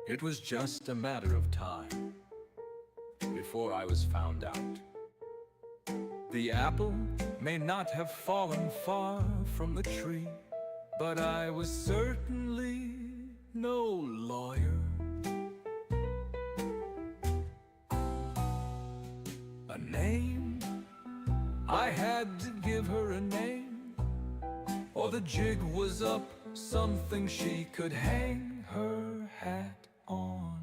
It was just a matter of time before I was found out. The apple may not have fallen far from the tree, but I was certainly no lawyer. A name? I had to give her a name, or the jig was up, something she could hang her hat on.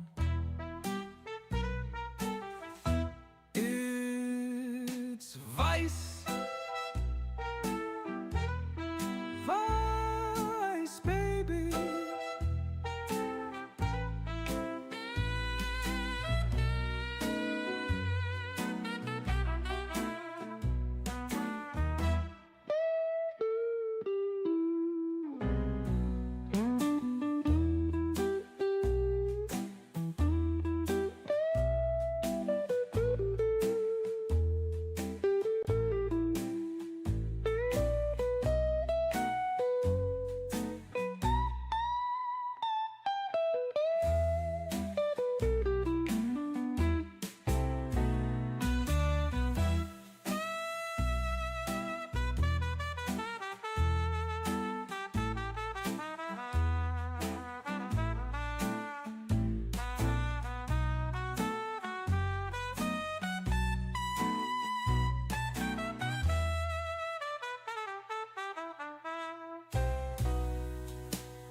It's Vice, Vice, baby.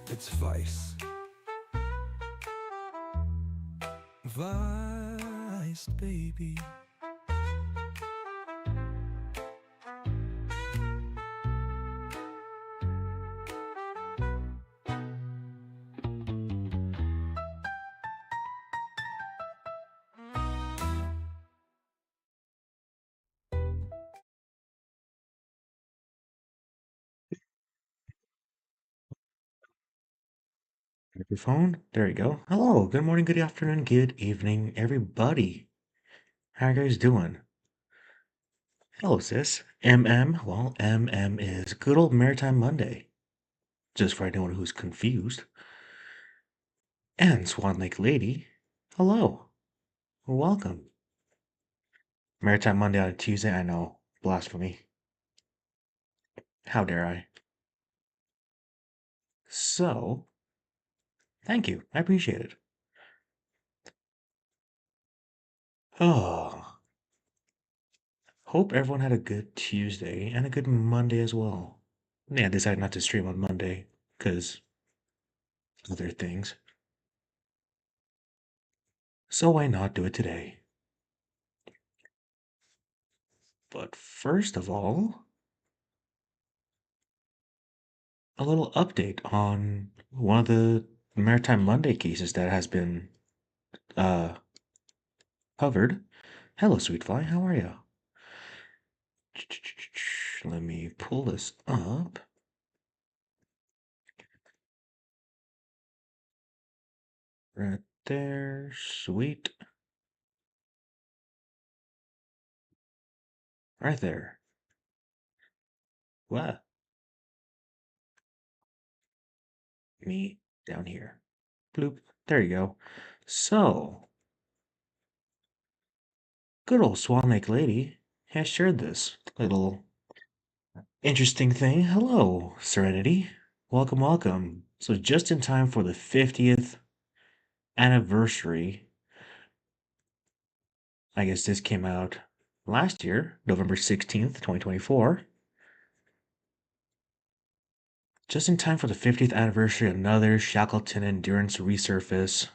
It's Vice, Vice, baby. Microphone. There you go. Hello, good morning, good afternoon, good evening, everybody. How you guys doing? Hello, sis. MM. Well, MM is good old Maritime Monday. Just for anyone who's confused. And Swan Lake Lady. Hello. Welcome. Maritime Monday on a Tuesday. I know. Blasphemy. How dare I? So, thank you. I appreciate it. Oh, hope everyone had a good Tuesday and a good Monday as well. Yeah, I decided not to stream on Monday because other things. So why not do it today? But first of all, a little update on one of the Maritime Monday cases that has been uh covered. Hello, Sweetfly, how are you? Let me pull this up. Right there, sweet. Right there. What? Me down here. Bloop. There you go. So, good old Swan Lake Lady has shared this little interesting thing. Hello, Serenity. Welcome, welcome. So, just in time for the 50th anniversary, I guess this came out last year, November 16th, 2024. Just in time for the 50th anniversary, another Shackleton Endurance resurface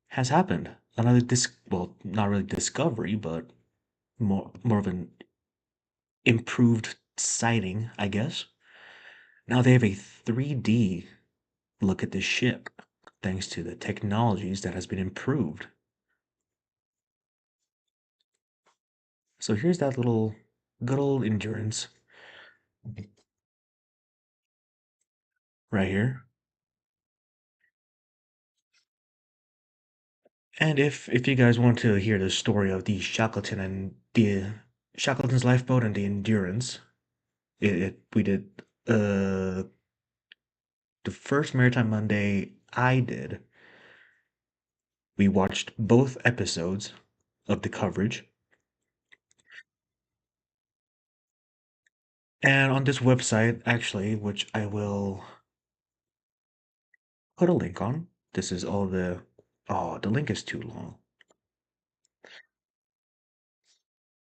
has happened. Another well, not really discovery, but more of an improved sighting, I guess. Now they have a 3D look at the ship, thanks to the technologies that has been improved. So here's that little good old endurance right here. And if you guys want to hear the story of the Shackleton and the Shackleton's lifeboat and the Endurance, we did the first Maritime Monday I did We watched both episodes of the coverage. And on this website, actually, which I will put a link on, this is all the. Oh, the link is too long.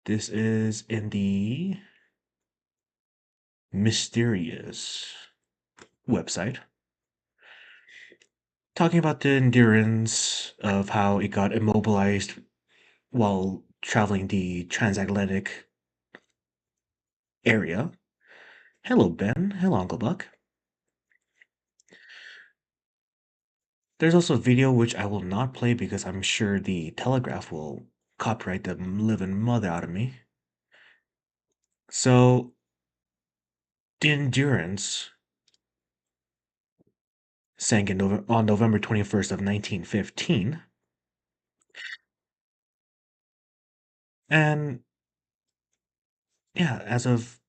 This is in the mysterious website, talking about the endurance of how it got immobilized while traveling the transatlantic area. Hello, Ben. Hello, Uncle Buck. There's also a video which I will not play because I'm sure the Telegraph will copyright the living mother out of me. So, the Endurance sank on November 21st of 1915, and yeah, as of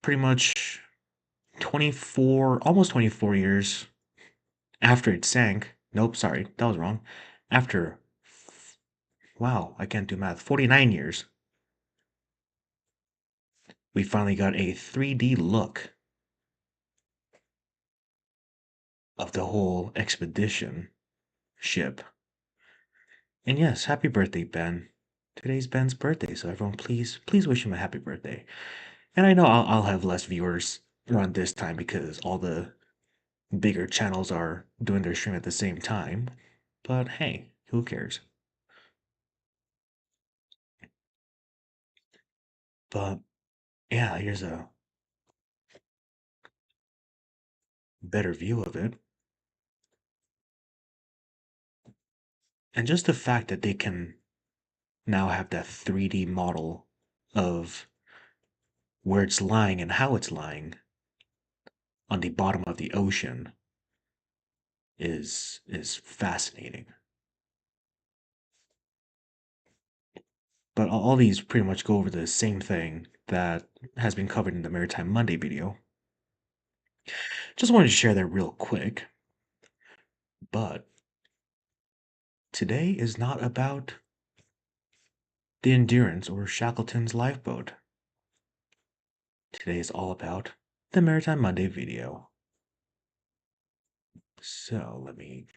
pretty much 24, almost 24 years after it sank. Nope, sorry, that was wrong. After, wow, I can't do math. 49 years, we finally got a 3D look of the whole expedition ship. And yes, happy birthday, Ben. Today's Ben's birthday, so everyone please wish him a happy birthday. And I know I'll have less viewers around this time because all the bigger channels are doing their stream at the same time. But hey, who cares? But yeah, here's a better view of it. And just the fact that they can now have that 3D model of where it's lying and how it's lying on the bottom of the ocean is fascinating. But all these pretty much go over the same thing that has been covered in the Maritime Monday video. Just wanted to share that real quick. But today is not about the Endurance or Shackleton's lifeboat. Today is all about the Maritime Monday video. So let me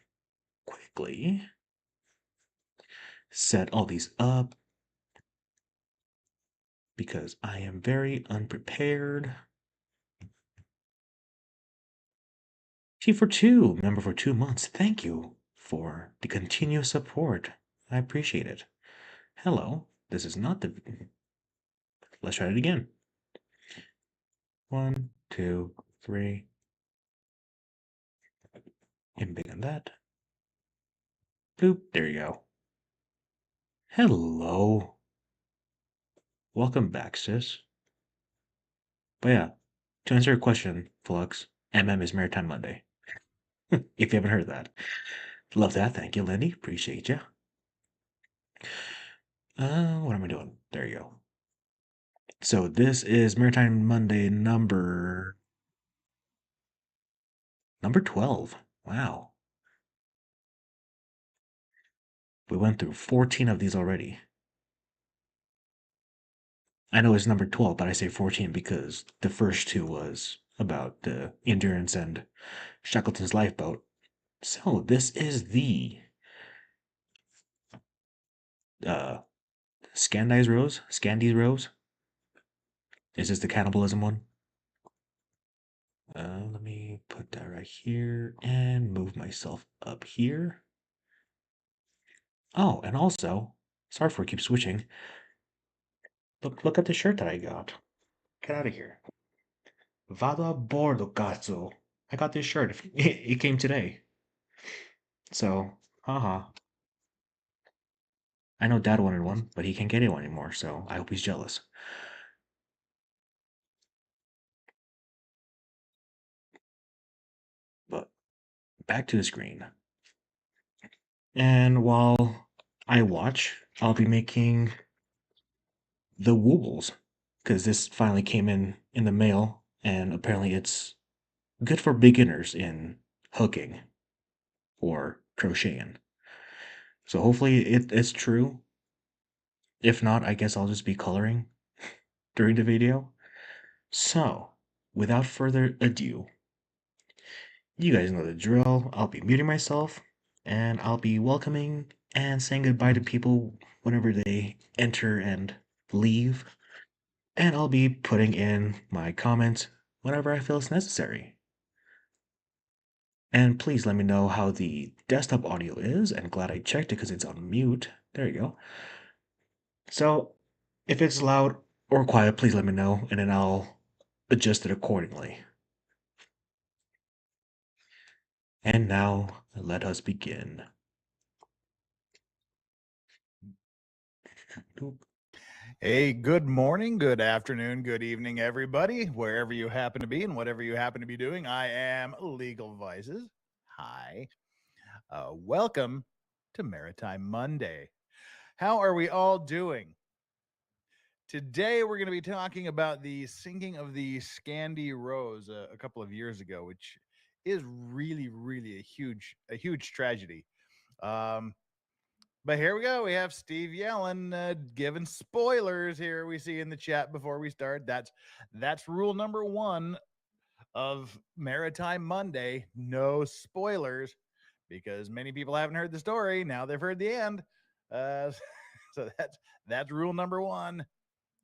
quickly set all these up because I am very unprepared. T for 2, member for 2 months. Thank you for the continuous support. I appreciate it. Hello, this is not the. Let's try it again. 1, 2, 3. And big on that. Boop, there you go. Hello. Welcome back, sis. But yeah, to answer your question, Flux, MM is Maritime Monday. If you haven't heard that. Love that. Thank you, Lindy. Appreciate you. What am I doing? There you go. So this is Maritime Monday number 12. Wow. We went through 14 of these already. I know it's number 12, but I say 14 because the first two was about the Endurance and Shackleton's lifeboat. So this is the uh Scandi's Rose? Scandi's Rose? Is this the cannibalism one? Let me put that right here and move myself up here. Oh, and also, sorry for keep switching. Look at the shirt that I got. Get out of here. Vado a bordo, cazzo. I got this shirt. It came today. So, haha. I know Dad wanted one, but he can't get it one anymore, so I hope he's jealous. But back to the screen. And while I watch, I'll be making the woobles because this finally came in the mail, and apparently it's good for beginners in hooking or crocheting. So hopefully it is true. If not, I guess I'll just be coloring during the video. So, without further ado, you guys know the drill. I'll be muting myself and I'll be welcoming and saying goodbye to people whenever they enter and leave. And I'll be putting in my comments whenever I feel it's necessary. And please let me know how the desktop audio is. And glad I checked it because it's on mute. There you go. So if it's loud or quiet, please let me know and then I'll adjust it accordingly. And now let us begin. Hey, good morning, good afternoon, good evening, everybody, wherever you happen to be and whatever you happen to be doing. I am Legal Vices. Hi. Welcome to Maritime Monday. How are we all doing? Today, we're going to be talking about the sinking of the Scandi Rose a couple of years ago, which is really a huge tragedy. Um, But here we go. We have Steve Yellen giving spoilers here. We see in the chat before we start. That's rule number one of Maritime Monday. No spoilers, because many people haven't heard the story. Now they've heard the end. Uh, so that's rule number one.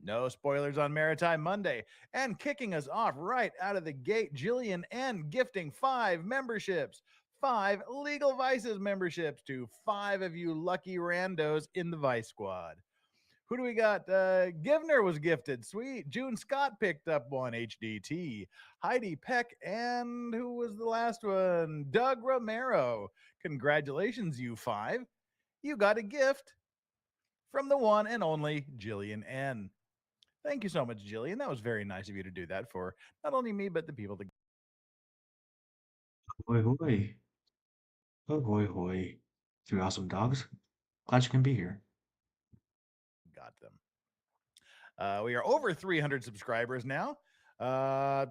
No spoilers on Maritime Monday. And kicking us off right out of the gate, Jillian N. gifting 5 memberships, 5 Legal Vices memberships to 5 of you lucky randos in the Vice Squad. Who do we got? Givner was gifted. Sweet. June Scott picked up one. HDT. Heidi Peck. And who was the last one? Doug Romero. Congratulations, you 5. You got a gift from the one and only Jillian N. Thank you so much, Jillian. That was very nice of you to do that for not only me, but the people that Hoi hoi. Hoi hoi. 3 awesome dogs. Glad you can be here. got them. We are over 300 subscribers now. I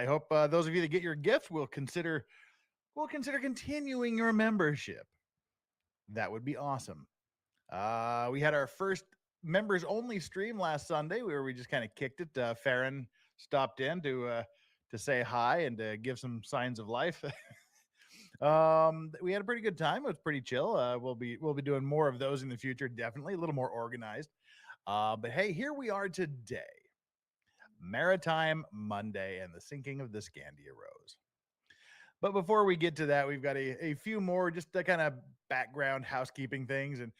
hope those of you that get your gift will consider continuing your membership. That would be awesome. We had our first members only stream last Sunday where we just kind of kicked it. Farron stopped in to say hi and to give some signs of life. We had a pretty good time. It was pretty chill. We'll be doing more of those in the future, definitely a little more organized. But hey, here we are today, Maritime Monday, and the sinking of the Scandia Rose. But before we get to that, we've got a few more just the kind of background housekeeping things. And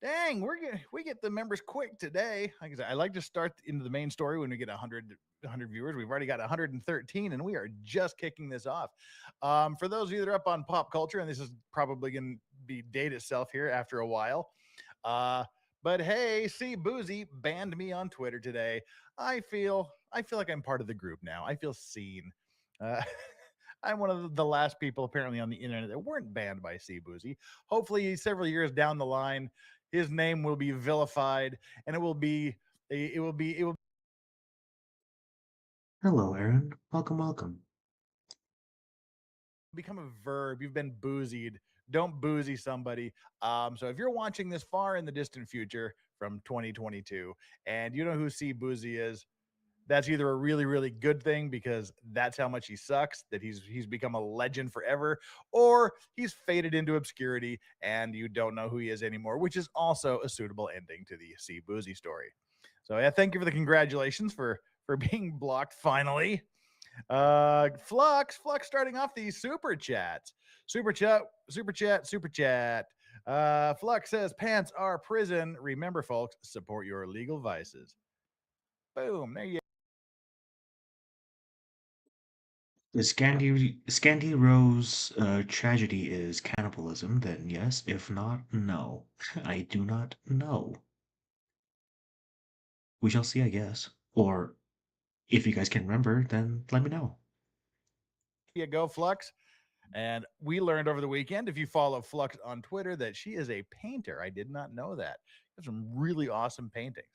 dang, we get the members quick today. Like I said, I like to start into the main story when we get 100 viewers. We've already got 113, and we are just kicking this off. For those of you that are up on pop culture, and this is probably going to be date itself here after a while. But hey, see, Boozy banned me on Twitter today. I feel like I'm part of the group now. I feel seen. Uh, I'm one of the last people apparently on the internet that weren't banned by C Boozy. Hopefully, several years down the line, his name will be vilified, and it will Hello, Aaron. Welcome, welcome. become a verb. You've been boozied. Don't boozy somebody. So if you're watching this far in the distant future from 2022, and you know who C Boozy is, that's either a really good thing because that's how much he sucks, that he's become a legend forever, or he's faded into obscurity and you don't know who he is anymore, which is also a suitable ending to the C Boozy story. So yeah, thank you for the congratulations for being blocked finally. Flux starting off these super chats. Super chat. Flux says pants are prison. Remember, folks, support your legal vices. Boom. There you The Scandi Rose tragedy is cannibalism, then yes. If not, no. I do not know. We shall see, I guess. Or if you guys can remember, then let me know. go, Flux. And we learned over the weekend, if you follow Flux on Twitter, that she is a painter. I did not know that. There's some really awesome paintings.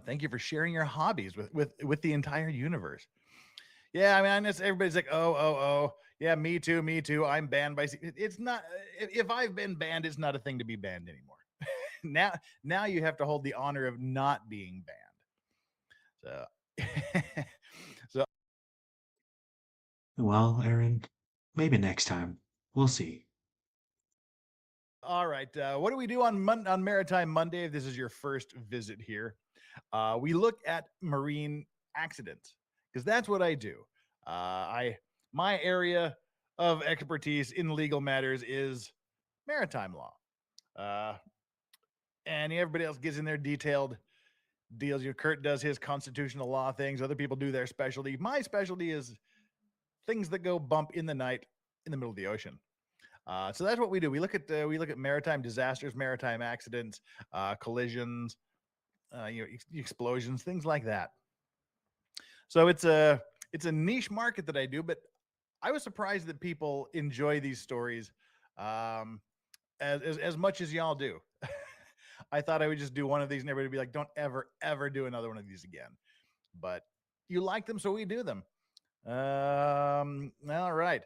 Thank you for sharing your hobbies with the entire universe. Yeah, I mean, everybody's like, oh, Yeah, me too. Me too. I'm banned by. It's not. If I've been banned, it's not a thing to be banned anymore. now, now you have to hold the honor of not being banned. So, so Well, Aaron, maybe next time. We'll see. all right. What do we do on Maritime Monday? If this is your first visit here, we look at marine accidents because that's what I do. I my area of expertise in legal matters is maritime law. Uh, and everybody else gets in their detailed deals. Kurt does his constitutional law things. Other people do their specialty. My specialty is things that go bump in the night in the middle of the ocean. So that's what we do. We look at maritime disasters, maritime accidents, collisions, explosions, things like that. So it's a niche market that I do, but I was surprised that people enjoy these stories um, as much as y'all do. I thought I would just do one of these and everybody would be like, don't ever do another one of these again. But you like them, so we do them. All right.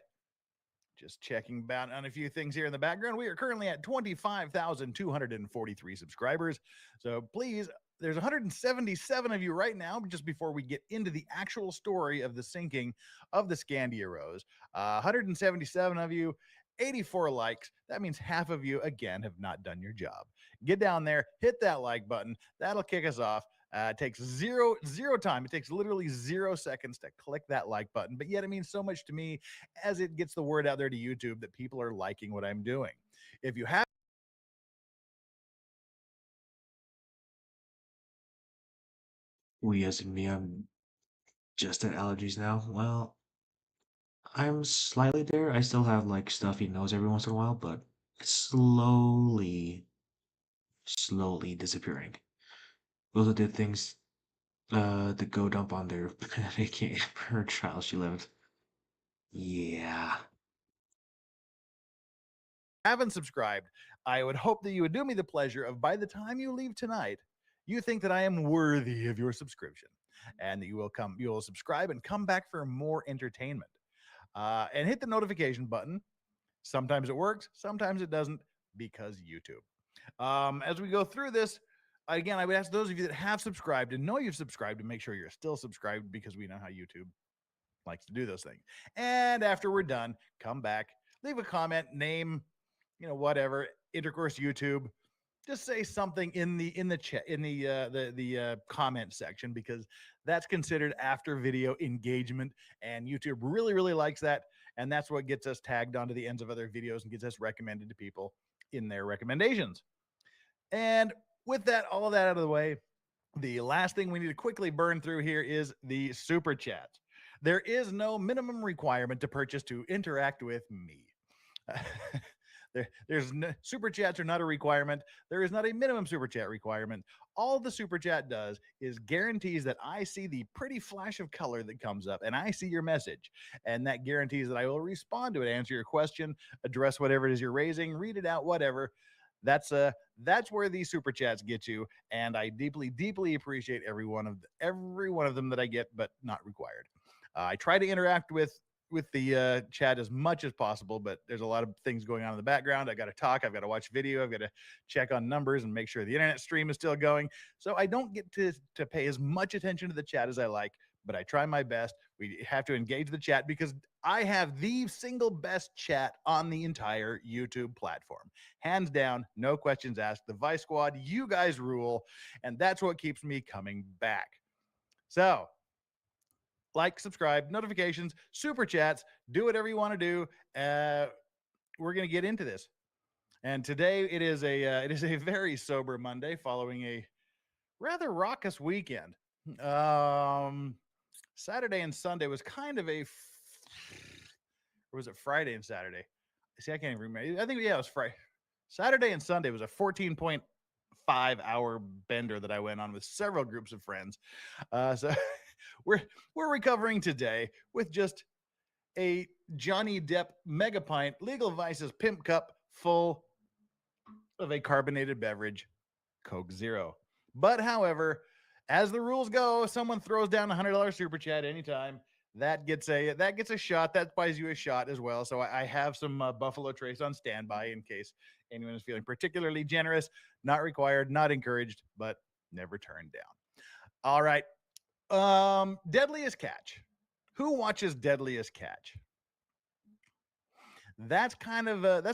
Just checking about on a few things here in the background. We are currently at 25,243 subscribers. So please, there's 177 of you right now, just before we get into the actual story of the sinking of the Scandia Rose. 177 of you, 84 likes. That means half of you, again, have not done your job. Get down there, hit that like button. That'll kick us off. It takes zero time. It takes literally 0 seconds to click that like button, but yet it means so much to me as it gets the word out there to YouTube that people are liking what I'm doing. If you have We as in me, I'm just at allergies now. Well, I'm slightly there. I still have like stuffy nose every once in a while, but it's slowly disappearing. Those are the things the go dump on their aka her child she lived. Yeah. haven't subscribed, I would hope that you would do me the pleasure of, by the time you leave tonight, you think that I am worthy of your subscription and that you will subscribe and come back for more entertainment. And hit the notification button. Sometimes it works, sometimes it doesn't, because YouTube. As we go through this, again, I would ask those of you that have subscribed and know you've subscribed to make sure you're still subscribed, because we know how YouTube likes to do those things. And after we're done, come back, leave a comment, name, whatever, intercourse YouTube. Just say something in the chat, in the comment section, because that's considered after video engagement, and YouTube really likes that, and that's what gets us tagged onto the ends of other videos and gets us recommended to people in their recommendations. And with that, all of that out of the way, the last thing we need to quickly burn through here is the super chat. There is no minimum requirement to purchase to interact with me. There's no, super chats are not a requirement. There is not a minimum super chat requirement. All the super chat does is guarantees that I see the pretty flash of color that comes up and I see your message. And that guarantees that I will respond to it, answer your question, address whatever it is you're raising, read it out, whatever. That's where these super chats get you, and I deeply appreciate every one of them that I get, but not required. I try to interact with the chat as much as possible, but there's a lot of things going on in the background. I got to talk, I've got to watch video, I've got to check on numbers and make sure the internet stream is still going. So I don't get to pay as much attention to the chat as I like, but I try my best. We have to engage the chat because I have the single best chat on the entire YouTube platform. Hands down, no questions asked. The Vice Squad, you guys rule, and that's what keeps me coming back. So, like, subscribe, notifications, super chats, do whatever you want to do. We're going to get into this. And today it is a very sober Monday following a rather raucous weekend. Saturday and Sunday was kind of or was it Friday and Saturday? See, I can't even remember. I think, yeah, it was Friday. Saturday and Sunday was a 14.5-hour bender that I went on with several groups of friends. So we're recovering today with just a Johnny Depp mega pint Legal Vices pimp cup full of a carbonated beverage, Coke Zero. But however, as the rules go, someone throws down $100 super chat anytime. that gets a shot. That buys you a shot as well. So I have some Buffalo Trace on standby in case anyone is feeling particularly generous. Not required, not encouraged, but never turned down. All right. Deadliest catch. Who watches Deadliest Catch? That's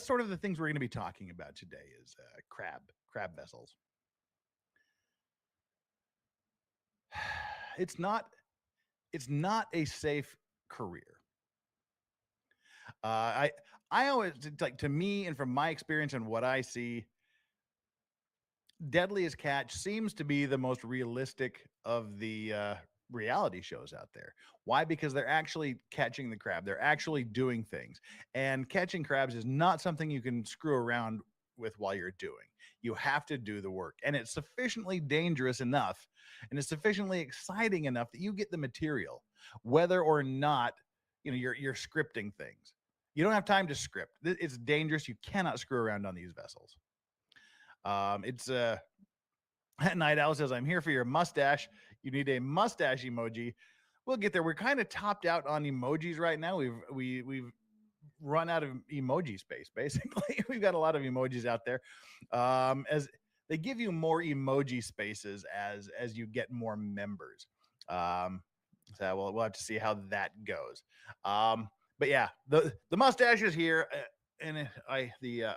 sort of the things we're going to be talking about today is crab vessels. It's not it's not a safe career. I always like to me and from my experience and what I see, Deadliest Catch seems to be the most realistic of the reality shows out there. Why? Because they're actually catching the crab. They're actually doing things. And catching crabs is not something you can screw around with while you're doing. You have to do the work. And it's sufficiently dangerous enough and it's sufficiently exciting enough that you get the material, whether or not you're scripting things. You don't have time to script. It's dangerous. You cannot screw around on these vessels. It's Night Owl says, I'm here for your mustache. You need a mustache emoji. We'll get there. We're kind of topped out on emojis right now. We've run out of emoji space, basically. We've got a lot of emojis out there. As they give you more emoji spaces as you get more members. So we'll have to see how that goes. But yeah, the mustache is here. And I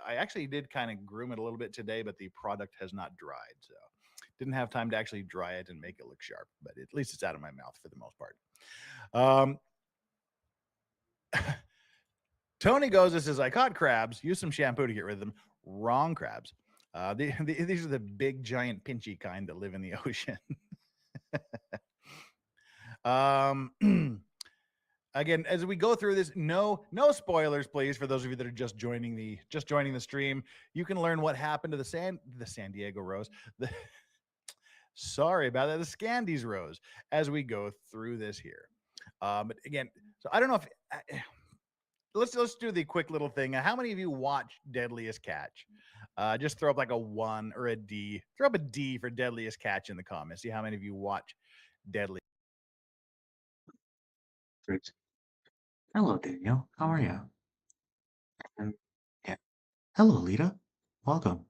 actually did kind of groom it a little bit today, but the product has not dried, so didn't have time to actually dry it and make it look sharp. But at least it's out of my mouth for the most part. Tony goes, "This is I caught crabs. Use some shampoo to get rid of them. Wrong crabs. These are the big, giant, pinchy kind that live in the ocean." Again, as we go through this, no spoilers, please. For those of you that are just joining the stream, you can learn what happened to the San Diego Rose. Sorry about that, the Scandies Rose, as we go through this here. But again, so I don't know if let's do the quick little thing. How many of you watch Deadliest Catch? Just throw up like a 1 or a D. Throw up a D for Deadliest Catch in the comments. See how many of you watch Deadliest. Great. Hello, Daniel. How are you? And yeah. Hello, Lita. Welcome.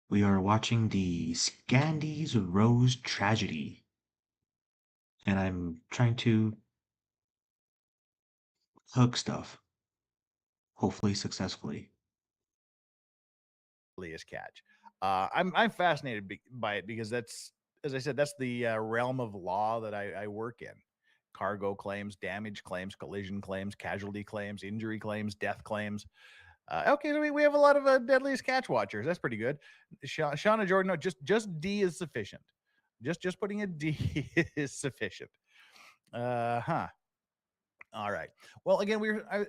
We are watching the Scandies Rose tragedy, and I'm trying to hook stuff, hopefully successfully. Catch. I'm fascinated by it because that's, as I said, that's the realm of law that I work in. Cargo claims, damage claims, collision claims, casualty claims, injury claims, death claims. Okay, so we have a lot of Deadliest Catch watchers. That's pretty good. Shauna Jordan, no, just D is sufficient. Just putting a D is sufficient. All right. Well, again,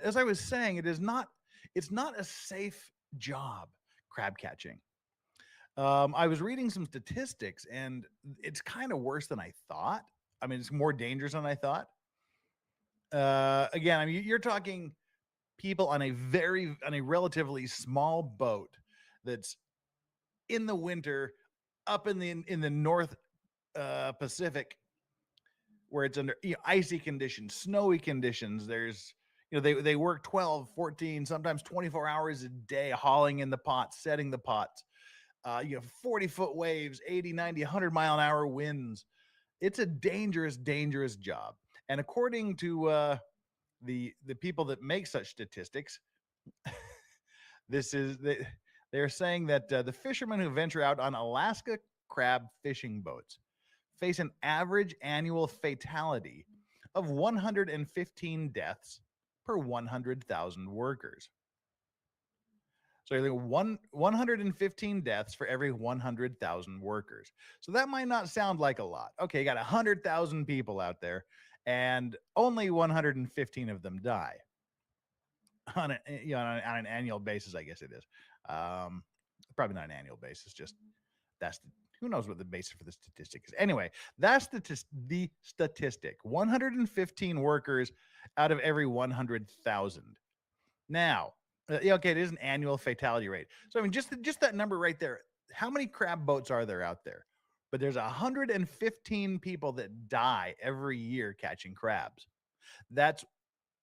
as I was saying, it's not a safe job, crab catching. I was reading some statistics, and it's kind of worse than I thought. I mean, it's more dangerous than I thought. Again, I mean, you're talking people on a relatively small boat that's in the winter up in the North Pacific, where it's under icy conditions, snowy conditions. There's they work 12, 14, sometimes 24 hours a day hauling in the pots, setting the pots. 40-foot waves, 80, 90, 100-mile-an-hour winds. It's a dangerous job. And according to the people that make such statistics, they're saying that the fishermen who venture out on Alaska crab fishing boats face an average annual fatality of 115 deaths per 100,000 workers. So you're like 115 deaths for every 100,000 workers. So that might not sound like a lot. Okay, you got 100,000 people out there, and only 115 of them die on an annual basis. I guess it is. Probably not an annual basis. Just who knows what the basis for the statistic is. Anyway, that's the statistic. 115 workers out of every 100,000. Now, okay, it is an annual fatality rate. So I mean, just that number right there. How many crab boats are there out there? but there's 115 people that die every year catching crabs. That's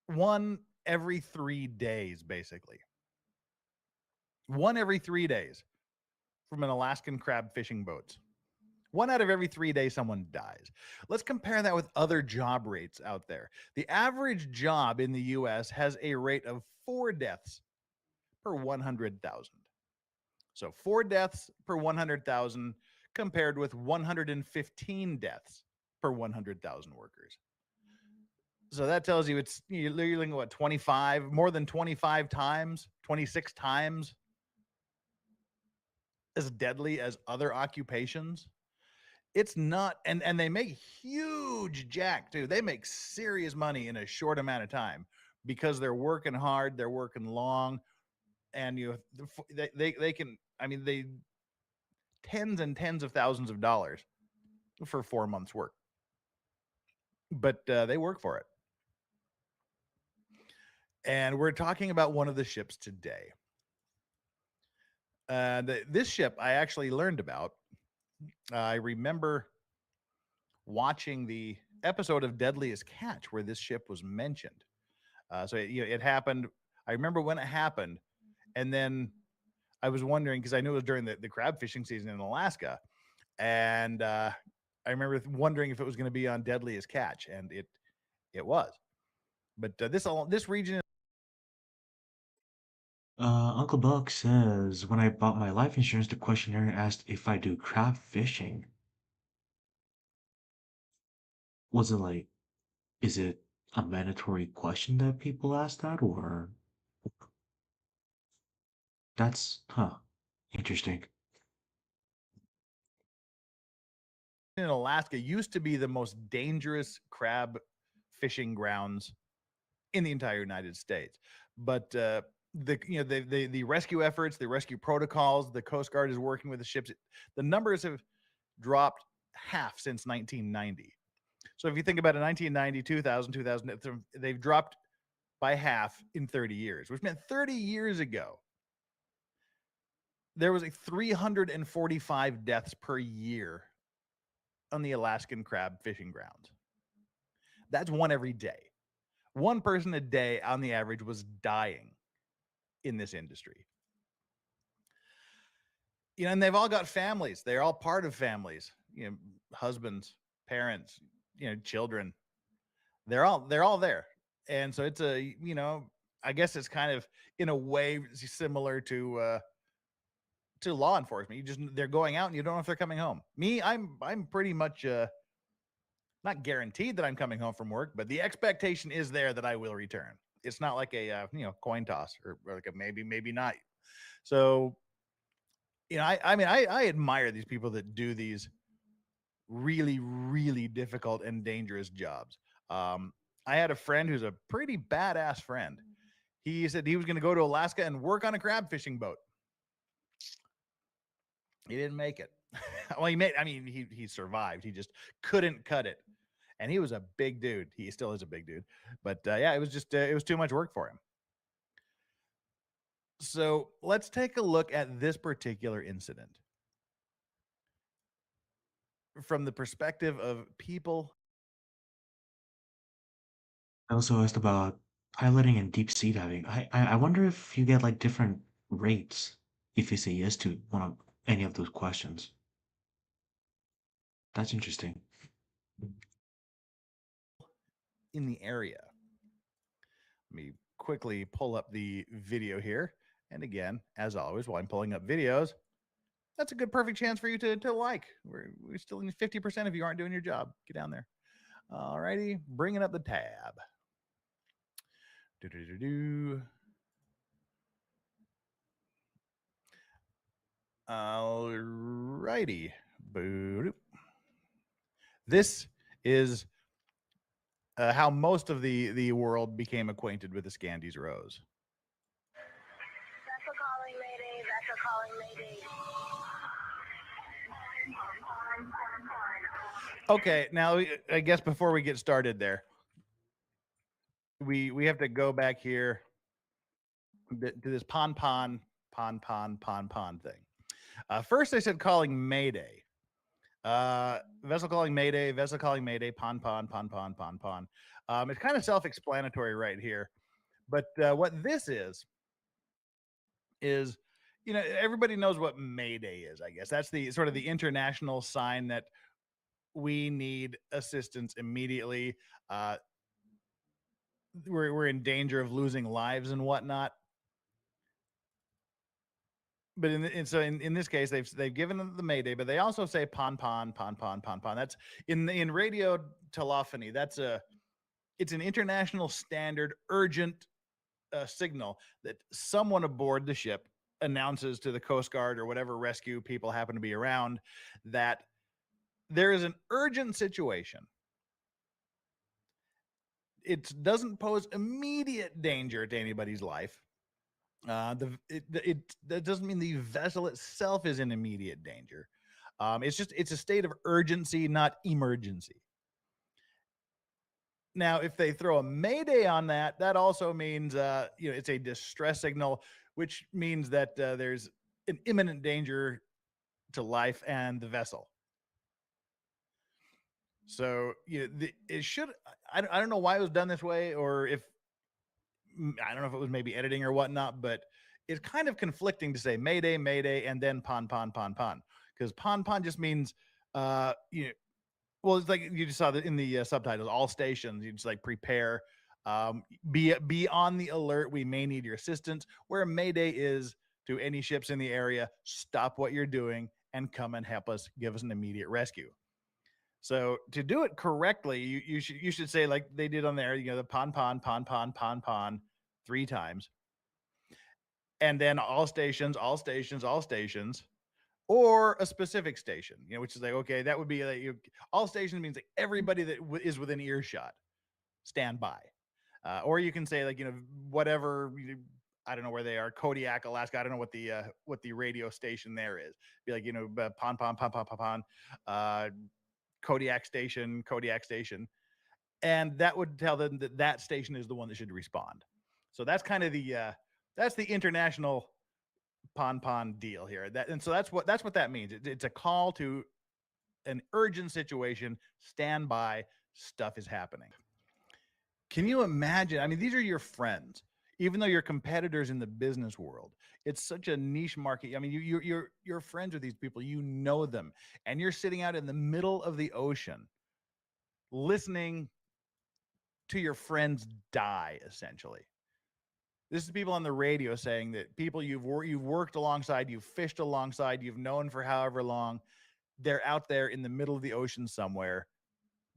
one every 3 days, basically. One every 3 days from an Alaskan crab fishing boats. One out of every 3 days, someone dies. Let's compare that with other job rates out there. The average job in the US has a rate of 4 deaths per 100,000. So 4 deaths per 100,000 compared with 115 deaths per 100,000 workers. So that tells you you're looking at what, 25, more than 25 times, 26 times as deadly as other occupations. It's not, and they make huge jack too. They make serious money in a short amount of time because they're working hard, they're working long, and they can, I mean, they tens and tens of thousands of dollars for 4 months work, but they work for it. And we're talking about one of the ships today. This ship I actually learned about. I remember watching the episode of Deadliest Catch where this ship was mentioned. So it happened. I remember when it happened, and then I was wondering because I knew it was during the crab fishing season in Alaska, and I remember wondering if it was going to be on Deadliest Catch, and it was. But this region. Uncle Buck says, when I bought my life insurance, the questionnaire asked if I do crab fishing. Was it like, is it a mandatory question that people ask that, or interesting. In Alaska used to be the most dangerous crab fishing grounds in the entire United States. But the rescue efforts, the rescue protocols, the Coast Guard is working with the ships. The numbers have dropped half since 1990. So if you think about it, 1990, 2000, 2000, they've dropped by half in 30 years, which meant 30 years ago, there was 345 deaths per year on the Alaskan crab fishing grounds. That's one every day. One person a day on the average was dying in this industry. And they've all got families. They're all part of families, husbands, parents, children. They're all there. And so it's I guess it's kind of in a way similar to law enforcement. They're going out and you don't know if they're coming home. Me, I'm pretty much not guaranteed that I'm coming home from work, but the expectation is there that I will return. It's not like a coin toss or like a maybe not. So I admire these people that do these really, really difficult and dangerous jobs. I had a friend who's a pretty badass friend. He said he was going to go to Alaska and work on a crab fishing boat. He didn't make it. Well, he survived. He just couldn't cut it. And he was a big dude. He still is a big dude. But it was just, it was too much work for him. So let's take a look at this particular incident from the perspective of people. I also asked about piloting and deep sea diving. I wonder if you get like different rates if you say yes to any of those questions. That's interesting. In the area. Let me quickly pull up the video here. And again, as always, while I'm pulling up videos, that's a good perfect chance for you to like. We still need 50% if you aren't doing your job. Get down there. All righty, bringing up the tab. All righty. This is how most of the world became acquainted with the Scandies Rose. Vessel calling Mayday, vessel calling Mayday. Okay, now I guess before we get started there, we have to go back here to this pon thing. First, I said calling Mayday. Vessel calling Mayday, vessel calling Mayday, pon, pon, pon, pon, pon, pon. It's kind of self-explanatory right here. But what this is, everybody knows what Mayday is, I guess. That's the sort of the international sign that we need assistance immediately. Uh, we're in danger of losing lives and whatnot. But in this case, they've given them the Mayday, but they also say pon pon pon pon pon pon. That's in radio telephony. It's an international standard urgent signal that someone aboard the ship announces to the Coast Guard or whatever rescue people happen to be around that there is an urgent situation. It doesn't pose immediate danger to anybody's life. That doesn't mean the vessel itself is in immediate danger. It's a state of urgency, not emergency. Now, if they throw a Mayday on that, that also means it's a distress signal, which means that there's an imminent danger to life and the vessel. So it should. I don't know why it was done this way, or if I don't know if it was maybe editing or whatnot, but it's kind of conflicting to say Mayday, Mayday, and then pon pon pon pon, because pon pon just means well, it's like you just saw that in the subtitles, all stations, you just like prepare, be on the alert. We may need your assistance. Where Mayday is to any ships in the area, stop what you're doing and come and help us, give us an immediate rescue. So to do it correctly, you should say like they did on there, the pon pon pon pon pon pon 3 times, and then all stations, all stations, all stations, or a specific station, which is like, okay, that would be like all stations means like everybody that is within earshot, stand by. Or you can say like, whatever, I don't know where they are, Kodiak, Alaska. I don't know what the radio station there is. Be like, pon, pon, pon, pon, pon, pon, Kodiak station. And that would tell them that that station is the one that should respond. So that's kind of that's the international pon pon deal here. So that's what that means. It's a call to an urgent situation. Stand by. Stuff is happening. Can you imagine? I mean, these are your friends, even though you're competitors in the business world. It's such a niche market. I mean, you're friends with these people. You know them, and you're sitting out in the middle of the ocean, listening to your friends die. Essentially, this is people on the radio saying that people you've worked alongside, you've fished alongside, you've known for however long, they're out there in the middle of the ocean somewhere,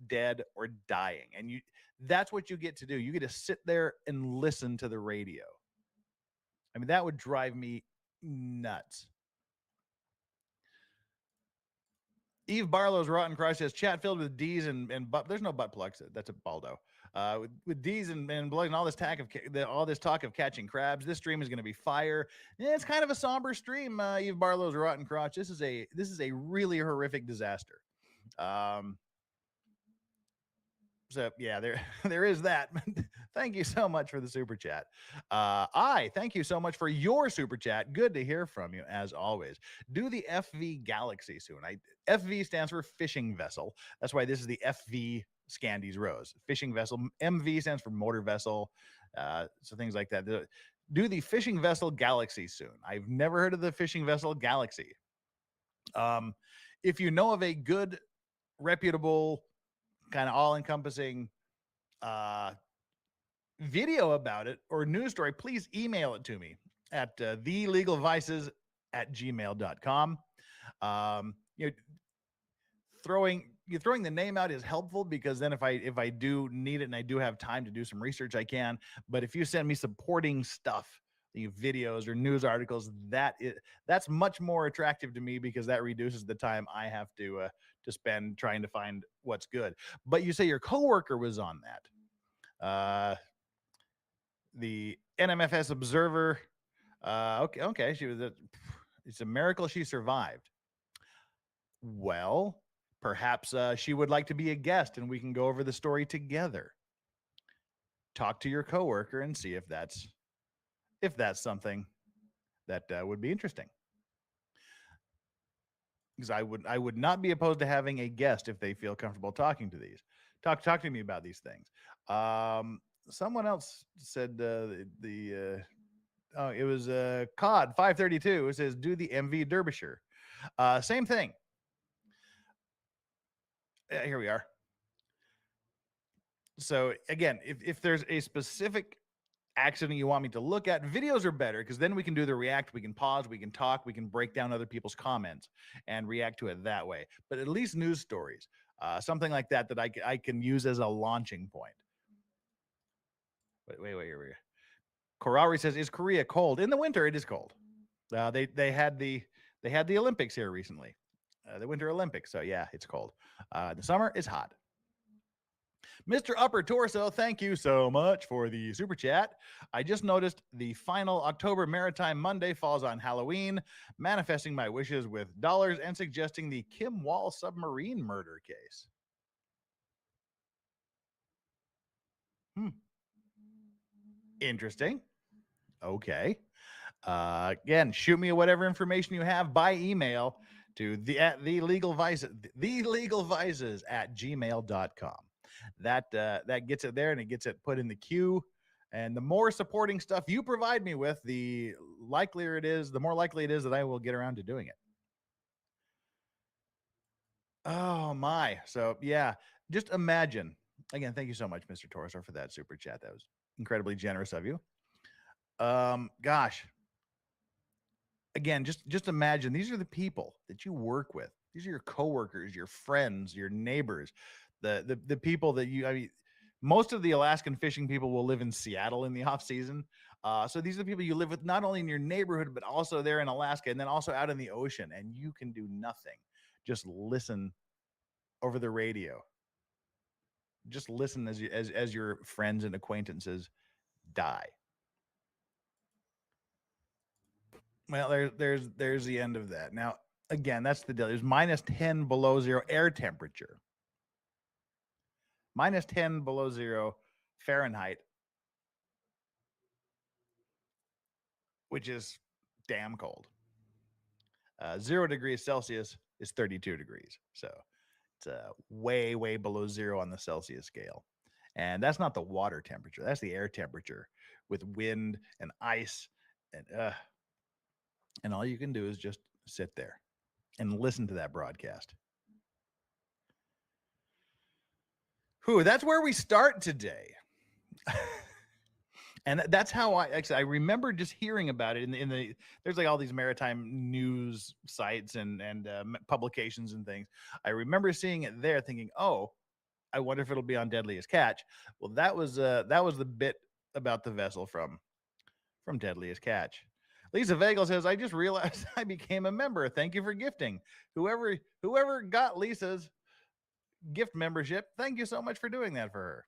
dead or dying. And that's what you get to do. You get to sit there and listen to the radio. I mean, that would drive me nuts. Eve Barlow's Rotten Crush says chat filled with D's and butt. There's no butt plugs. That's a Baldo. With D's and plugs and all this talk of catching crabs. This stream is going to be fire. Yeah, it's kind of a somber stream. Eve Barlow's Rotten Crotch. This is a really horrific disaster. So yeah, there is that. Thank you so much for the super chat. Thank you so much for your super chat. Good to hear from you as always. Do the FV Galaxy soon. FV stands for fishing vessel. That's why this is the FV Scandies Rose fishing vessel. MV stands for motor vessel. So things like that. Do the fishing vessel Galaxy soon. I've never heard of the fishing vessel Galaxy. If you know of a good, reputable, kind of all-encompassing video about it or news story, please email it to me at thelegalvices@gmail.com. Throwing the name out is helpful because then if I do need it and I do have time to do some research, I can. But if you send me supporting stuff, videos or news articles, that's much more attractive to me because that reduces the time I have to spend trying to find what's good. But you say your coworker was on that. The NMFS Observer. Okay, she was. It's a miracle she survived. Well, perhaps she would like to be a guest and we can go over the story together. Talk to your coworker and see if that's something that would be interesting. because I would not be opposed to having a guest if they feel comfortable talking to these. Talk to me about these things. Someone else said oh, it was COD 532. It says do the MV Derbyshire. Same thing. Here we are. So again, if there's a specific accident you want me to look at, videos are better because then we can do the react, we can pause, we can talk, we can break down other people's comments and react to it that way. But at least news stories, something like that I can use as a launching point. Wait, here we go. Korari says, "Is Korea cold in the winter? It is cold. They had the Olympics here recently, the Winter Olympics. So yeah, it's cold. The summer is hot." Mr. Upper Torso, thank you so much for the super chat. I just noticed the final October Maritime Monday falls on Halloween, manifesting my wishes with dollars and suggesting the Kim Wall submarine murder case. Interesting. Okay. Again, shoot me whatever information you have by email to the legal vices at gmail.com. That gets it there and it gets it put in the queue. And the more supporting stuff you provide me with, the more likely it is that I will get around to doing it. Oh my. So yeah, just imagine. Again, thank you so much, Mr. Torso, for that super chat. That was incredibly generous of you. Gosh, again, just imagine these are the people that you work with. These are your coworkers, your friends, your neighbors, the people that I mean, most of the Alaskan fishing people will live in Seattle in the off season. So these are the people you live with not only in your neighborhood, but also there in Alaska and then also out in the ocean. And you can do nothing. Just listen over the radio. Just listen as your friends and acquaintances die. Well, there's the end of that. Now, again, that's the deal. There's minus 10 below zero air temperature, minus 10 below zero Fahrenheit, which is damn cold. 0 degrees Celsius is 32 degrees. So it's way, way below zero on the Celsius scale. And that's not the water temperature. That's the air temperature with wind and ice. And all you can do is just sit there and listen to that broadcast. Whew, that's where we start today. And that's how I remember just hearing about it in the there's like all these maritime news sites and publications and things. I remember seeing it there thinking, "Oh, I wonder if it'll be on Deadliest Catch." Well, that was the bit about the vessel from Deadliest Catch. Lisa Vagel says, "I just realized I became a member. Thank you for gifting. Whoever got Lisa's gift membership, thank you so much for doing that for her."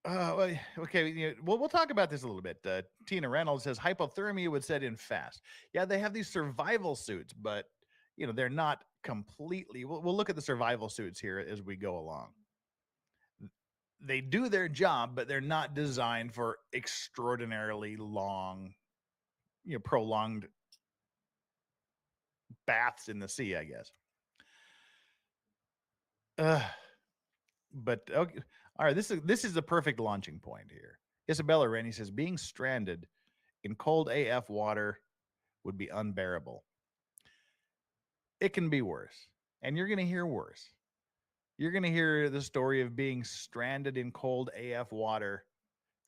Okay. We'll talk about this a little bit. Tina Reynolds says hypothermia would set in fast. Yeah, they have these survival suits, but they're not completely. We'll look at the survival suits here as we go along. They do their job, but they're not designed for extraordinarily long, prolonged baths in the sea, I guess. But okay, all right. This is the perfect launching point here. Isabella Rennie says being stranded in cold AF water would be unbearable. It can be worse, and you're going to hear worse. You're going to hear the story of being stranded in cold AF water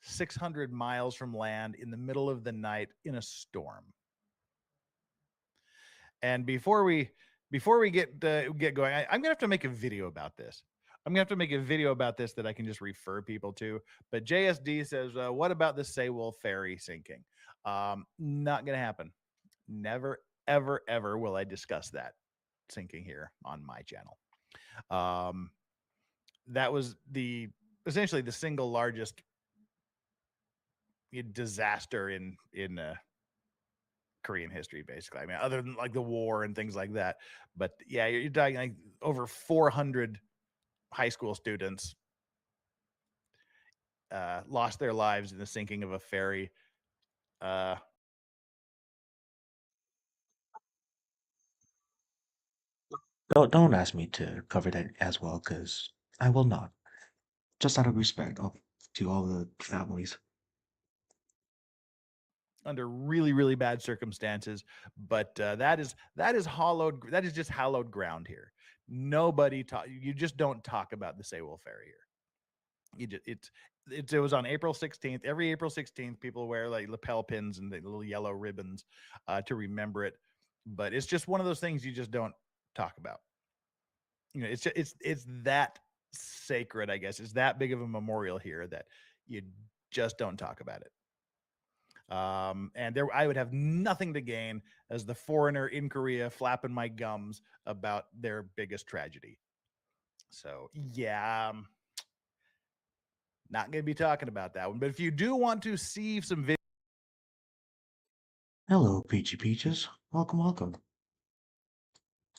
600 miles from land in the middle of the night in a storm. And before we get going, I'm gonna have to make a video about this. I'm gonna have to make a video about this that I can just refer people to. But JSD says, "What about the Saywolf ferry sinking?" Not gonna happen. Never, ever, ever will I discuss that sinking here on my channel. That was essentially the single largest disaster in Korean history, basically. I mean, other than like the war and things like that. But yeah, you're talking like over 400 high school students lost their lives in the sinking of a ferry. don't ask me to cover that as well, because I will not. Just out of respect to all the families. Under really really bad circumstances, but that is hollowed, that is just hallowed ground here. Nobody talk, you just don't talk about the Saywell Ferry here. You just, it was on April 16th. Every April 16th people wear like lapel pins and the little yellow ribbons to remember it, but it's just one of those things you just don't talk about. You know, it's that sacred, I guess. It's that big of a memorial here that you just don't talk about it. And there, I would have nothing to gain as the foreigner in Korea flapping my gums about their biggest tragedy. So yeah, not going to be talking about that one. But if you do want to see some Hello, Peachy Peaches. Welcome, welcome.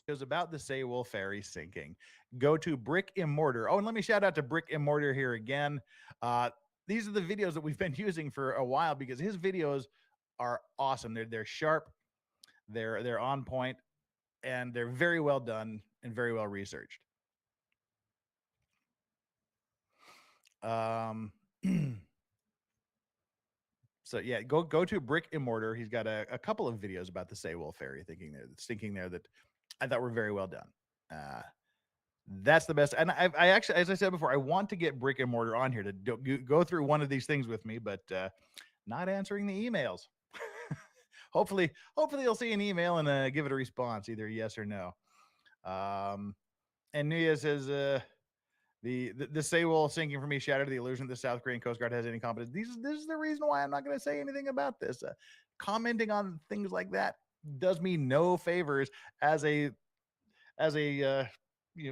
videos about the Saywell Ferry sinking, go to Brick and Mortar. Oh, and let me shout out to Brick and Mortar here again. These are the videos that we've been using for a while because his videos are awesome. They're sharp, they're on point, and they're very well done and very well researched. Um, so yeah, go to Brick and Mortar. He's got a couple of videos about the Saywell Ferry thinking there that I thought were very well done. That's the best. And I actually, as I said before, I want to get Brick and Mortar on here to go through one of these things with me, but not answering the emails. hopefully you'll see an email and give it a response, either yes or no. And Nuya says, the Saywell sinking for me shattered the illusion that the South Korean Coast Guard has any competence. This is the reason why I'm not going to say anything about this. Commenting on things like that does me no favors as a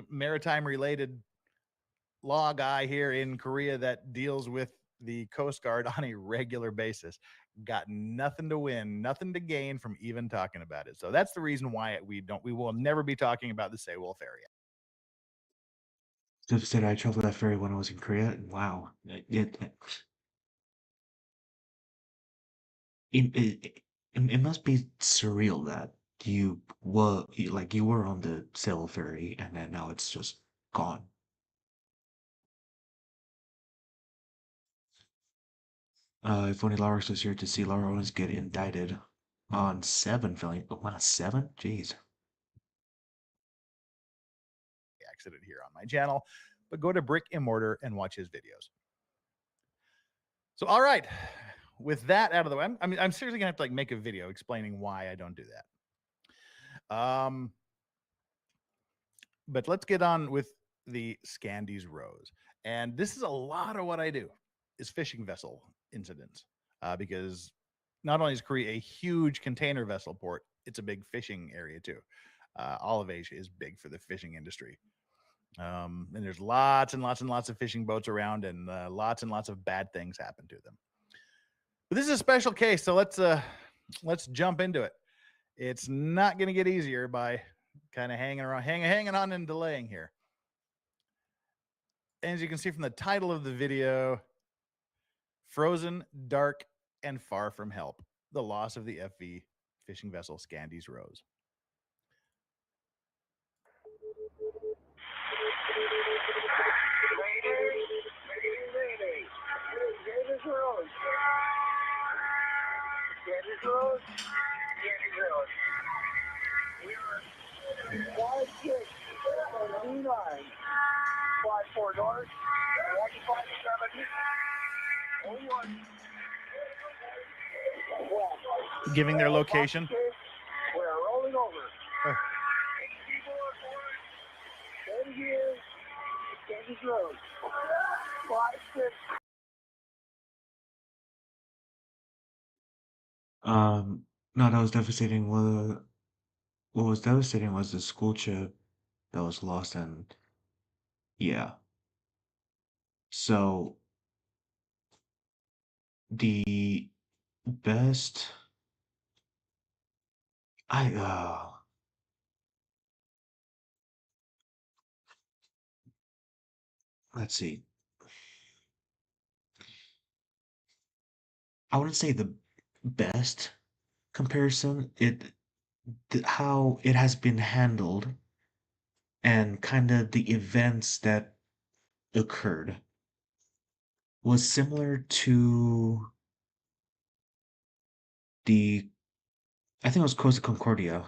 maritime related law guy here in Korea that deals with the Coast Guard on a regular basis. Got nothing to win, nothing to gain from even talking about it. So that's the reason why we will never be talking about the Saywell Ferry. Just said I traveled that ferry when I was in Korea, and wow, it must be surreal that you were on the sail ferry and then now it's just gone. If only Lars was here to see Laura Owens get indicted on 7 felony. Oh, wow, 7? Jeez. Accident here on my channel, but go to Brick and Mortar and watch his videos. So, all right, with that out of the way, I'm seriously gonna have to like make a video explaining why I don't do that. But let's get on with the Scandies Rose, and this is a lot of what I do is fishing vessel incidents, because not only is Korea a huge container vessel port, it's a big fishing area too. All of Asia is big for the fishing industry. And there's lots and lots and lots of fishing boats around, and lots and lots of bad things happen to them. But this is a special case, so let's jump into it. It's not going to get easier by kind of hanging on and delaying here. As you can see from the title of the video, Frozen, Dark, and Far from Help: the loss of the FV fishing vessel Scandies Rose. Giving their location. We're rolling over. There he is. Scandies Rose. 5-6. No, that was devastating. What was devastating was the school trip that was lost, and yeah. So the best, I let's see. I wouldn't say the best comparison. How it has been handled and kind of the events that occurred was similar to the I think it was Costa Concordia.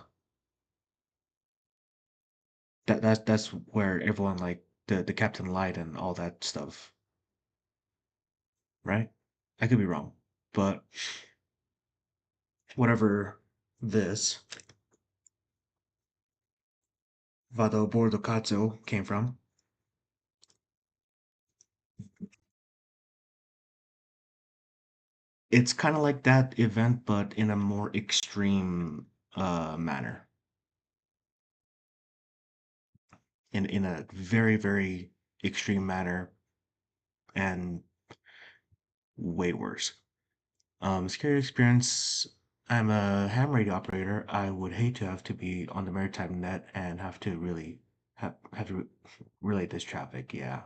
That's where everyone like the captain lied and all that stuff, right? I could be wrong, but whatever this Vado Bordo Cazzo came from, it's kind of like that event, but in a more extreme manner, in a very extreme manner, and way worse. Scary experience. I'm a ham radio operator. I would hate to have to be on the maritime net and have to really have to relate this traffic. Yeah,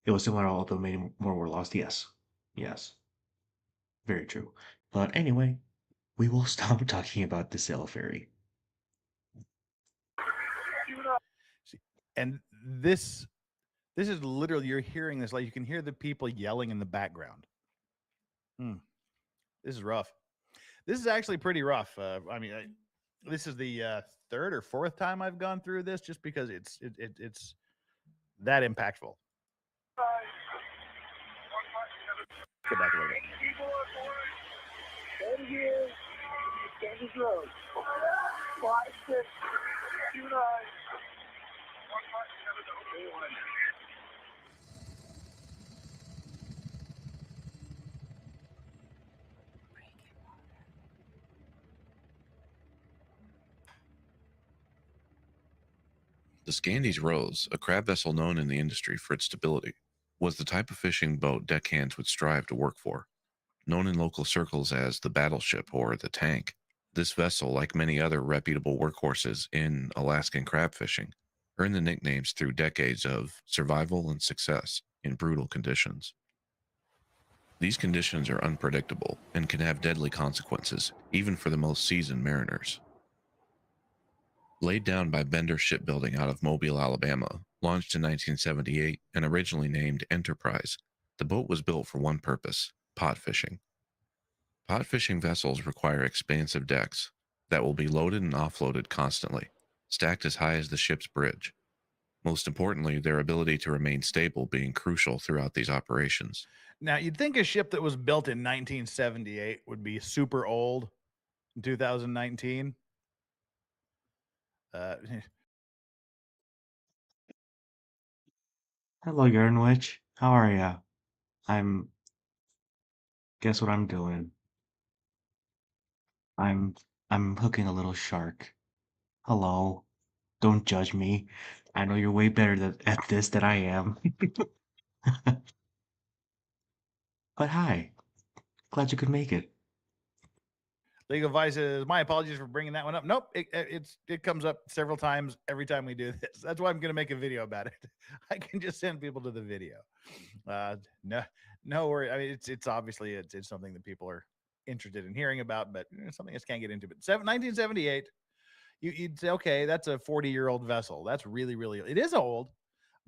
it was similar, although many more were lost. Yes, yes, very true. But anyway, we will stop talking about the sail ferry. See, and this is literally, you're hearing this, like you can hear the people yelling in the background. This is rough. This is actually pretty rough. This is the third or fourth time I've gone through this, just because it's that impactful. Go back a little bit. People on board. 10 years. Kansas Road. 5629. 1570. The Scandies Rose, a crab vessel known in the industry for its stability, was the type of fishing boat deckhands would strive to work for. Known in local circles as the battleship or the tank, this vessel, like many other reputable workhorses in Alaskan crab fishing, earned the nicknames through decades of survival and success in brutal conditions. These conditions are unpredictable and can have deadly consequences, even for the most seasoned mariners. Laid down by Bender Shipbuilding out of Mobile, Alabama, launched in 1978 and originally named Enterprise, the boat was built for one purpose: pot fishing. Pot fishing vessels require expansive decks that will be loaded and offloaded constantly, stacked as high as the ship's bridge. Most importantly, their ability to remain stable being crucial throughout these operations. Now, you'd think a ship that was built in 1978 would be super old in 2019. Hello, Yarnwich. How are ya? I'm. Guess what I'm doing? I'm. I'm hooking a little shark. Hello. Don't judge me. I know you're way better at this than I am. But hi. Glad you could make it. Legal Vice says, my apologies for bringing that one up. Nope, it comes up several times every time we do this. That's why I'm going to make a video about it. I can just send people to the video. No worry. I mean, it's obviously it's something that people are interested in hearing about, but something I just can't get into. But 1978, you'd say, okay, that's a 40-year-old vessel. That's really, it is old,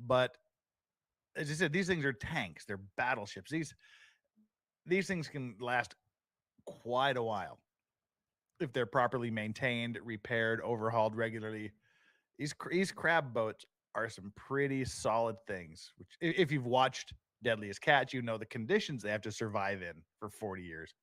but as I said, these things are tanks. They're battleships. These things can last quite a while if they're properly maintained, repaired, overhauled regularly. These crab boats are some pretty solid things. Which, if you've watched Deadliest Catch, you know the conditions they have to survive in for 40 years.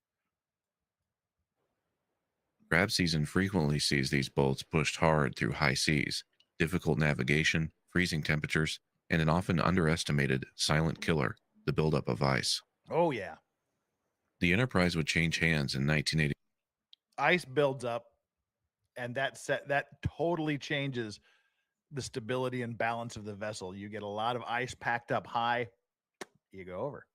Crab season frequently sees these boats pushed hard through high seas, difficult navigation, freezing temperatures, and an often underestimated silent killer, the buildup of ice. Oh yeah, The Enterprise would change hands in 1980. ice builds up, and that totally changes the stability and balance of the vessel. You get a lot of ice packed up high, you go over.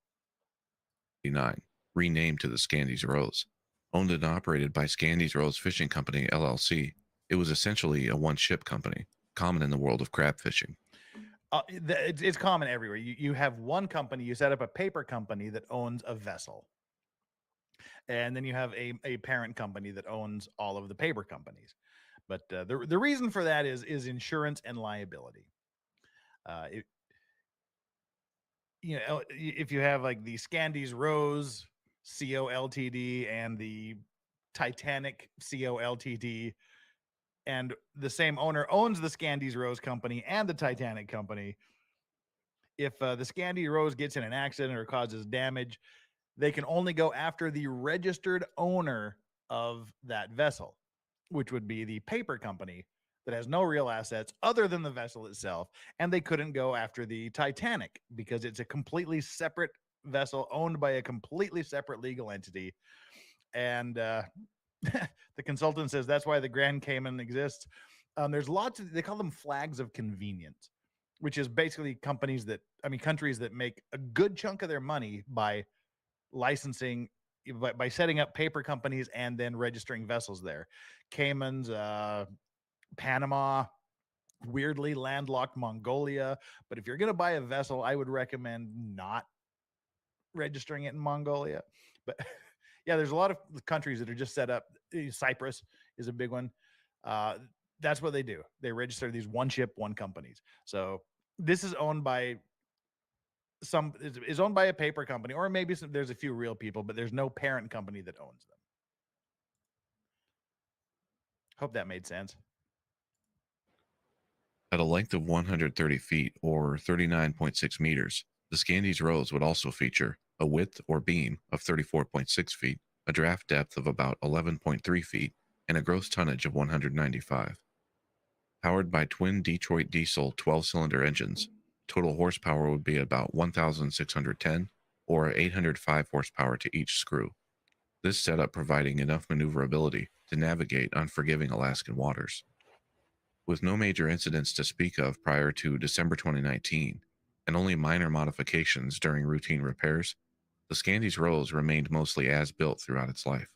Renamed to the Scandies Rose. Owned and operated by Scandies Rose Fishing Company, LLC, it was essentially a one-ship company, common in the world of crab fishing. It's common everywhere. You have one company, you set up a paper company that owns a vessel. And then you have a parent company that owns all of the paper companies. But the reason for that is insurance and liability. It, if you have like the Scandies Rose CO Ltd and the Titanic CO Ltd, and the same owner owns the Scandies Rose company and the Titanic company, if the Scandi Rose gets in an accident or causes damage, they can only go after the registered owner of that vessel, which would be the paper company that has no real assets other than the vessel itself. And they couldn't go after the Titanic because it's a completely separate vessel owned by a completely separate legal entity. And the consultant says that's why the Grand Cayman exists. There's lots of, they call them flags of convenience, which is basically countries that make a good chunk of their money by licensing, by setting up paper companies and then registering vessels there. Caymans, Panama, weirdly landlocked Mongolia. But if you're going to buy a vessel, I would recommend not registering it in Mongolia. But yeah, there's a lot of countries that are just set up. Cyprus is a big one. That's what they do. They register these one ship, one companies. So this is owned by is owned by a paper company, or maybe there's a few real people, but there's no parent company that owns them. Hope that made sense. At a length of 130 feet or 39.6 meters, the Scandies Rose would also feature a width or beam of 34.6 feet, a draft depth of about 11.3 feet, and a gross tonnage of 195. Powered by twin Detroit diesel 12-cylinder engines, total horsepower would be about 1,610 or 805 horsepower to each screw. This setup providing enough maneuverability to navigate unforgiving Alaskan waters. With no major incidents to speak of prior to December 2019, and only minor modifications during routine repairs, the Scandies Rose remained mostly as built throughout its life.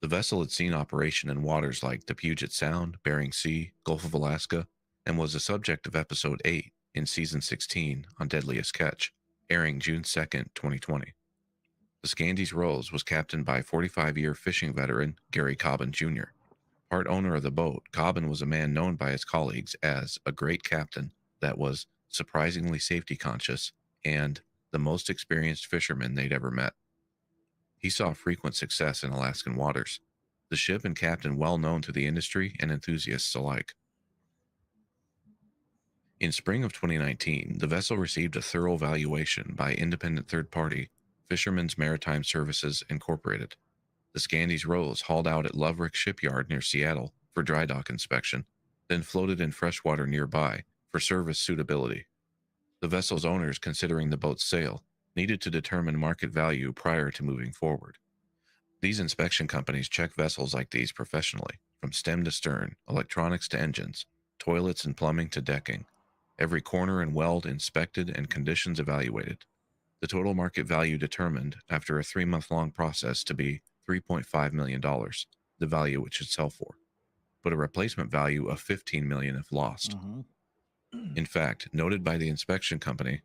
The vessel had seen operation in waters like the Puget Sound, Bering Sea, Gulf of Alaska, and was the subject of Episode 8 in Season 16 on Deadliest Catch, airing June 2nd, 2020. The Scandies Rose was captained by 45-year fishing veteran Gary Cobbin Jr. Part owner of the boat, Cobbin was a man known by his colleagues as a great captain that was surprisingly safety conscious and the most experienced fisherman they'd ever met. He saw frequent success in Alaskan waters, the ship and captain well known to the industry and enthusiasts alike. In spring of 2019, the vessel received a thorough valuation by independent third party Fishermen's Maritime Services Incorporated. The Scandies Rose hauled out at Loverick Shipyard near Seattle for dry dock inspection, then floated in freshwater nearby for service suitability. The vessel's owners, considering the boat's sale, needed to determine market value prior to moving forward. These inspection companies check vessels like these professionally, from stem to stern, electronics to engines, toilets and plumbing to decking. Every corner and weld inspected and conditions evaluated. The total market value determined after a 3-month-long process to be $3.5 million, the value it should sell for, but a replacement value of $15 million if lost. In fact, noted by the inspection company,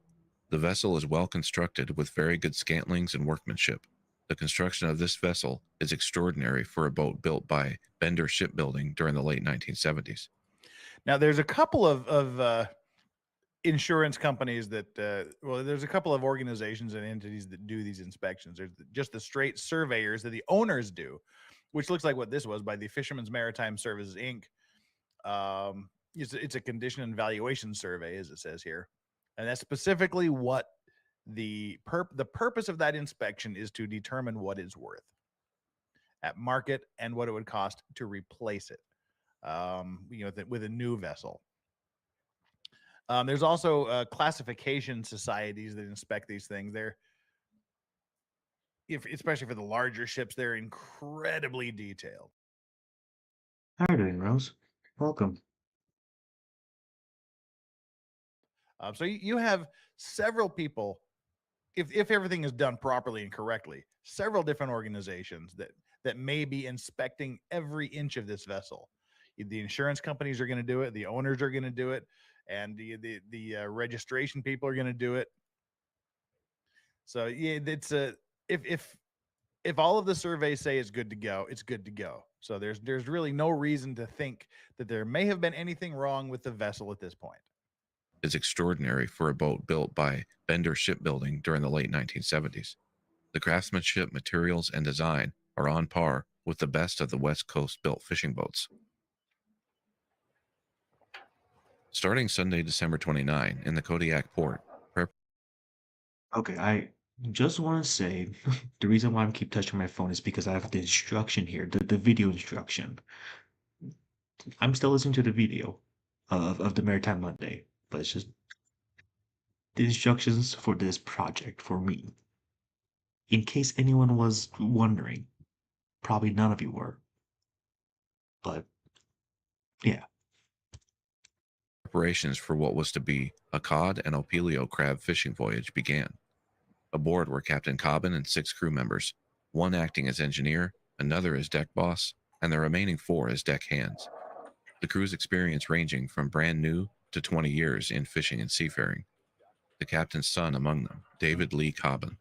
the vessel is well constructed with very good scantlings and workmanship. The construction of this vessel is extraordinary for a boat built by Bender Shipbuilding during the late 1970s. Now, there's a couple of insurance companies that, there's a couple of organizations and entities that do these inspections. There's just the straight surveyors that the owners do, which looks like what this was by the Fishermen's Maritime Services, Inc. It's a condition and valuation survey, as it says here. And that's specifically what the purpose of that inspection is, to determine what it's worth at market and what it would cost to replace it, with a new vessel. There's also classification societies that inspect these things. Especially for the larger ships, they're incredibly detailed. How are you doing, Rose? Welcome. So you have several people, if everything is done properly and correctly, several different organizations that may be inspecting every inch of this vessel. The insurance companies are going to do it. The owners are going to do it. And the registration people are going to do it. So yeah, it's if if all of the surveys say it's good to go, it's good to go. So there's really no reason to think that there may have been anything wrong with the vessel at this point. Is extraordinary for a boat built by Bender Shipbuilding during the late 1970s. The craftsmanship, materials, and design are on par with the best of the West Coast built fishing boats. Starting Sunday, December 29 in the Kodiak port, Okay, I just want to say the reason why I keep touching my phone is because I have the instruction here, the video instruction. I'm still listening to the video of the Maritime Monday, but it's just the instructions for this project for me. In case anyone was wondering, probably none of you were, but yeah. preparations for what was to be a cod and opilio crab fishing voyage began. Aboard were Captain Cobbin and 6 crew members, one acting as engineer, another as deck boss, and the remaining 4 as deck hands. The crew's experience ranging from brand new to 20 years in fishing and seafaring. The captain's son among them, David Lee Cobbin.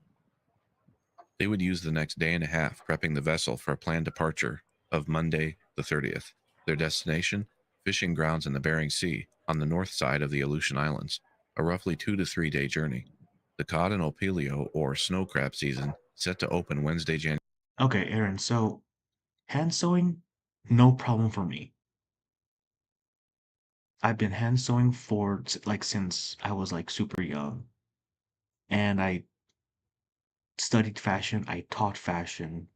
They would use the next day and a half prepping the vessel for a planned departure of Monday the 30th. Their destination, fishing grounds in the Bering Sea on the north side of the Aleutian Islands, a roughly 2 to 3 day journey. The cod and opilio or snow crab season set to open Wednesday, January. Okay, Aaron, so hand sewing, no problem for me. I've been hand sewing for like since I was like super young. And I studied fashion, I taught fashion,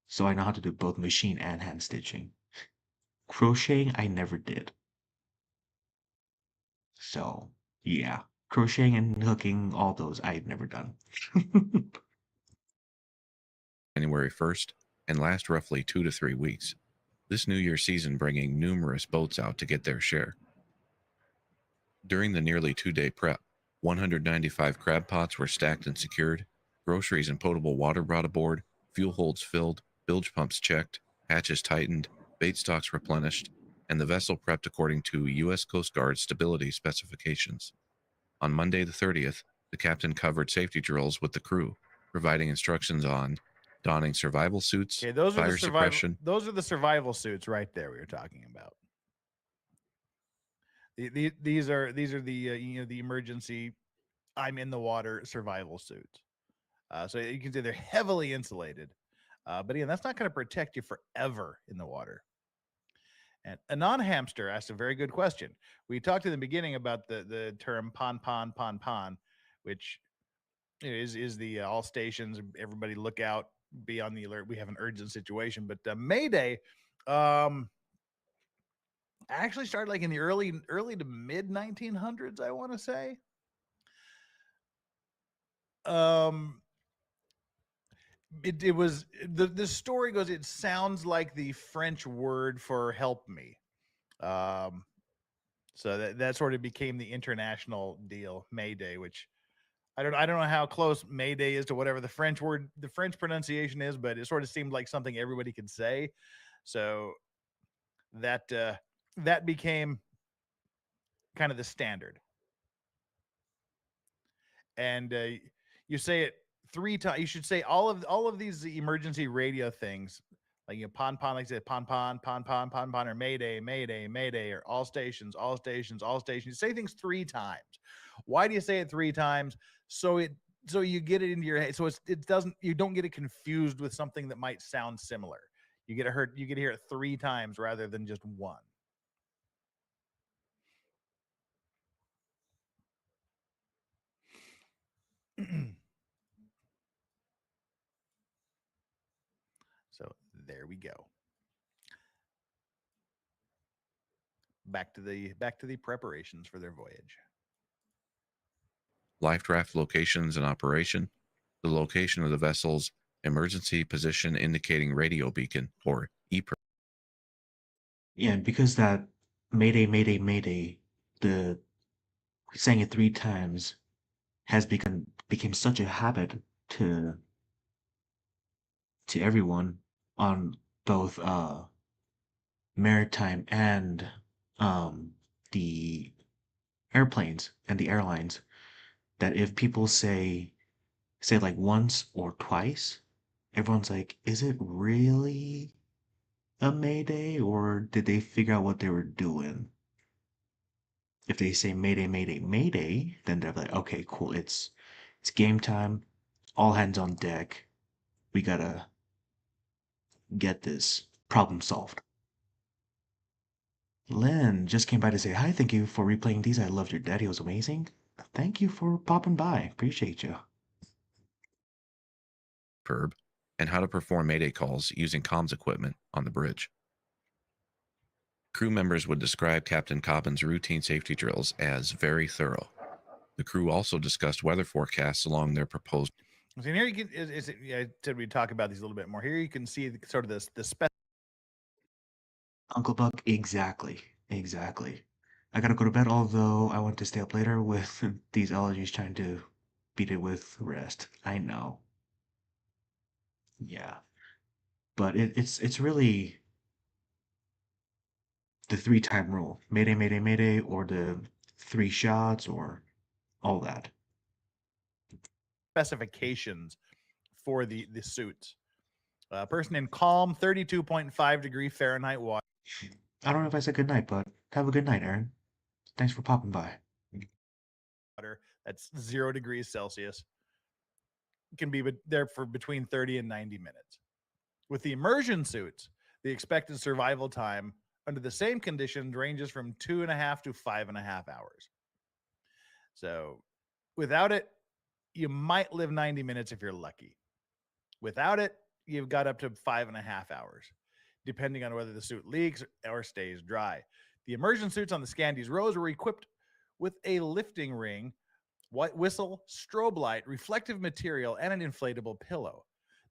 so I know how to do both machine and hand stitching. Crocheting, I never did. So, yeah, crocheting and hooking, all those I've never done. January 1st and last roughly 2 to 3 weeks. This New Year season bringing numerous boats out to get their share. During the nearly 2-day prep, 195 crab pots were stacked and secured, groceries and potable water brought aboard, fuel holds filled, bilge pumps checked, hatches tightened, bait stocks replenished, and the vessel prepped according to U.S. Coast Guard stability specifications. On Monday the 30th, the captain covered safety drills with the crew, providing instructions on donning survival suits, Okay, those are fire the survival. suppression. Those are the survival suits right there we were talking about. These are the the emergency I'm in the water survival suits. So you can see they're heavily insulated. But again, that's not going to protect you forever in the water. And a non-hamster asked a very good question. We talked in the beginning about the term pon, which is the all stations, everybody look out, be on the alert. We have an urgent situation. But Mayday actually started like in the early to mid 1900s, I want to say. It was the story goes, it sounds like the French word for help me. So that sort of became the international deal, Mayday, which I don't know how close Mayday is to whatever the French pronunciation is, but it sort of seemed like something everybody could say. So that that became kind of the standard. And you say it 3 times. You should say all of these emergency radio things, like pon, like I said, pon, or mayday, mayday, mayday, or all stations, all stations, all stations. You say things 3 times. Why do you say it 3 times? So you get it into your head. So it doesn't, you don't get it confused with something that might sound similar. You get to hear it 3 times rather than just one. So there we go. Back to the preparations for their voyage. Life raft locations in operation, the location of the vessel's emergency position indicating radio beacon or EPIR. Yeah, and because that Mayday, Mayday, Mayday, the saying it 3 times has became such a habit to everyone on both maritime and the airplanes and the airlines, that if people say like once or twice, everyone's like, is it really a Mayday or did they figure out what they were doing? If they say Mayday, Mayday, Mayday, then they're like, okay, cool, it's game time, all hands on deck. We gotta get this problem solved. Len just came by to say hi. Thank you for replaying these. I loved your daddy. It was amazing. Thank you for popping by. Appreciate you. Perb, and how to perform Mayday calls using comms equipment on the bridge. Crew members would describe Captain Coppin's routine safety drills as very thorough. The crew also discussed weather forecasts along their proposed. So here you can, I said we'd talk about these a little bit more. Here you can see sort of the Uncle Buck, exactly. Exactly. I gotta go to bed, although I want to stay up later with these allergies trying to beat it with rest. I know. Yeah. But it's really the 3-time rule. Mayday, mayday, mayday, or the 3 shots, or all that. specifications for the suits. A person in calm 32.5 degree Fahrenheit water. I don't know if I said good night, but have a good night, Aaron. Thanks for popping by. That's 0 degrees Celsius. Can be there for between 30 and 90 minutes. With the immersion suits, the expected survival time under the same conditions ranges from 2.5 to 5.5 hours. So without it, you might live 90 minutes if you're lucky. Without it, you've got up to 5.5 hours, depending on whether the suit leaks or stays dry. The immersion suits on the Scandies Rose were equipped with a lifting ring, white whistle, strobe light, reflective material, and an inflatable pillow.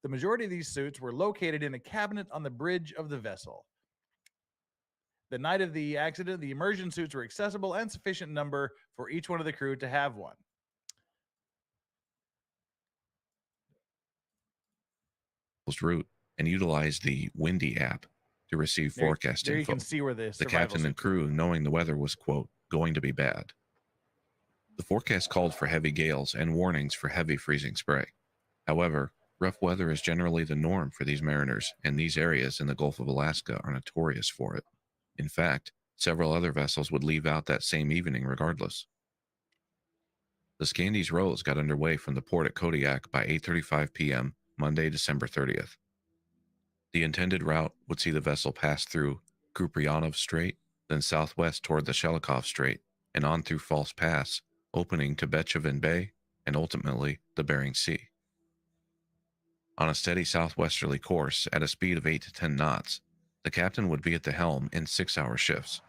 The majority of these suits were located in a cabinet on the bridge of the vessel. The night of the accident, the immersion suits were accessible and sufficient number for each one of the crew to have one. Route and utilized the Windy app to receive forecast There you info. can see where the The captain and crew, knowing the weather was, quote, going to be bad. The forecast called for heavy gales and warnings for heavy freezing spray. However, rough weather is generally the norm for these mariners, and these areas in the Gulf of Alaska are notorious for it. In fact, several other vessels would leave out that same evening regardless. The Scandies Rose got underway from the port at Kodiak by 8:35 p.m. Monday, December 30th. The intended route would see the vessel pass through Kuprianov Strait, then southwest toward the Shelikof Strait, and on through False Pass, opening to Betchavin Bay, and ultimately the Bering Sea. On a steady southwesterly course at a speed of 8 to 10 knots, the captain would be at the helm in 6-hour shifts,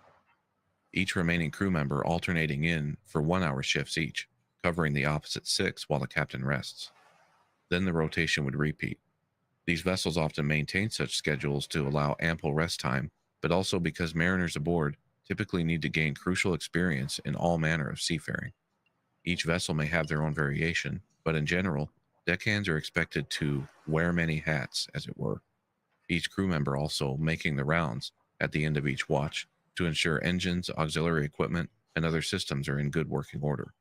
each remaining crew member alternating in for 1-hour shifts each, covering the opposite 6 while the captain rests. Then the rotation would repeat. These vessels often maintain such schedules to allow ample rest time, but also because mariners aboard typically need to gain crucial experience in all manner of seafaring. Each vessel may have their own variation, but in general, deckhands are expected to wear many hats, as it were, each crew member also making the rounds at the end of each watch to ensure engines, auxiliary equipment, and other systems are in good working order.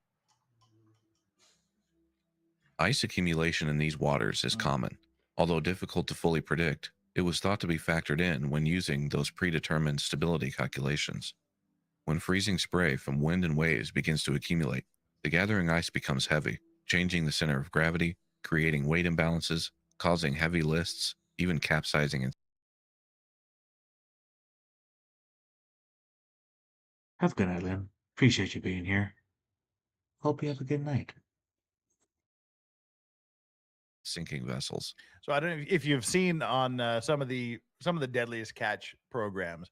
Ice accumulation in these waters is common. Although difficult to fully predict, it was thought to be factored in when using those predetermined stability calculations. When freezing spray from wind and waves begins to accumulate, the gathering ice becomes heavy, changing the center of gravity, creating weight imbalances, causing heavy lists, even capsizing. And Have a good night, Lynn. Appreciate you being here. Hope you have a good night. sinking vessels. So I don't know if you've seen on some of the deadliest catch programs,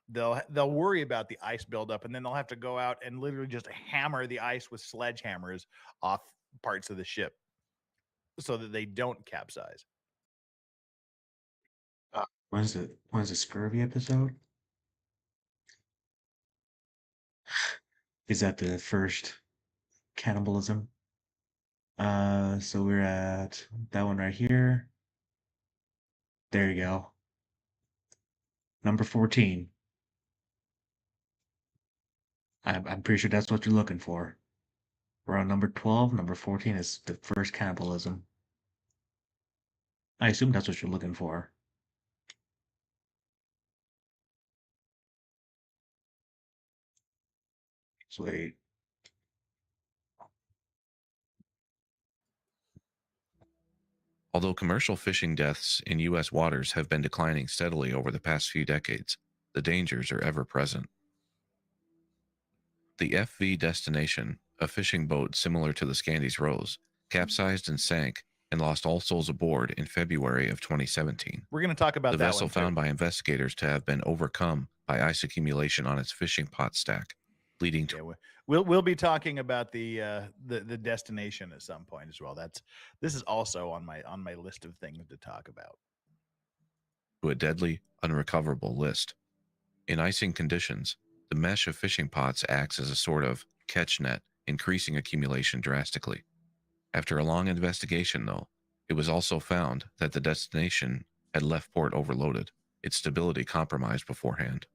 they'll worry about the ice buildup, and then they'll have to go out and literally just hammer the ice with sledgehammers off parts of the ship so that they don't capsize. When's the scurvy episode? Is that the first cannibalism? So we're at that one right here. There you go. Number 14. I'm pretty sure that's what you're looking for. We're on number 12. Number 14 is the first cannibalism. I assume that's what you're looking for. Sweet. Although commercial fishing deaths in U.S. waters have been declining steadily over the past few decades, the dangers are ever present. The FV Destination, a fishing boat similar to the Scandies Rose, capsized and sank and lost all souls aboard in February of 2017. We're going to talk about The that vessel one too. found by investigators to have been overcome by ice accumulation on its fishing pot stack, leading to Yeah, we'll be talking about the destination at some point as well. This is also on my list of things to talk about. a deadly, unrecoverable list. In icing conditions, the mesh of fishing pots acts as a sort of catch net, increasing accumulation drastically. After a long investigation, though, it was also found that the destination had left port overloaded, its stability compromised beforehand.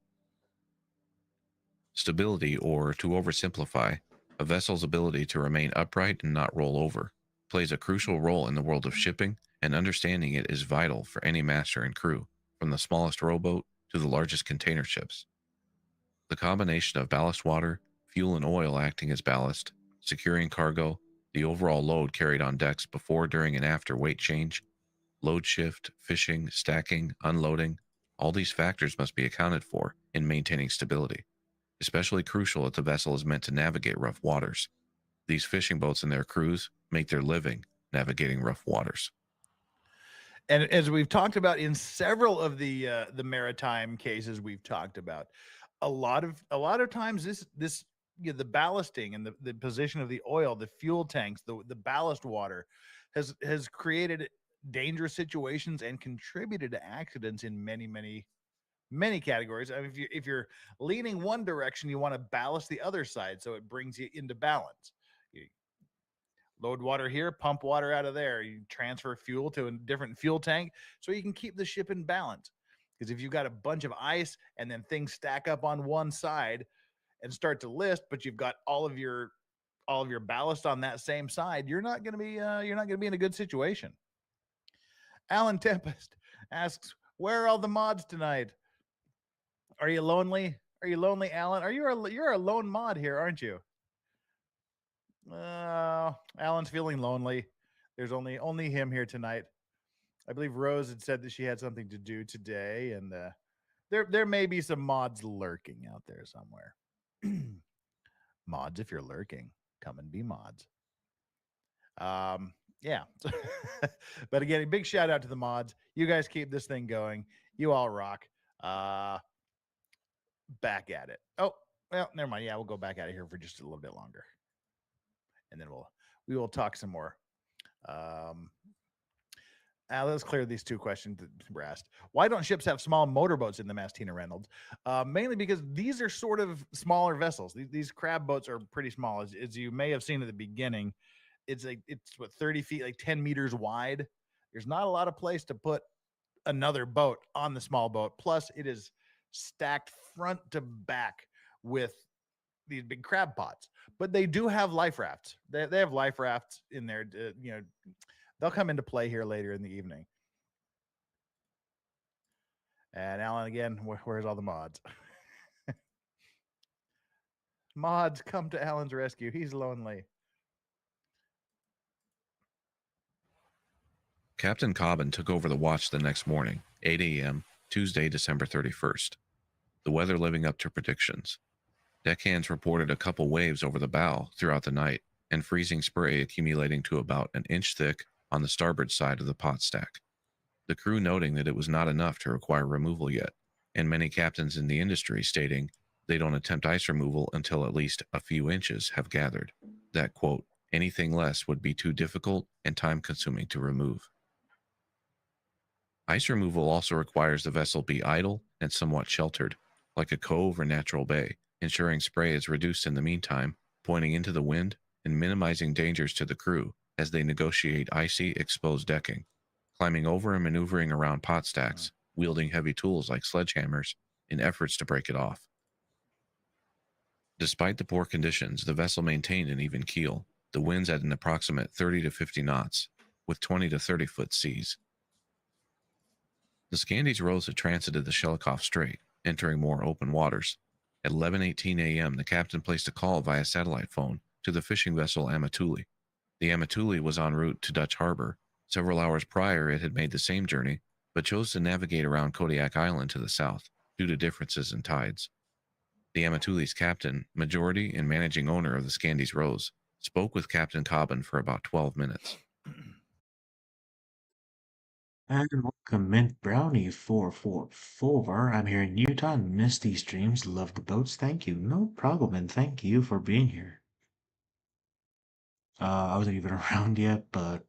Stability, or to oversimplify, a vessel's ability to remain upright and not roll over, plays a crucial role in the world of shipping, and understanding it is vital for any master and crew, from the smallest rowboat to the largest container ships. The combination of ballast water, fuel, and oil acting as ballast, securing cargo, the overall load carried on decks before, during, and after weight change, load shift, fishing, stacking, unloading, all these factors must be accounted for in maintaining stability, especially crucial if the vessel is meant to navigate rough waters. These fishing boats and their crews make their living navigating rough waters. And as we've talked about in several of the maritime cases we've talked about, a lot of times this the ballasting and the position of the oil, the fuel tanks, the ballast water has created dangerous situations and contributed to accidents in many categories. I mean, if you're leaning one direction, you want to ballast the other side so it brings you into balance. You load water here, pump water out of there. You transfer fuel to a different fuel tank so you can keep the ship in balance. Because if you've got a bunch of ice and then things stack up on one side and start to list, but you've got all of your ballast on that same side, you're not going to be in a good situation. Alan Tempest asks, "Where are all the mods tonight? Are you lonely? Are you lonely, Alan? You're a lone mod here, aren't you?" Alan's feeling lonely. There's only him here tonight. I believe Rose had said that she had something to do today, and there may be some mods lurking out there somewhere. Mods, if you're lurking, come and be mods. Yeah. But again, a big shout out to the mods. You guys keep this thing going. You all rock. Back at it. Oh, well, never mind. Yeah, we'll go back out of here for just a little bit longer, and then we will talk some more. Let's clear these two questions that were asked. Why don't ships have small motorboats in them, asked Tina Reynolds? Mainly because these are sort of smaller vessels. These crab boats are pretty small. As you may have seen at the beginning, it's what, 30 feet, like 10 meters wide. There's not a lot of place to put another boat on the small boat. Plus, it is stacked front to back with these big crab pots. But they do have life rafts. They have life rafts in there. They'll come into play here later in the evening. And Alan, again, where's all the mods? Mods, come to Alan's rescue. He's lonely. Captain Cobbin took over the watch the next morning, 8 a.m., Tuesday, December 31st. The weather living up to predictions. Deckhands reported a couple waves over the bow throughout the night, and freezing spray accumulating to about an inch thick on the starboard side of the pot stack. The crew noting that it was not enough to require removal yet, and many captains in the industry stating they don't attempt ice removal until at least a few inches have gathered. That, quote, anything less would be too difficult and time-consuming to remove. Ice removal also requires the vessel be idle and somewhat sheltered, like a cove or natural bay, ensuring spray is reduced in the meantime, pointing into the wind and minimizing dangers to the crew as they negotiate icy, exposed decking, climbing over and maneuvering around pot stacks, wielding heavy tools like sledgehammers in efforts to break it off. Despite the poor conditions, the vessel maintained an even keel, the winds at an approximate 30 to 50 knots, with 20 to 30 foot seas. The Scandies Rose had transited the Shelikof Strait, entering more open waters. At 11:18 a.m., the captain placed a call via satellite phone to the fishing vessel Amatuli. The Amatuli was en route to Dutch Harbor. Several hours prior, it had made the same journey, but chose to navigate around Kodiak Island to the south due to differences in tides. The Amatuli's captain, majority and managing owner of the Scandies Rose, spoke with Captain Cobbin for about 12 minutes. And welcome Mint Brownie 444. I'm here in Utah and miss these streams. Love the boats. Thank you. No problem, and thank you for being here. I wasn't even around yet, but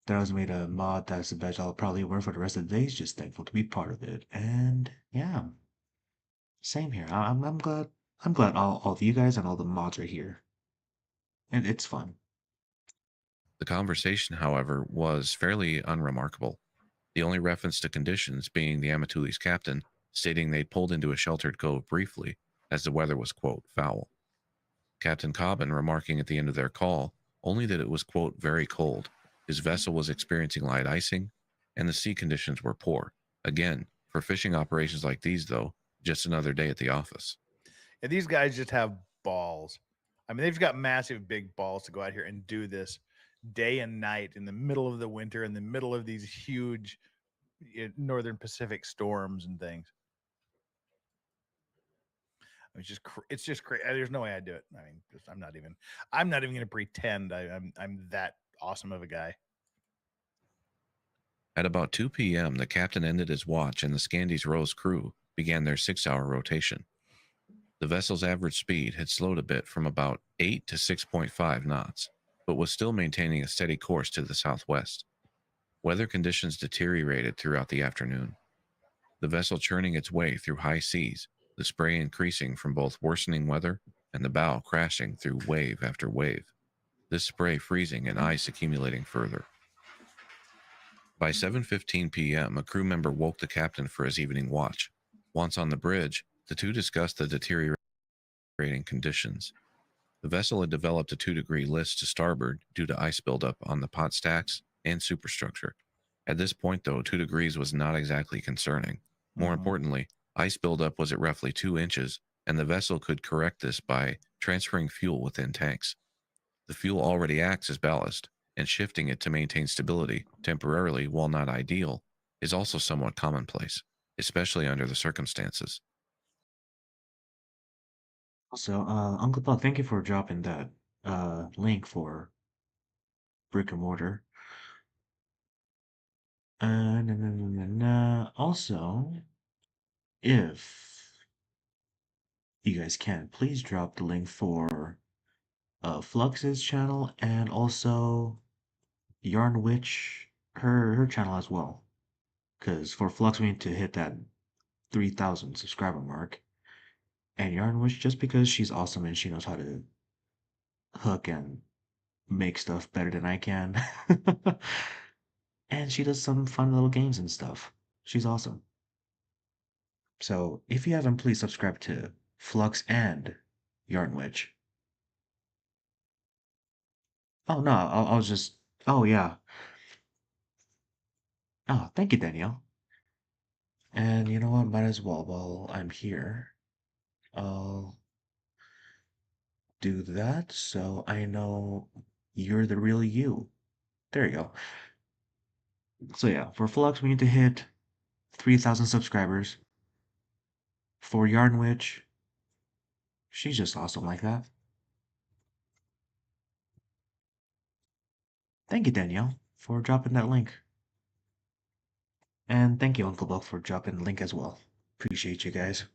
that was made a mod. That's the best I'll probably wear for the rest of the days. Just thankful to be part of it. And yeah, same here. I'm glad. I'm glad all of you guys and all the mods are here. And it's fun. The conversation, however, was fairly unremarkable, the only reference to conditions being the Amatuli's captain stating they'd pulled into a sheltered cove briefly as the weather was, quote, foul. Captain Cobbin remarking at the end of their call only that it was, quote, very cold, his vessel was experiencing light icing, and the sea conditions were poor. Again, for fishing operations like these, though, just another day at the office. And these guys just have balls. I mean, they've got massive big balls to go out here and do this day and night in the middle of the winter, in the middle of these huge northern Pacific storms and things. It's just crazy. There's no way I'd do it. I mean, I'm not even going to pretend I'm that awesome of a guy. At about 2 p.m., the captain ended his watch and the Scandies Rose crew began their 6-hour rotation. The vessel's average speed had slowed a bit from about 8 to 6.5 knots, but was still maintaining a steady course to the southwest. Weather conditions deteriorated throughout the afternoon. The vessel churning its way through high seas, the spray increasing from both worsening weather and the bow crashing through wave after wave, this spray freezing and ice accumulating further. By 7:15 p.m., a crew member woke the captain for his evening watch. Once on the bridge, the two discussed the deteriorating conditions. The vessel had developed a 2-degree list to starboard due to ice buildup on the pot stacks and superstructure. At this point, though, 2 degrees was not exactly concerning. More importantly, ice buildup was at roughly 2 inches, and the vessel could correct this by transferring fuel within tanks. The fuel already acts as ballast, and shifting it to maintain stability, temporarily while not ideal, is also somewhat commonplace, especially under the circumstances. Also, Uncle Paul, thank you for dropping that link for brick and mortar. Also, if you guys can, please drop the link for Flux's channel and also Yarn Witch, her channel as well. Because for Flux, we need to hit that 3,000 subscriber mark. And Yarn Witch, just because she's awesome and she knows how to hook and make stuff better than I can. And she does some fun little games and stuff. She's awesome. So if you haven't, please subscribe to Flux and Yarn Witch. Oh no, I was just. Oh yeah. Oh, thank you, Danielle. And you know what? Might as well while I'm here. I'll do that so I know you're the real you. There you go. So yeah, for Flux we need to hit 3,000 subscribers. For Yarn Witch, she's just awesome like that. Thank you, Danielle, for dropping that link. And thank you, Uncle Buck, for dropping the link as well. Appreciate you guys.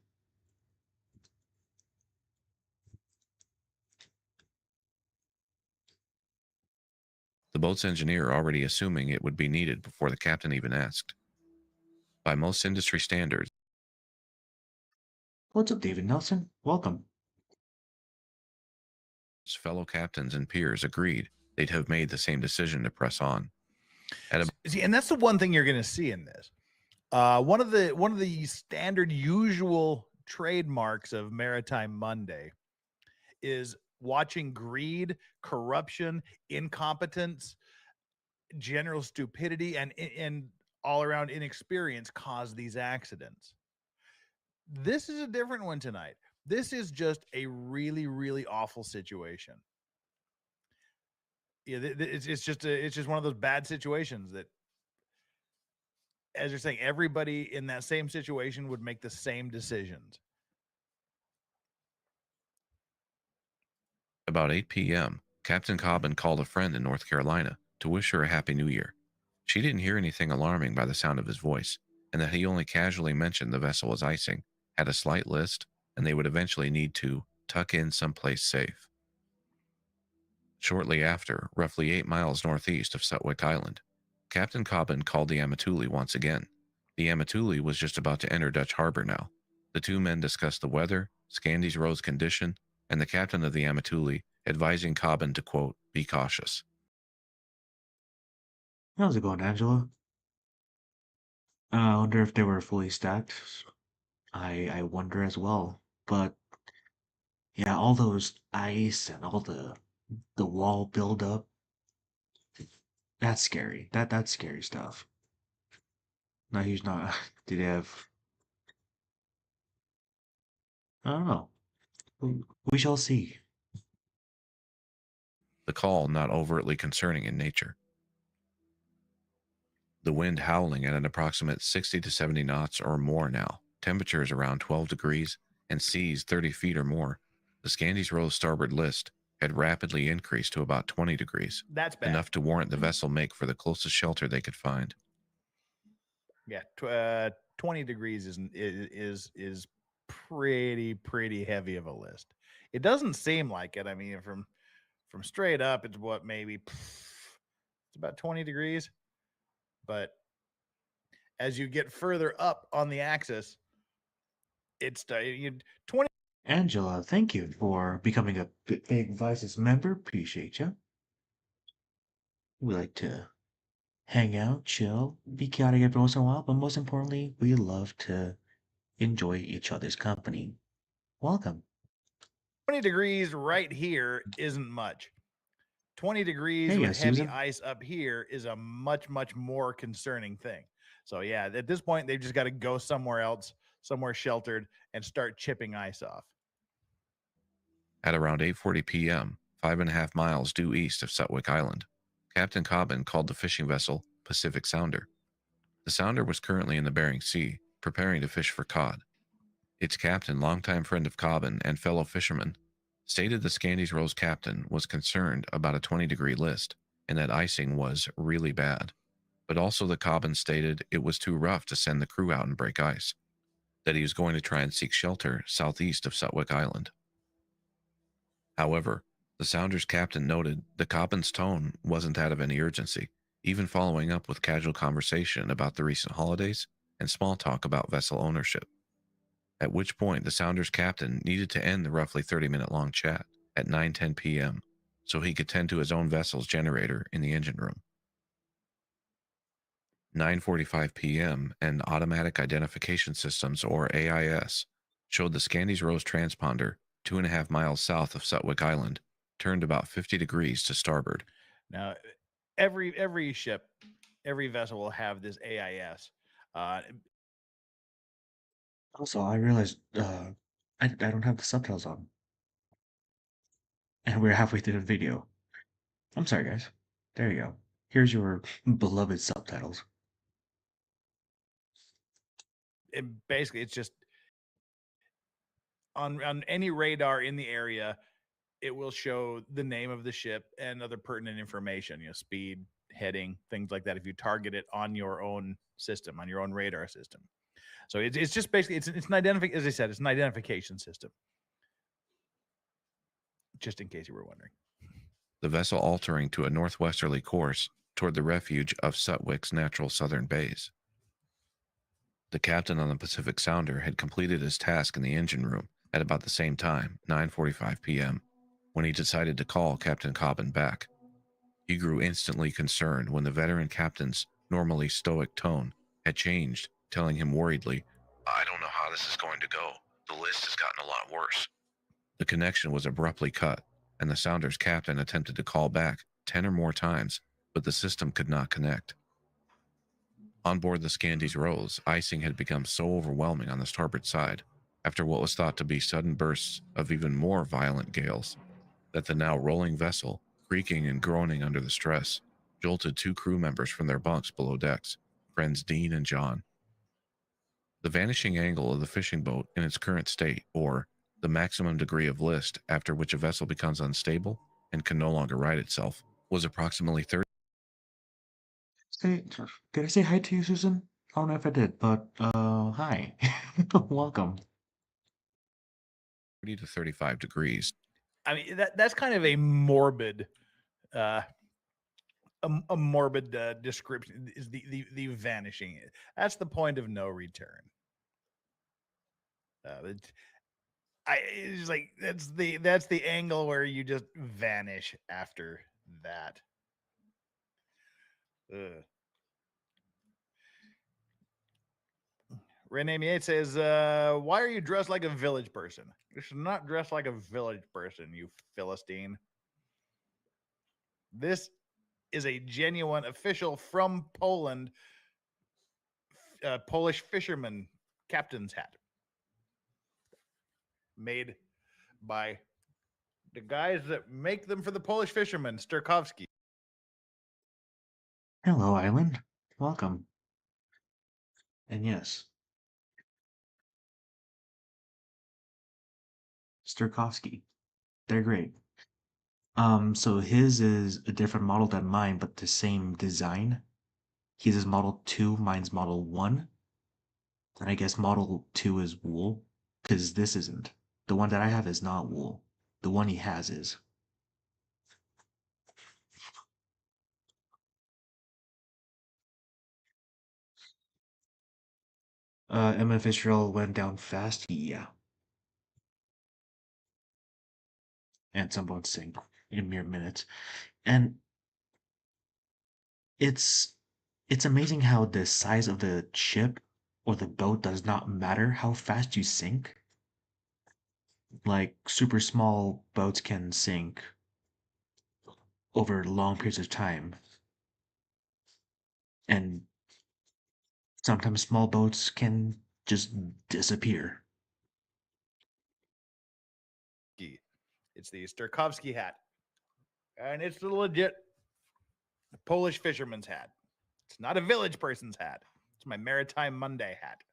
The boat's engineer already assuming it would be needed before the captain even asked. By most industry standards, What's up, David Nelson? Welcome. fellow captains and peers agreed they'd have made the same decision to press on. See, and that's the one thing you're going to see in this. One of the standard usual trademarks of Maritime Monday is watching greed, corruption, incompetence, general stupidity, and all around inexperience cause these accidents. This is a different one tonight. This is just a really, really awful situation. Yeah, it's just one of those bad situations that, as you're saying, everybody in that same situation would make the same decisions. About 8 p.m., Captain Cobbin called a friend in North Carolina to wish her a Happy New Year. She didn't hear anything alarming by the sound of his voice, and that he only casually mentioned the vessel was icing, had a slight list, and they would eventually need to tuck in someplace safe. Shortly after, roughly 8 miles northeast of Sutwick Island, Captain Cobbin called the Amatuli once again. The Amatuli was just about to enter Dutch Harbor now. The two men discussed the weather, Scandy's road's condition, and the captain of the Amatuli advising Cobbin to, quote, be cautious. How's it going, Angela? I wonder if they were fully stacked. I wonder as well. But yeah, all those ice and all the wall buildup, that's scary. That's scary stuff. No, he's not. Did they have? I don't know. We shall see. The call not overtly concerning in nature. The wind howling at an approximate 60 to 70 knots or more now, temperatures around 12 degrees, and seas 30 feet or more. The Scandy's Rose starboard list had rapidly increased to about 20 degrees, That's bad. enough to warrant the vessel make for the closest shelter they could find. Yeah, 20 degrees is pretty heavy of a list. It doesn't seem like it. I mean, from straight up, it's what, maybe it's about 20 degrees. But as you get further up on the axis, it's 20. Angela, thank you for becoming a Big Vices member. Appreciate you. We like to hang out, chill, be chaotic every once in a while, but most importantly, we love to enjoy each other's company. Welcome. 20 degrees right here isn't much. 20 degrees Hey, with heavy Susan. ice up here is a much more concerning thing. So yeah, at this point, they've just got to go somewhere else, somewhere sheltered, and start chipping ice off. At around 8:40 p.m., 5.5 miles due east of Sutwick Island, Captain Cobbin called the fishing vessel Pacific Sounder. The Sounder was currently in the Bering Sea, preparing to fish for cod. Its captain, longtime friend of Cobbin and fellow fisherman, stated the Scandy's Rose captain was concerned about a 20-degree list and that icing was really bad. But also the Cobbin stated it was too rough to send the crew out and break ice, that he was going to try and seek shelter southeast of Sutwick Island. However, the Sounder's captain noted the Cobbin's tone wasn't that of any urgency, even following up with casual conversation about the recent holidays and small talk about vessel ownership. At which point the Sounder's captain needed to end the roughly 30-minute long chat at 9:10 p.m. so he could tend to his own vessel's generator in the engine room. 9:45 p.m. and Automatic Identification Systems, or AIS, showed the Scandy's Rose transponder 2.5 miles south of Sutwick Island, turned about 50 degrees to starboard. Now, every ship, every vessel will have this AIS. Also, I realized I don't have the subtitles on. And we're halfway through the video. I'm sorry, guys. There you go. Here's your beloved subtitles. Basically, it's just on any radar in the area, it will show the name of the ship and other pertinent information, speed, heading, things like that, if you target it on your own system, on your own radar system. So it's just basically, it's an identification, as I said, it's an identification system, just in case you were wondering. The vessel altering to a northwesterly course toward the refuge of Sutwick's natural southern bays. The captain on the Pacific Sounder had completed his task in the engine room at about the same time, 9:45 p.m., when he decided to call Captain Cobbin back. He grew instantly concerned when the veteran captain's normally stoic tone had changed, telling him worriedly, "I don't know how this is going to go. The list has gotten a lot worse." The connection was abruptly cut, and the Sounder's captain attempted to call back 10 or more times, but the system could not connect. On board the Scandies Rose, icing had become so overwhelming on the starboard side, after what was thought to be sudden bursts of even more violent gales, that the now rolling vessel, creaking and groaning under the stress, jolted two crew members from their bunks below decks, friends Dean and John. The vanishing angle of the fishing boat in its current state, or the maximum degree of list after which a vessel becomes unstable and can no longer right itself, was approximately 30 Say, did I say hi to you, Susan? I don't know if I did, but hi. Welcome. to 35 degrees. I mean, that's kind of a morbid, uh, a morbid description. Is the vanishing? That's the point of no return. It's like that's the angle where you just vanish after that. Ugh. Renee Miet says, why are you dressed like a village person? You should not dress like a village person, you Philistine. This is a genuine official from Poland, Polish fisherman captain's hat. Made by the guys that make them for the Polish fishermen, Sturkowski. Hello, Island. Welcome. And yes, Sturkowski. They're great. So his is a different model than mine, but the same design. His is Model 2, mine's Model 1. And I guess Model 2 is wool, because this isn't. The one that I have is not wool. The one he has is. MF Israel went down fast, yeah. And some boats sink in mere minutes. And it's it's amazing how the size of the ship or the boat does not matter how fast you sink. Like super small boats can sink over long periods of time, and sometimes small boats can just disappear. It's the Sturkowski hat. And it's the legit Polish fisherman's hat. It's not a village person's hat. It's my Maritime Monday hat.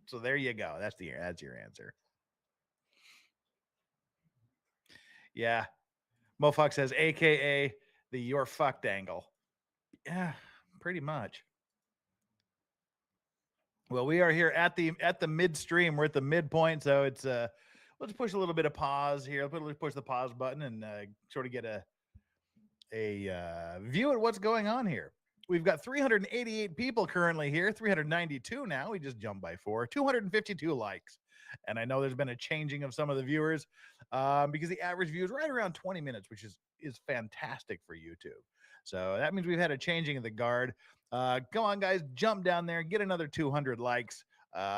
So there you go. That's your answer. Yeah. Mofox says, AKA the you're fucked angle. Yeah, pretty much. Well, we are here at the midstream. We're at the midpoint, so it's let's push a little bit of pause here. Let's push the pause button and sort of get a view at what's going on here. We've got 388 people currently here, 392 now. We just jumped by 4, 252 likes. And I know there's been a changing of some of the viewers because the average view is right around 20 minutes, which is fantastic for YouTube. So that means we've had a changing of the guard. Come on, guys, jump down there, get another 200 likes.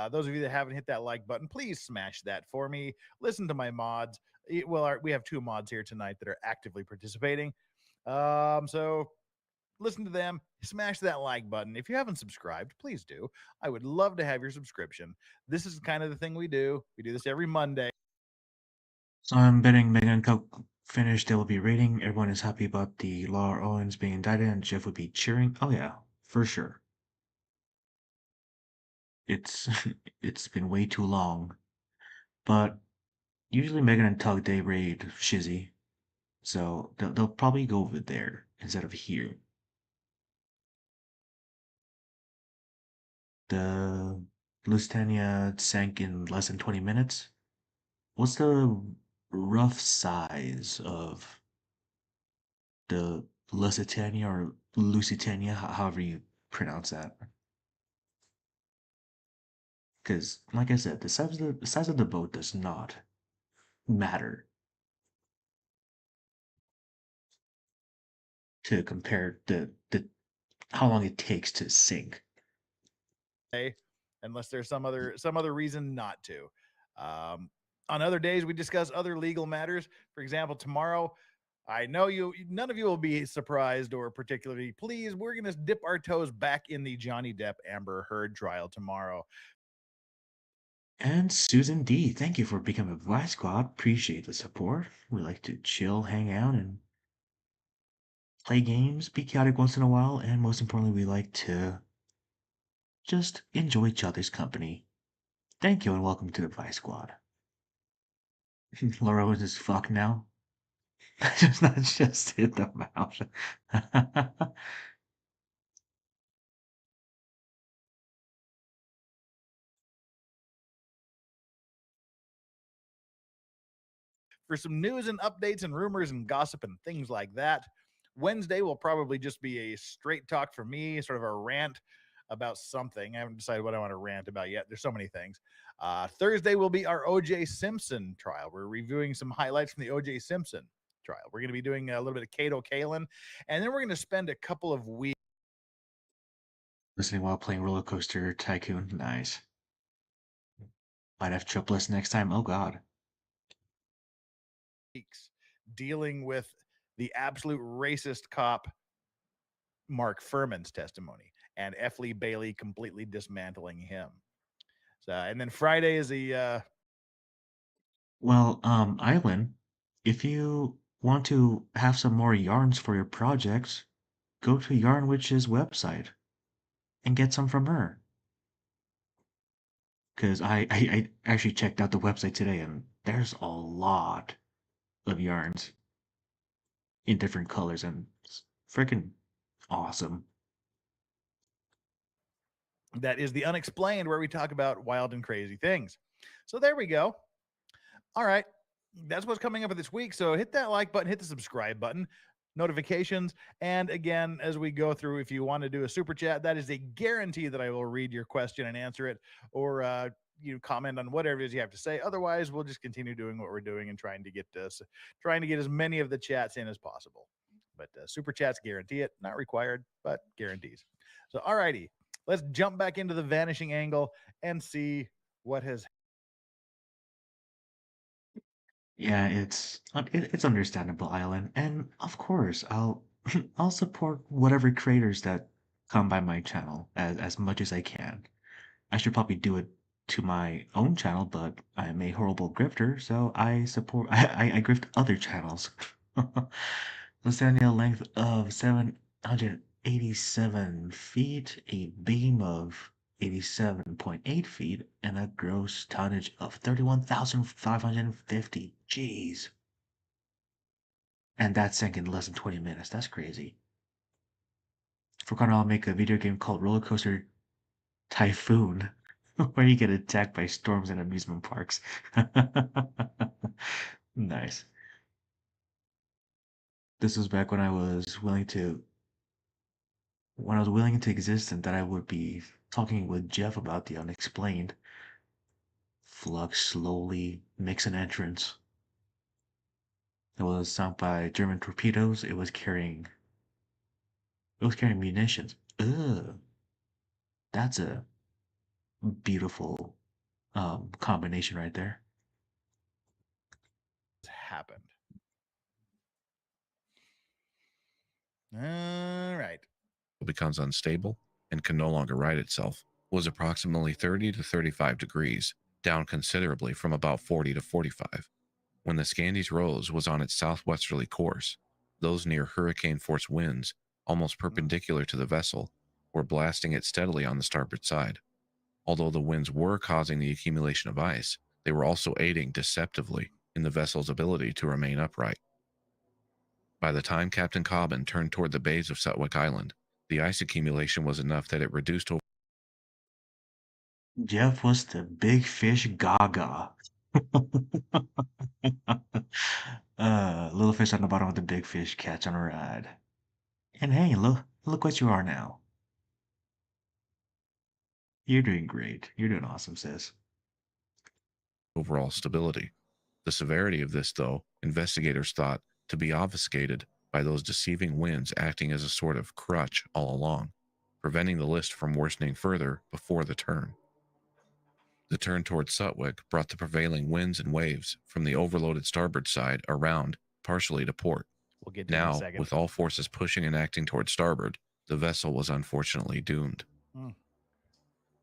Those of you that haven't hit that like button, please smash that for me. Listen to my mods. Well, we have 2 mods here tonight that are actively participating. So listen to them, smash that like button. If you haven't subscribed, please do. I would love to have your subscription. This is kind of the thing we do. We do this every Monday. So I'm betting Megan and Coke finished, they will be rating. Everyone is happy about the Laura Owens being indicted, and Jeff would be cheering. Oh yeah, for sure. It's it's been way too long. But usually Megan and Tug they raid Shizzy. So they'll probably go over there instead of here. The Lusitania sank in less than 20 minutes. What's the rough size of the Lusitania or Lusitania, however you pronounce that? Because, like I said, the size of the boat does not matter to compare the how long it takes to sink. Unless there's some other reason not to. On other days, we discuss other legal matters. For example, tomorrow I know none of you will be surprised or particularly pleased. We're going to dip our toes back in the Johnny Depp Amber Heard trial tomorrow. And Susan D, thank you for becoming a Vice Squad. Appreciate the support. We like to chill, hang out, and play games, be chaotic once in a while, and most importantly, we like to just enjoy each other's company. Thank you and welcome to the Vice Squad. Laura was just fuck now. Just not just hit the mouth. For some news and updates and rumors and gossip and things like that. Wednesday will probably just be a straight talk from me, sort of a rant about something. I haven't decided what I want to rant about yet. There's so many things. Thursday will be our O.J. Simpson trial. We're reviewing some highlights from the O.J. Simpson trial. We're going to be doing a little bit of Kato Kalin, and then we're going to spend a couple of weeks Listening while playing Roller Coaster Tycoon. Nice. Might have triplets next time. Oh god. dealing with the absolute racist cop Mark Furman's testimony and F. Lee Bailey completely dismantling him. So, and then Friday is the Well, Island, if you want to have some more yarns for your projects, go to Yarn Witch's website and get some from her. Because I actually checked out the website today and there's a lot of yarns in different colors and it's freaking awesome. that is the Unexplained, where we talk about wild and crazy things. So there we go. All right, that's what's coming up for this week. So hit that like button, hit the subscribe button, notifications, and again, as we go through, if you want to do a super chat, that is a guarantee that I will read your question and answer it, or you comment on whatever it is you have to say. Otherwise, we'll just continue doing what we're doing and trying to get as many of the chats in as possible. But super chats guarantee it, not required, but guarantees. So, all righty, let's jump back into the vanishing angle and see what has. Yeah, it's understandable, Island, and of course, I'll I'll support whatever creators that come by my channel as much as I can. I should probably do it to my own channel, but I'm a horrible grifter, so I support I grift other channels. The standing length of 787 feet, a beam of 87.8 feet, and a gross tonnage of 31,550. Jeez. And that sank in less than 20 minutes. That's crazy. For Connor, I'll make a video game called Roller Coaster Typhoon, where you get attacked by storms in amusement parks. Nice. This was back when I was willing to exist and that I would be talking with Jeff about the unexplained. Flux slowly makes an entrance. It was sunk by German torpedoes. It was carrying munitions. Ugh. That's a beautiful combination right there. Happened. All right. Becomes unstable and can no longer right itself, was approximately 30 to 35 degrees, down considerably from about 40 to 45. When the Scandies Rose was on its southwesterly course, those near hurricane force winds, almost perpendicular to the vessel, were blasting it steadily on the starboard side. Although the winds were causing the accumulation of ice, they were also aiding deceptively in the vessel's ability to remain upright. By the time Captain Cobbin turned toward the bays of Sutwick Island, the ice accumulation was enough that it reduced over. Jeff was the big fish gaga. Little fish on the bottom of the big fish catch on a ride. And hey, look what you are now. You're doing great. You're doing awesome, sis. Overall stability. The severity of this, though, investigators thought to be obfuscated by those deceiving winds acting as a sort of crutch all along, preventing the list from worsening further before the turn. The turn toward Sutwick brought the prevailing winds and waves from the overloaded starboard side around, partially to port. We'll get to that in a Now, second. with all forces pushing and acting toward starboard, the vessel was unfortunately doomed.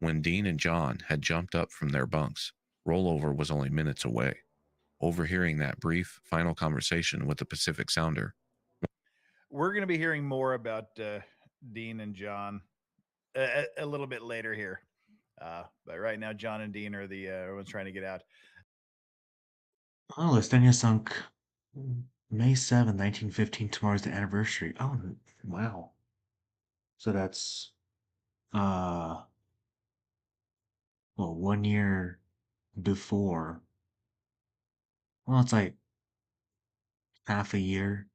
When Dean and John had jumped up from their bunks, rollover was only minutes away. Overhearing that brief final conversation with the Pacific Sounder, We're going to be hearing more about Dean and John a little bit later here. But right now, John and Dean are the everyone's trying to get out. Oh, Lestania sunk May 7, 1915. Tomorrow's the anniversary. Oh, wow. So that's, uh, well, 1 year before. Well, it's like half a year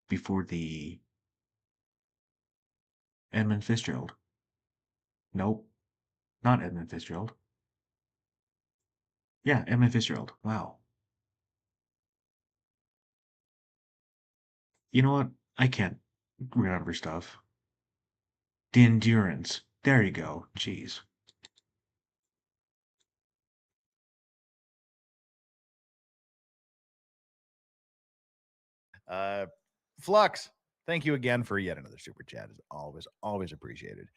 before the Edmund Fitzgerald. Nope, not Edmund Fitzgerald. Yeah, Edmund Fitzgerald. Wow. You know what? I can't remember stuff. The Endurance. There you go. Jeez. Flux, thank you again for yet another super chat. Is always appreciated.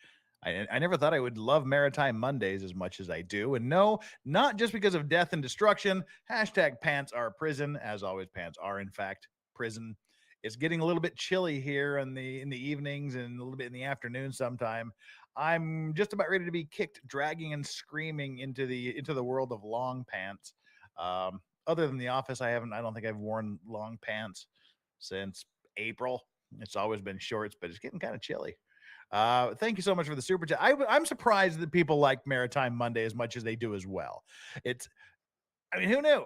I never thought I would love Maritime Mondays as much as I do. And no, not just because of death and destruction. Hashtag pants are prison. As always, pants are in fact prison. It's getting a little bit chilly here in the evenings and a little bit in the afternoon sometime. I'm just about ready to be kicked, dragging and screaming into the world of long pants. Other than the office, I don't think I've worn long pants since April. It's always been shorts, but it's getting kind of chilly. Thank you so much for the super chat. I'm surprised that people like Maritime Monday as much as they do as well. I mean, who knew?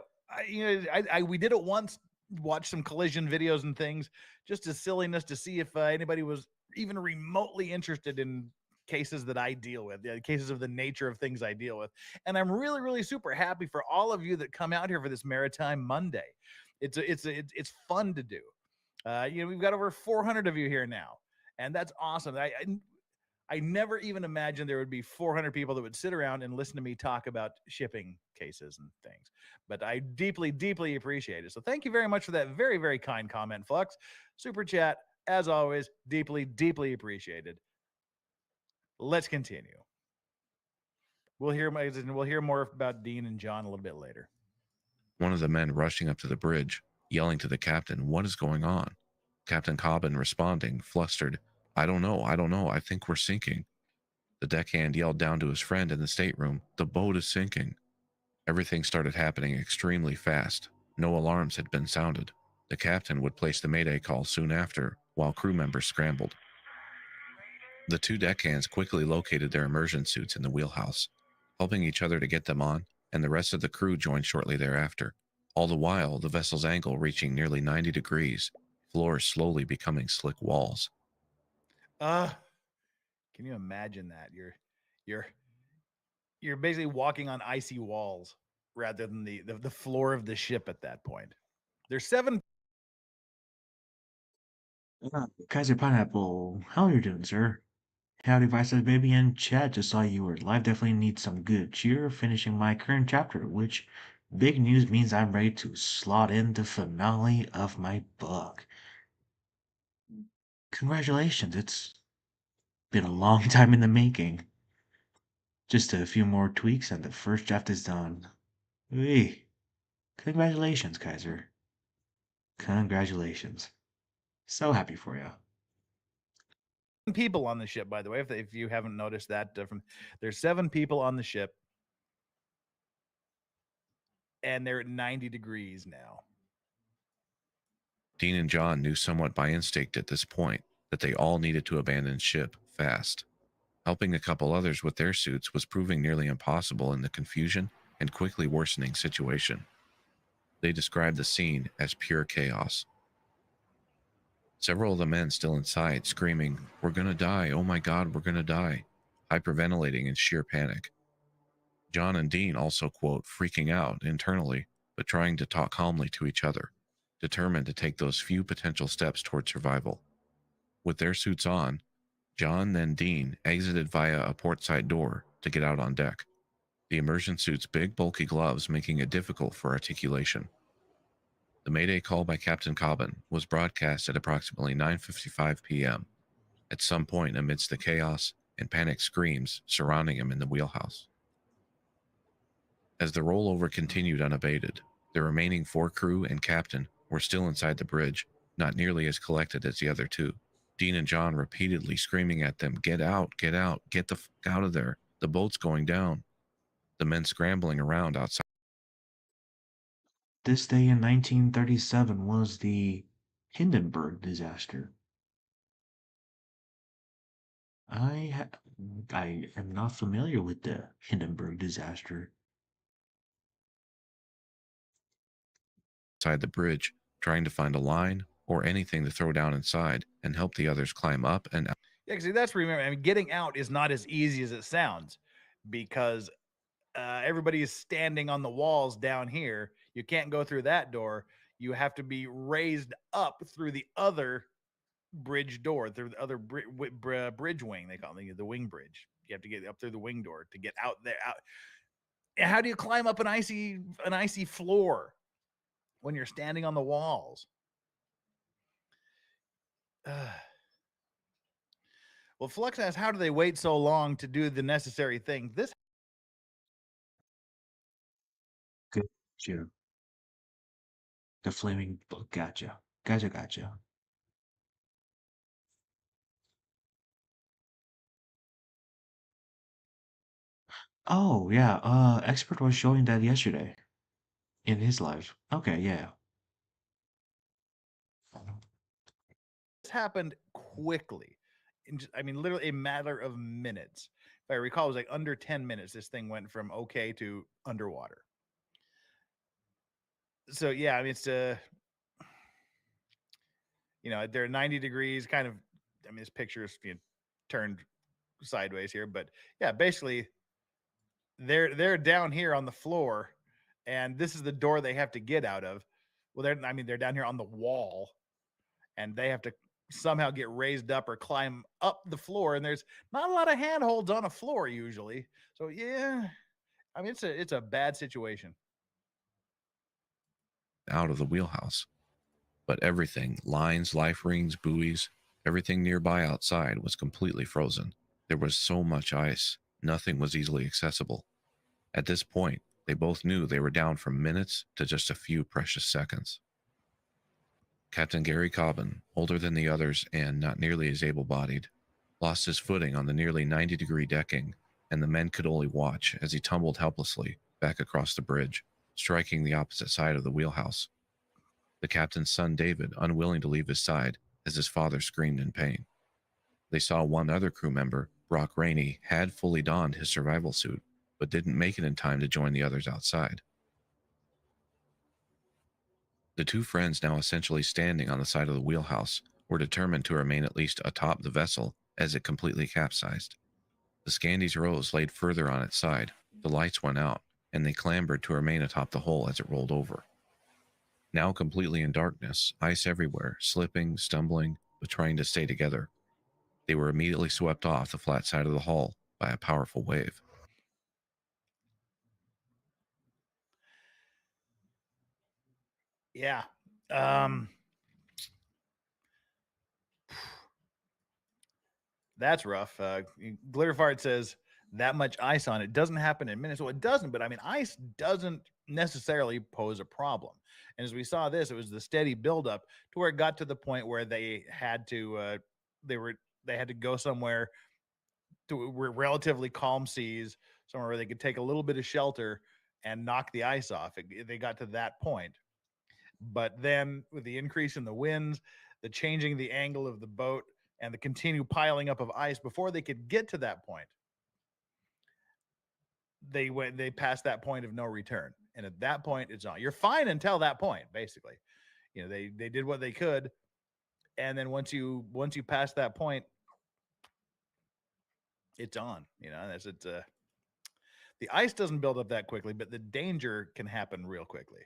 We did it once, watched some collision videos and things, just as silliness to see if anybody was even remotely interested in cases that I deal with, cases of the nature of things I deal with. And I'm really, really super happy for all of you that come out here for this Maritime Monday. It's fun to do. We've got over 400 of you here now, and that's awesome. I never even imagined there would be 400 people that would sit around and listen to me talk about shipping cases and things. But I deeply, deeply appreciate it. So thank you very much for that very, very kind comment, Flux. Super chat, as always, deeply, deeply appreciated. Let's continue. We'll hear more about Dean and John a little bit later. one of the men rushing up to the bridge, yelling to the captain, "What is going on?" Captain Cobbin responding, flustered, I don't know, I think we're sinking." The deckhand yelled down to his friend in the stateroom, "The boat is sinking." Everything started happening extremely fast. No alarms had been sounded. The captain would place the mayday call soon after, while crew members scrambled. The two deckhands quickly located their immersion suits in the wheelhouse, helping each other to get them on, and the rest of the crew joined shortly thereafter. All the while, the vessel's angle reaching nearly 90 degrees, floors slowly becoming slick walls. Can you imagine that? You're basically walking on icy walls rather than the floor of the ship at that point. There's 7. Kaiser Pineapple, how are you doing, sir? Howdy, Vice Baby and Chad. Just saw you were live. Definitely need some good cheer. Finishing my current chapter, which big news means I'm ready to slot in the finale of my book. Congratulations, it's been a long time in the making. Just a few more tweaks and the first draft is done. Hey, congratulations, Kaiser. Congratulations. So happy for you. People on the ship, by the way, if you haven't noticed that, there's 7 people on the ship, and they're at 90 degrees now. Dean and John knew somewhat by instinct at this point that they all needed to abandon ship fast. Helping a couple others with their suits was proving nearly impossible in the confusion and quickly worsening situation. They described the scene as pure chaos. Several of the men still inside screaming, "We're gonna die, oh my god, we're gonna die," hyperventilating in sheer panic. John and Dean also, quote, freaking out internally, but trying to talk calmly to each other, determined to take those few potential steps toward survival. With their suits on, John then Dean exited via a portside door to get out on deck, the immersion suit's big bulky gloves making it difficult for articulation. The Mayday call by Captain Cobbin was broadcast at approximately 9:55 p.m., at some point amidst the chaos and panic screams surrounding him in the wheelhouse. As the rollover continued unabated, the remaining 4 crew and captain were still inside the bridge, not nearly as collected as the other 2. Dean and John repeatedly screaming at them, get out, get the f out of there, the boat's going down. The men scrambling around outside. This day in 1937 was the Hindenburg disaster. I am not familiar with the Hindenburg disaster. Inside the bridge, trying to find a line or anything to throw down inside and help the others climb up and out. Yeah, see, that's remember. I mean, getting out is not as easy as it sounds because everybody is standing on the walls down here. You can't go through that door. You have to be raised up through the other bridge door, through the other bridge wing. They call it the wing bridge. You have to get up through the wing door to get out there. Out. And how do you climb up an icy floor when you're standing on the walls? Well, Flux asks, how do they wait so long to do the necessary thing? This Good. Sure. The flaming book. Gotcha. Gotcha. Oh, yeah. Expert was showing that yesterday in his live. Okay, yeah. happened quickly. I mean, literally a matter of minutes. If I recall, it was like under 10 minutes. This thing went from okay to underwater. So yeah, I mean, it's they're 90 degrees, kind of. I mean, this picture is turned sideways here, but yeah, basically, they're down here on the floor, and this is the door they have to get out of. Well, they're down here on the wall, and they have to somehow get raised up or climb up the floor, and there's not a lot of handholds on a floor usually. So yeah, I mean, it's a bad situation. Out of the wheelhouse. But everything, lines, life rings, buoys, everything nearby outside was completely frozen. There was so much ice, nothing was easily accessible. At this point, they both knew they were down from minutes to just a few precious seconds. Captain Gary Cobbin, older than the others and not nearly as able-bodied, lost his footing on the nearly 90-degree decking, and the men could only watch as he tumbled helplessly back across the bridge, striking the opposite side of the wheelhouse. The captain's son David, unwilling to leave his side as his father screamed in pain. They saw one other crew member, Brock Rainey, had fully donned his survival suit, but didn't make it in time to join the others outside. The 2 friends, now essentially standing on the side of the wheelhouse, were determined to remain at least atop the vessel as it completely capsized. The Scandy's rose laid further on its side, the lights went out, and they clambered to remain atop the hull as it rolled over. Now completely in darkness, ice everywhere, slipping, stumbling, but trying to stay together. They were immediately swept off the flat side of the hull by a powerful wave. Yeah. That's rough. Glitterfart says that much ice on it doesn't happen in minutes. Well, it doesn't, but I mean, ice doesn't necessarily pose a problem. And as we saw this, it was the steady buildup to where it got to the point where they had to they had to go somewhere to relatively calm seas, somewhere where they could take a little bit of shelter and knock the ice off. They got to that point. But then with the increase in the winds, the changing the angle of the boat, and the continued piling up of ice before they could get to that point, they passed that point of no return. And at that point, it's on. You're fine until that point, basically. They did what they could, and then once you pass that point, it's on. That's it's the ice doesn't build up that quickly, but the danger can happen real quickly.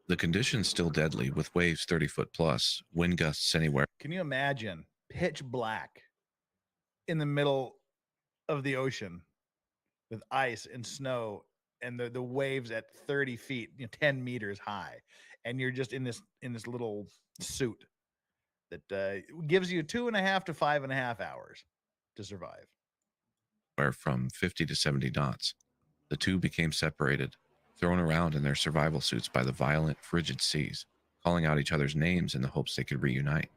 The conditions still deadly, with waves 30 foot plus, wind gusts anywhere. Can you imagine pitch black in the middle of the ocean with ice and snow and the waves at 30 feet, 10 meters high, and you're just in this little suit that gives you 2.5 to 5.5 hours to survive. Where from 50 to 70 knots, the two became separated, thrown around in their survival suits by the violent, frigid seas, calling out each other's names in the hopes they could reunite.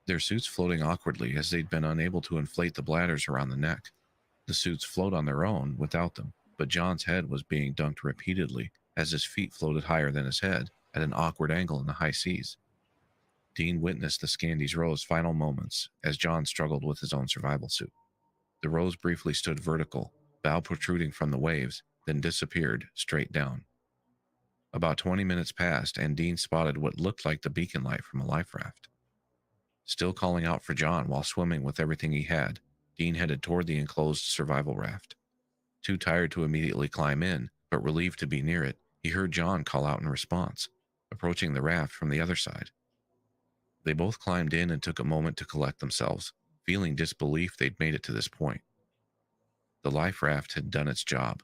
Their suits floating awkwardly as they'd been unable to inflate the bladders around the neck. The suits float on their own without them, but John's head was being dunked repeatedly as his feet floated higher than his head at an awkward angle in the high seas. Dean witnessed the Scandies Rose final moments as John struggled with his own survival suit. The Rose briefly stood vertical, bow protruding from the waves, then disappeared straight down. About 20 minutes passed, and Dean spotted what looked like the beacon light from a life raft. Still calling out for John while swimming with everything he had, Dean headed toward the enclosed survival raft. Too tired to immediately climb in, but relieved to be near it, he heard John call out in response, approaching the raft from the other side. They both climbed in and took a moment to collect themselves, feeling disbelief they'd made it to this point. The life raft had done its job.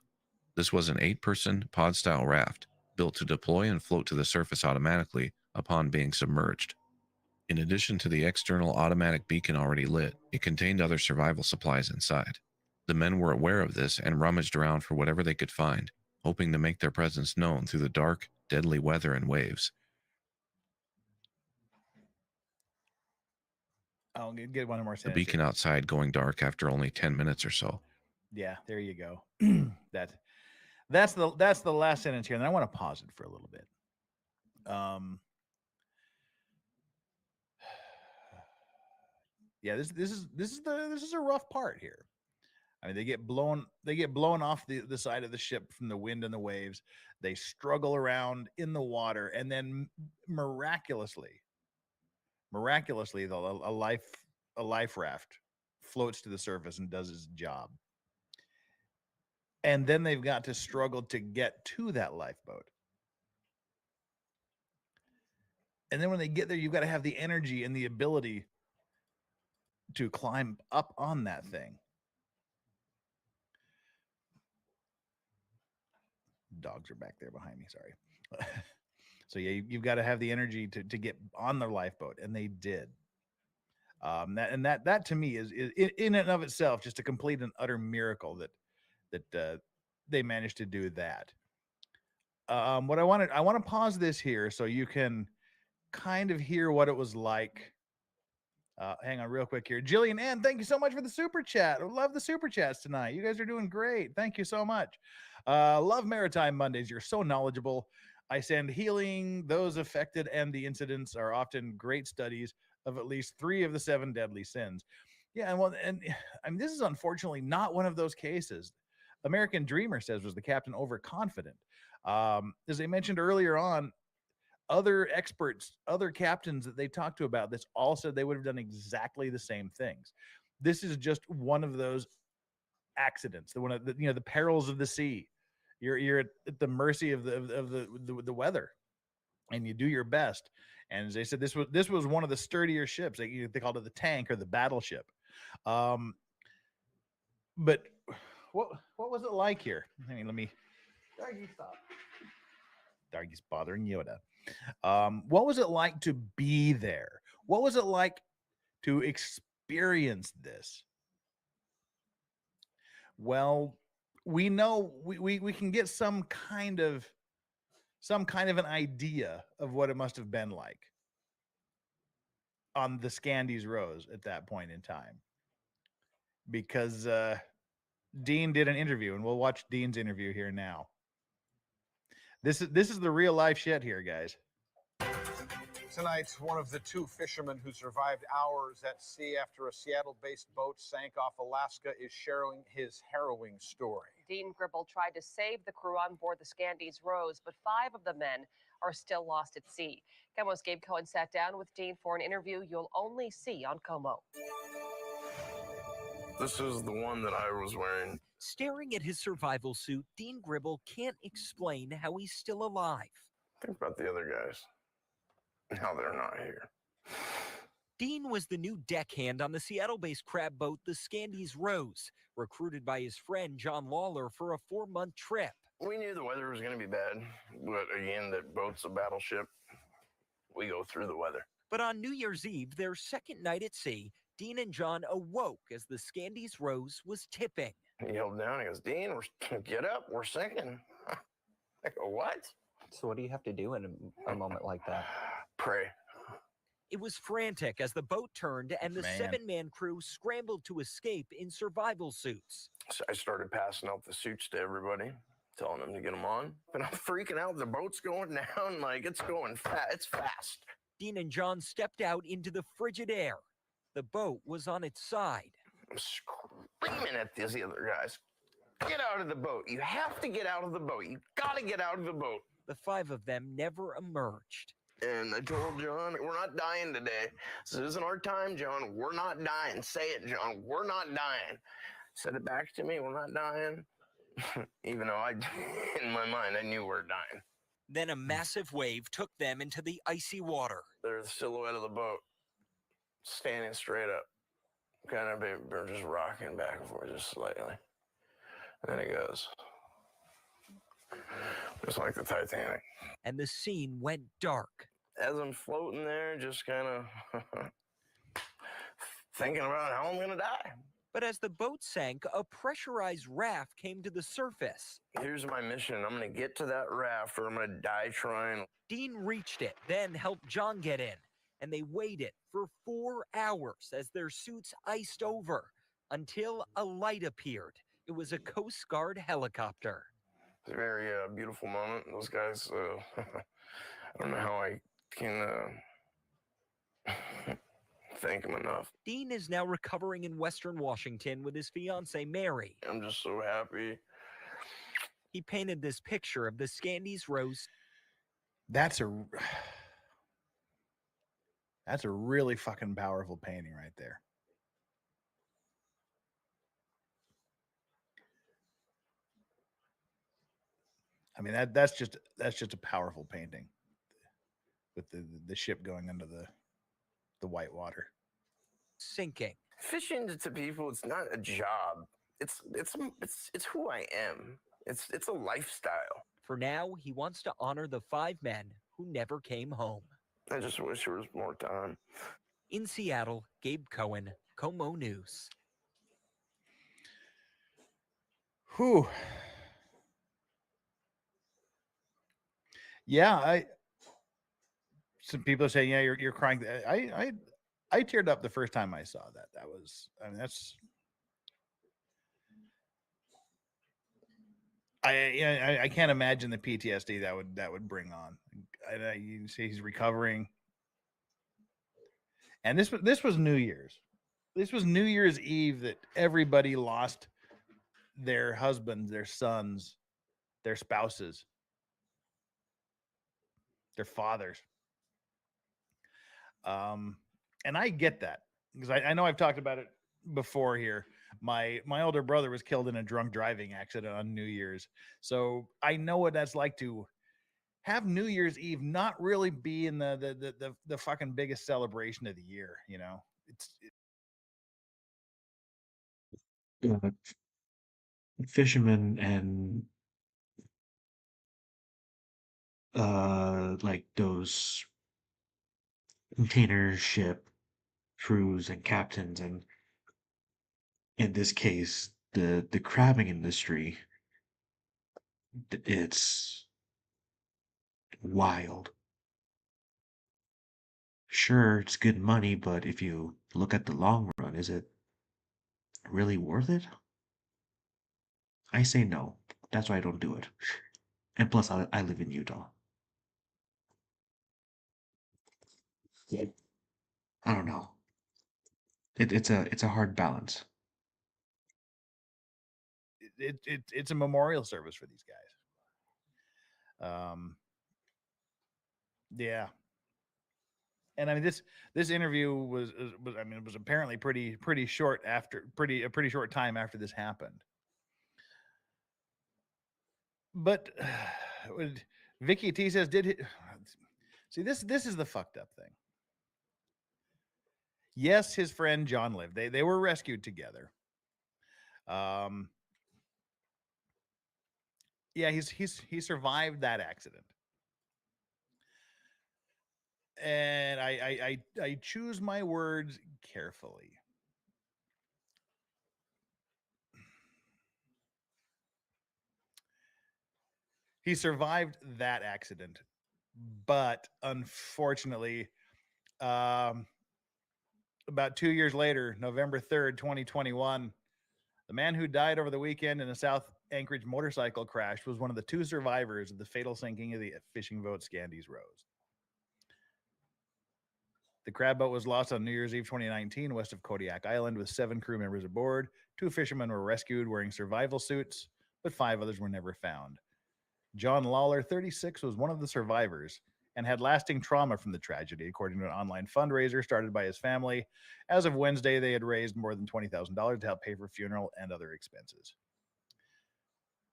This was an 8-person pod-style raft, built to deploy and float to the surface automatically upon being submerged. In addition to the external automatic beacon already lit, it contained other survival supplies inside. The men were aware of this and rummaged around for whatever they could find, hoping to make their presence known through the dark, deadly weather and waves. I'll get one more The sentence beacon here. outside going dark after only 10 minutes or so. Yeah, there you go. That's the last sentence here, and I want to pause it for a little bit. Yeah, this is a rough part here. I mean, they get blown off the side of the ship from the wind and the waves. They struggle around in the water, and then miraculously, a life raft floats to the surface and does its job. And then they've got to struggle to get to that lifeboat. And then when they get there, you've got to have the energy and the ability to climb up on that thing. Dogs are back there behind me. Sorry. So yeah, you've got to have the energy to get on the lifeboat, and they did. That to me is in and of itself just a complete and utter miracle that they managed to do that. What I want to pause this here so you can kind of hear what it was like. Hang on real quick here. Jillian Ann, thank you so much for the super chat. I love the super chats tonight. You guys are doing great. Thank you so much. Love Maritime Mondays. You're so knowledgeable. I send healing. Those affected and the incidents are often great studies of at least 3 of the 7 deadly sins. Yeah, and I mean, this is unfortunately not one of those cases. American Dreamer says, was the captain overconfident? As I mentioned earlier on, other experts, other captains that they talked to about this all said they would have done exactly the same things. This is just one of those accidents, the perils of the sea. You're at the mercy of the weather, and you do your best. And as they said, this was one of the sturdier ships. They called it the tank or the battleship. But what was it like here? I mean, Dargy, stop. Dargy's bothering Yoda. What was it like to be there? What was it like to experience this? Well, we know we can get some kind of an idea of what it must have been like on the Scandies Rose at that point in time, because Dean did an interview, and we'll watch Dean's interview here now. This is the real life shit here, guys. Tonight, one of the 2 fishermen who survived hours at sea after a Seattle-based boat sank off Alaska is sharing his harrowing story. Dean Gribble tried to save the crew on board the Scandies Rose, but 5 of the men are still lost at sea. KOMO's Gabe Cohen sat down with Dean for an interview you'll only see on KOMO. This is the one that I was wearing. Staring at his survival suit, Dean Gribble can't explain how he's still alive. Think about the other guys. How they're not here. Dean was the new deckhand on the Seattle-based crab boat, the Scandies Rose, recruited by his friend John Lawler for a 4-month trip. We knew the weather was going to be bad, but again, that boat's a battleship. We go through the weather. But on New Year's Eve, their second night at sea, Dean and John awoke as the Scandies Rose was tipping. He yelled down, he goes, Dean, get up, we're sinking. I go, what? So what do you have to do in a moment like that? Pray. It was frantic as the boat turned and the 7-man crew scrambled to escape in survival suits. So I started passing out the suits to everybody, telling them to get them on. And I'm freaking out. The boat's going down, like it's going fast. It's fast. Dean and John stepped out into the frigid air. The boat was on its side. I'm screaming at these other guys. Get out of the boat. You have to get out of the boat. You got to get out of the boat. The 5 of them never emerged. And I told John, we're not dying today. This isn't our time, John. We're not dying. Say it, John. We're not dying. Said it back to me. We're not dying. Even though in my mind, I knew we were dying. Then a massive wave took them into the icy water. There's the silhouette of the boat standing straight up. Kind of we're just rocking back and forth just slightly. And then it goes. Just like the Titanic. And the scene went dark. As I'm floating there, just kind of thinking about how I'm going to die. But as the boat sank, a pressurized raft came to the surface. Here's my mission. I'm going to get to that raft or I'm going to die trying. Dean reached it, then helped John get in. And they waited for 4 hours as their suits iced over until a light appeared. It was a Coast Guard helicopter. It's a very beautiful moment. Those guys, I don't know how I can thank them enough. Dean is now recovering in Western Washington with his fiancée, Mary. I'm just so happy. He painted this picture of the Scandies Rose. That's a really fucking powerful painting right there. I mean, that's just a powerful painting with the ship going under the white water. Sinking. Fishing to people, it's not a job. It's who I am. It's a lifestyle. For now, he wants to honor the 5 men who never came home. I just wish there was more time. In Seattle, Gabe Cohen, Como News. Whew. Yeah, some people are saying, yeah, you're crying. I teared up the first time I saw that. That was, I mean, that's, I can't imagine the PTSD that would bring on. You see, he's recovering, and this was New Year's. This was New Year's Eve that everybody lost their husbands, their sons, their spouses, their fathers. And I get that because I know I've talked about it before here. My older brother was killed in a drunk driving accident on New Year's. So I know what that's like to have New Year's Eve not really be in the fucking biggest celebration of the year, you know. Fishermen and like those container ship crews and captains, and in this case the crabbing industry, it's wild. Sure, it's good money, but if you look at the long run, is it really worth it? I say no. That's why I don't do it. And plus, I live in Utah. Yeah. I don't know. It's a hard balance. It's a memorial service for these guys. Yeah. And I mean, this interview was I mean, it was apparently pretty short after a pretty short time after this happened. But Vicky T says, see, this is the fucked up thing. Yes, his friend John lived. They were rescued together. Yeah, he survived that accident. And I choose my words carefully. He survived that accident, but unfortunately, um, about 2 years later, November 3rd, 2021, the man who died over the weekend in a South Anchorage motorcycle crash was one of the 2 survivors of the fatal sinking of the fishing boat Scandies Rose. The crab boat was lost on New Year's Eve 2019 west of Kodiak Island with 7 crew members aboard. 2 fishermen were rescued wearing survival suits, but 5 others were never found. John Lawler, 36, was one of the survivors and had lasting trauma from the tragedy, according to an online fundraiser started by his family. As of Wednesday, they had raised more than $20,000 to help pay for funeral and other expenses.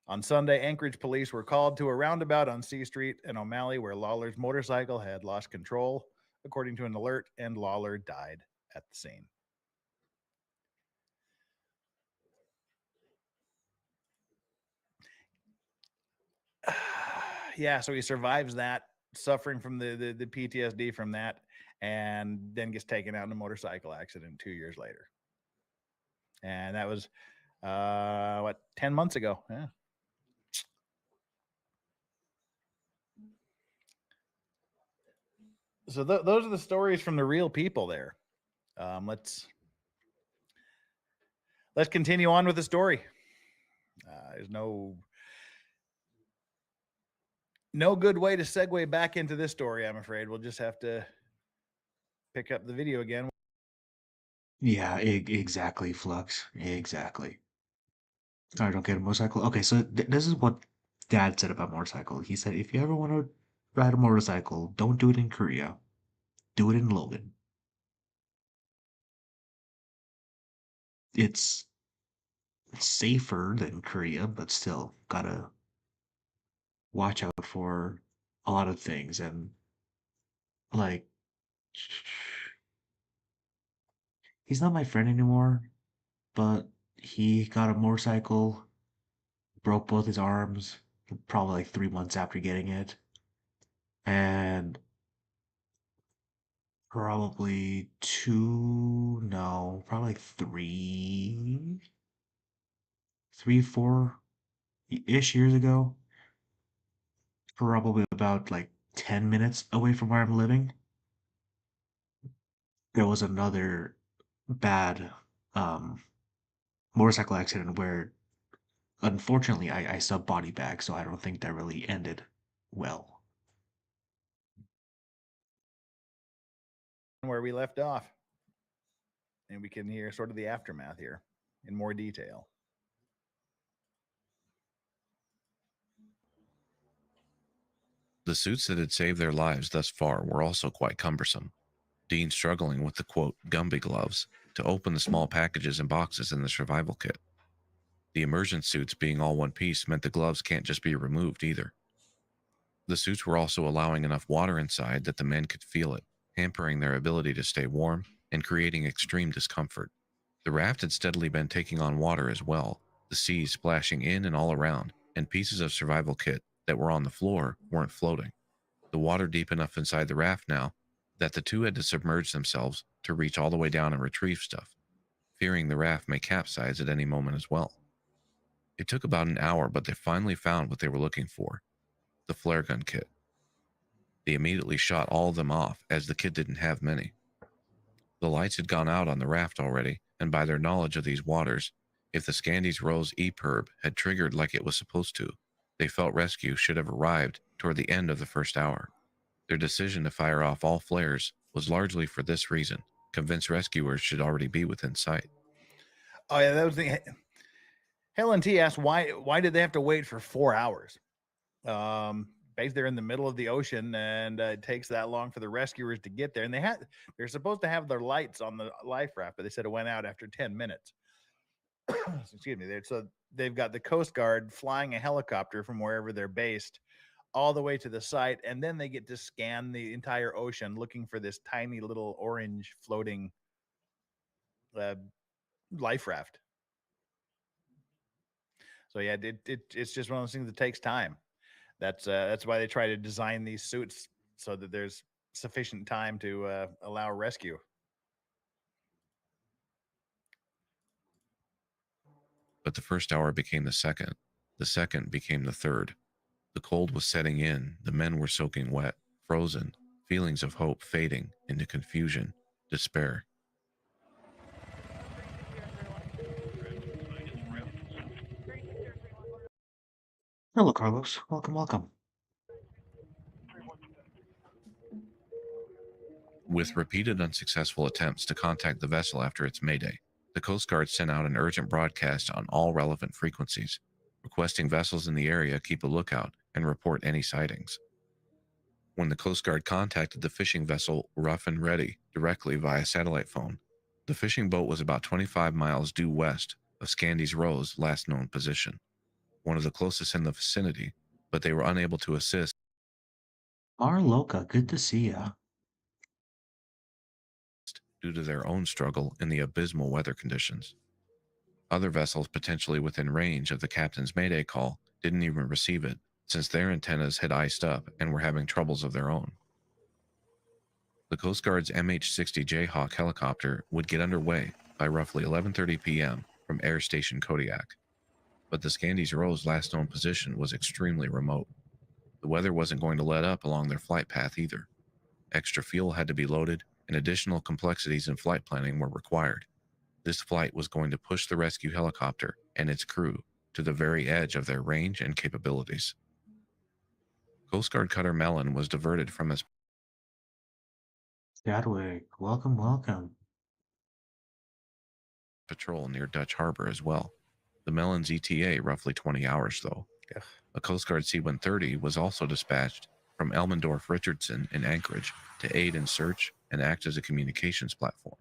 On Sunday, Anchorage police were called to a roundabout on C Street in O'Malley where Lawler's motorcycle had lost control, according to an alert, and Lawler died at the scene. Yeah, so he survives that, suffering from the PTSD from that, and then gets taken out in a motorcycle accident 2 years later. And that was 10 months ago. Yeah. So those are the stories from the real people there. Let's continue on with the story. There's no good way to segue back into this story, I'm afraid. We'll just have to pick up the video again. Yeah, exactly, Flux. Exactly. Sorry, don't get a motorcycle. Okay, so this is what Dad said about motorcycle. He said, if you ever want to ride a motorcycle, don't do it in Korea. Do it in Logan. It's safer than Korea, but still gotta watch out for a lot of things. And like, he's not my friend anymore, but he got a motorcycle, broke both his arms, probably like 3 months after getting it. And probably probably like 4-ish years ago, probably about like 10 minutes away from where I'm living, there was another bad um, motorcycle accident where unfortunately I sub body bag, so I don't think that really ended well. Where we left off, and we can hear sort of the aftermath here in more detail. The suits that had saved their lives thus far were also quite cumbersome. Dean struggling with the quote Gumby gloves to open the small packages and boxes in the survival kit. The immersion suits being all one piece meant the gloves can't just be removed either. The suits were also allowing enough water inside that the men could feel it, hampering their ability to stay warm and creating extreme discomfort. The raft had steadily been taking on water as well, the seas splashing in and all around, and pieces of survival kit that were on the floor weren't floating. The water deep enough inside the raft now that the 2 had to submerge themselves to reach all the way down and retrieve stuff, fearing the raft may capsize at any moment as well. It took about an hour, but they finally found what they were looking for, the flare gun kit. They immediately shot all of them off, as the kit didn't have many. The lights had gone out on the raft already, and by their knowledge of these waters, if the Scandies Rose EPIRB had triggered like it was supposed to, they felt rescue should have arrived toward the end of the first hour. Their decision to fire off all flares was largely for this reason, convinced rescuers should already be within sight. Oh yeah, that was the Helen T asked why did they have to wait for 4 hours? Basically, they're in the middle of the ocean, and it takes that long for the rescuers to get there. And they're supposed to have their lights on the life raft, but they said it went out after 10 minutes. Excuse me. So they've got the Coast Guard flying a helicopter from wherever they're based all the way to the site, and then they get to scan the entire ocean looking for this tiny little orange floating life raft. So yeah, it's just one of those things that takes time. That's why they try to design these suits so that there's sufficient time to allow rescue. But the first hour became the second became the third. The cold was setting in, the men were soaking wet, frozen, feelings of hope fading into confusion, despair. Hello, Carlos. Welcome, welcome. With repeated unsuccessful attempts to contact the vessel after its mayday, the Coast Guard sent out an urgent broadcast on all relevant frequencies, requesting vessels in the area keep a lookout and report any sightings. When the Coast Guard contacted the fishing vessel Rough and Ready directly via satellite phone, the fishing boat was about 25 miles due west of Scandies Row's last known position, one of the closest in the vicinity, but they were unable to assist Loca, good to see ya. due to their own struggle in the abysmal weather conditions. Other vessels potentially within range of the captain's mayday call didn't even receive it, since their antennas had iced up and were having troubles of their own. The Coast Guard's MH-60 Jayhawk helicopter would get underway by roughly 11:30 p.m. from Air Station Kodiak, but the Scandies Row's last known position was extremely remote. The weather wasn't going to let up along their flight path either. Extra fuel had to be loaded, and additional complexities in flight planning were required. This flight was going to push the rescue helicopter and its crew to the very edge of their range and capabilities. Coast Guard cutter Mellon was diverted from its Chadwick, welcome, welcome. patrol near Dutch Harbor as well. The Mellon's ETA roughly 20 hours though. Ugh. A Coast Guard C-130 was also dispatched from Elmendorf Richardson in Anchorage to aid in search and act as a communications platform.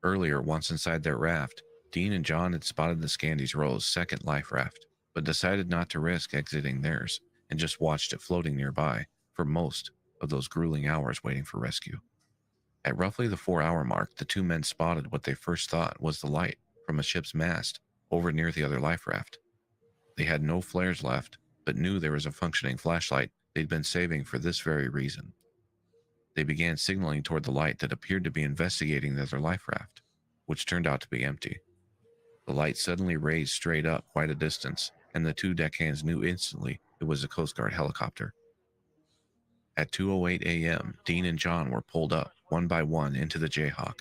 Earlier, once inside their raft, Dean and John had spotted the Scandies Row's second life raft, but decided not to risk exiting theirs and just watched it floating nearby for most of those grueling hours waiting for rescue. At roughly the 4-hour mark, the two men spotted what they first thought was the light from a ship's mast over near the other life raft. They had no flares left, but knew there was a functioning flashlight they'd been saving for this very reason. They began signaling toward the light that appeared to be investigating the other life raft, which turned out to be empty. The light suddenly raised straight up quite a distance, and the two deckhands knew instantly it was a Coast Guard helicopter. At 2:08 a.m., Dean and John were pulled up, one by one, into the Jayhawk.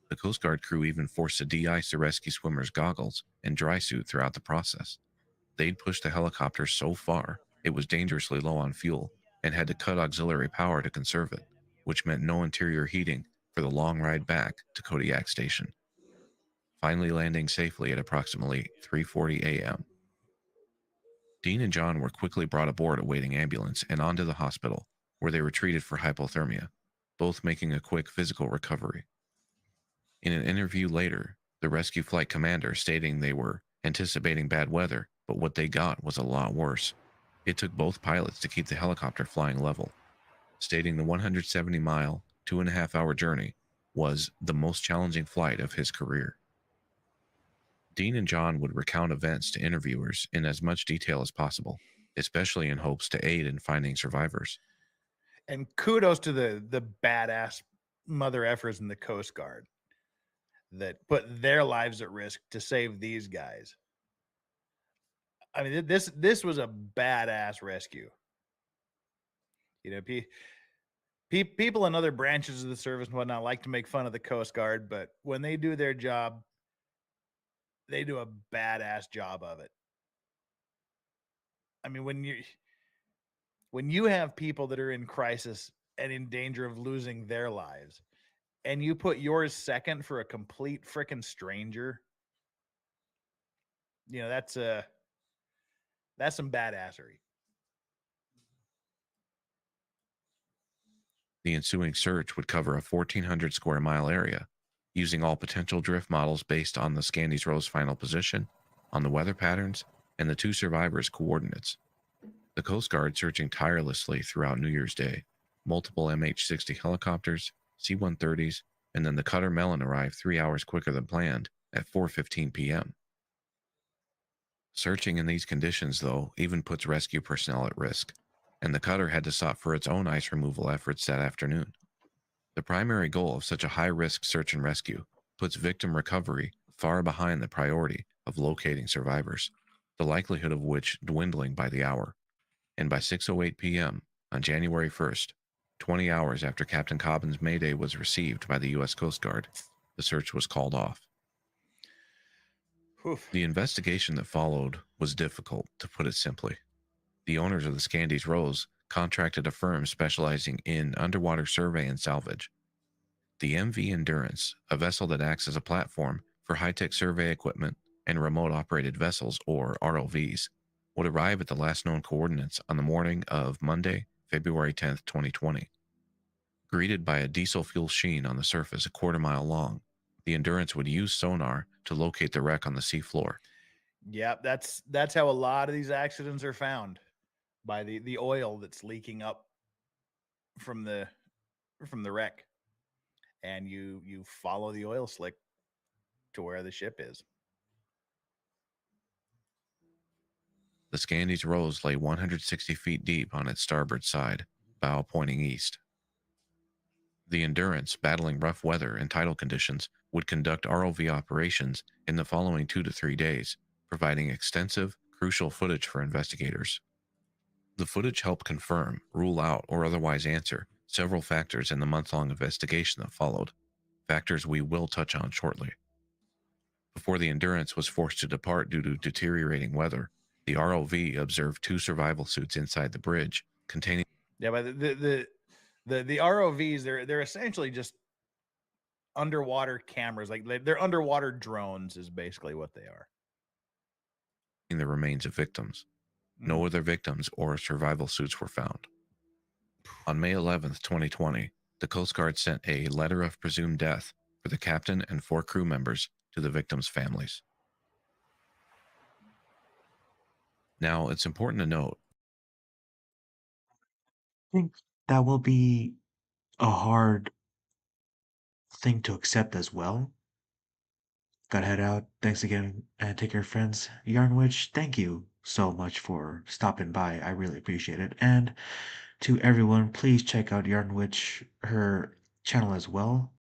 The Coast Guard crew even forced to de-ice the rescue swimmers' goggles and dry suit throughout the process. They'd pushed the helicopter so far, it was dangerously low on fuel, and had to cut auxiliary power to conserve it, which meant no interior heating for the long ride back to Kodiak Station, finally landing safely at approximately 3:40 a.m. Dean and John were quickly brought aboard a waiting ambulance and onto the hospital, where they were treated for hypothermia, both making a quick physical recovery. In an interview later, the rescue flight commander stating they were anticipating bad weather, but what they got was a lot worse. It took both pilots to keep the helicopter flying level, stating the 170-mile, 2.5-hour journey was the most challenging flight of his career. Dean and John would recount events to interviewers in as much detail as possible, especially in hopes to aid in finding survivors. And kudos to the badass mother effers in the Coast Guard that put their lives at risk to save these guys. I mean, this was a badass rescue. You know, people in other branches of the service and whatnot like to make fun of the Coast Guard, but when they do their job, they do a badass job of it. I mean, when you have people that are in crisis and in danger of losing their lives, and you put yours second for a complete freaking stranger, you know, that's some badassery. The ensuing search would cover a 1,400 square mile area, using all potential drift models based on the Scandies Row's final position, on the weather patterns, and the two survivors' coordinates. The Coast Guard searching tirelessly throughout New Year's Day, multiple MH-60 helicopters, C-130s, and then the cutter Mellon arrived 3 hours quicker than planned at 4:15 p.m. Searching in these conditions, though, even puts rescue personnel at risk, and the cutter had to stop for its own ice removal efforts that afternoon. The primary goal of such a high-risk search and rescue puts victim recovery far behind the priority of locating survivors, the likelihood of which dwindling by the hour. And by 6:08 p.m. on January 1st, 20 hours after Captain Cobbin's Mayday was received by the U.S. Coast Guard, the search was called off. Oof. The investigation that followed was difficult, to put it simply. The owners of the Scandies Rose contracted a firm specializing in underwater survey and salvage. The MV Endurance, a vessel that acts as a platform for high-tech survey equipment and remote-operated vessels, or ROVs, would arrive at the last known coordinates on the morning of Monday, February 10th, 2020. Greeted by a diesel fuel sheen on the surface a quarter-mile long, the Endurance would use sonar to locate the wreck on the seafloor. Yep, that's how a lot of these accidents are found, by the oil that's leaking up from the wreck, and you follow the oil slick to where the ship is. The Scandies Rose lay 160 feet deep on its starboard side, bow pointing east. The Endurance, battling rough weather and tidal conditions, would conduct ROV operations in the following 2 to 3 days, providing extensive, crucial footage for investigators. The footage helped confirm, rule out, or otherwise answer several factors in the month-long investigation that followed, factors we will touch on shortly. Before the Endurance was forced to depart due to deteriorating weather, the ROV observed 2 survival suits inside the bridge containing. Yeah, but the ROVs, they're essentially just underwater cameras. Like they're underwater drones is basically what they are. The remains of victims. No other victims or survival suits were found. On May 11th, 2020, the Coast Guard sent a letter of presumed death for the captain and 4 crew members to the victims' families. Now, it's important to note, I think that will be a hard thing to accept as well. Gotta head out. Thanks again, and take care, friends. Yarnwich, thank you so much for stopping by. I really appreciate it. And to everyone, please check out Yarnwich, her channel as well.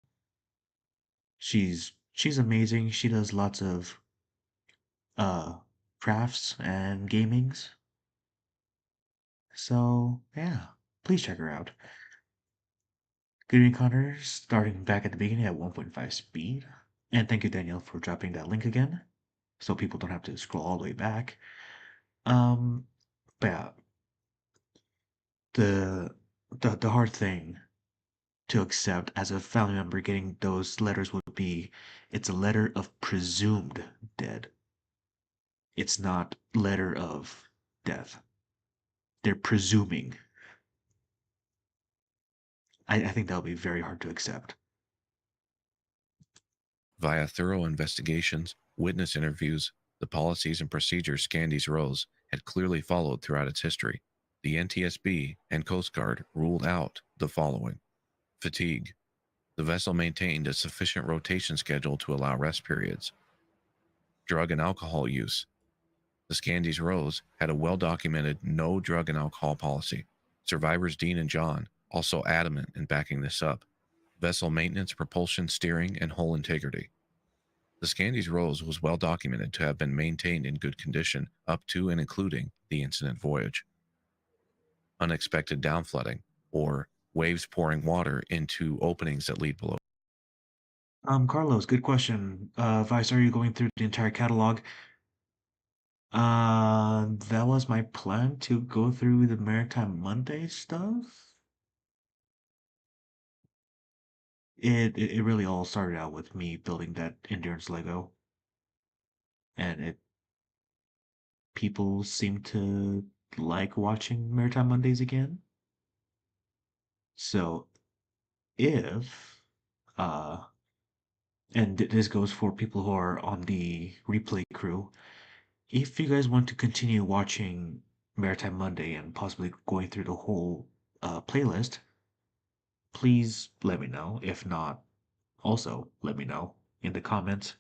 She's amazing. She does lots of uh crafts and gamings. So yeah, please check her out. Good evening, Connor. Starting back at the beginning at 1.5 speed. And thank you, Danielle, for dropping that link again, so people don't have to scroll all the way back. But yeah, the hard thing to accept as a family member getting those letters would be it's a letter of presumed dead. It's not letter of death. They're presuming. I think that'll be very hard to accept. via thorough investigations, witness interviews, the policies and procedures Scandies Rose had clearly followed throughout its history, the NTSB and Coast Guard ruled out the following. Fatigue. The vessel maintained a sufficient rotation schedule to allow rest periods. Drug and alcohol use. The Scandies Rose had a well-documented no drug and alcohol policy. Survivors Dean and John also adamant in backing this up. Vessel maintenance, propulsion, steering, and hull integrity. The Scandies Rose was well documented to have been maintained in good condition up to and including the incident voyage. Unexpected downflooding, or waves pouring water into openings that lead below. Carlos, good question. Vice, are you going through the entire catalog? That was my plan to go through the Maritime Monday stuff. It really all started out with me building that endurance Lego, and people seem to like watching Maritime Mondays again. So if and this goes for people who are on the replay crew, if you guys want to continue watching Maritime Monday and possibly going through the whole playlist, please let me know. If not, also let me know in the comments.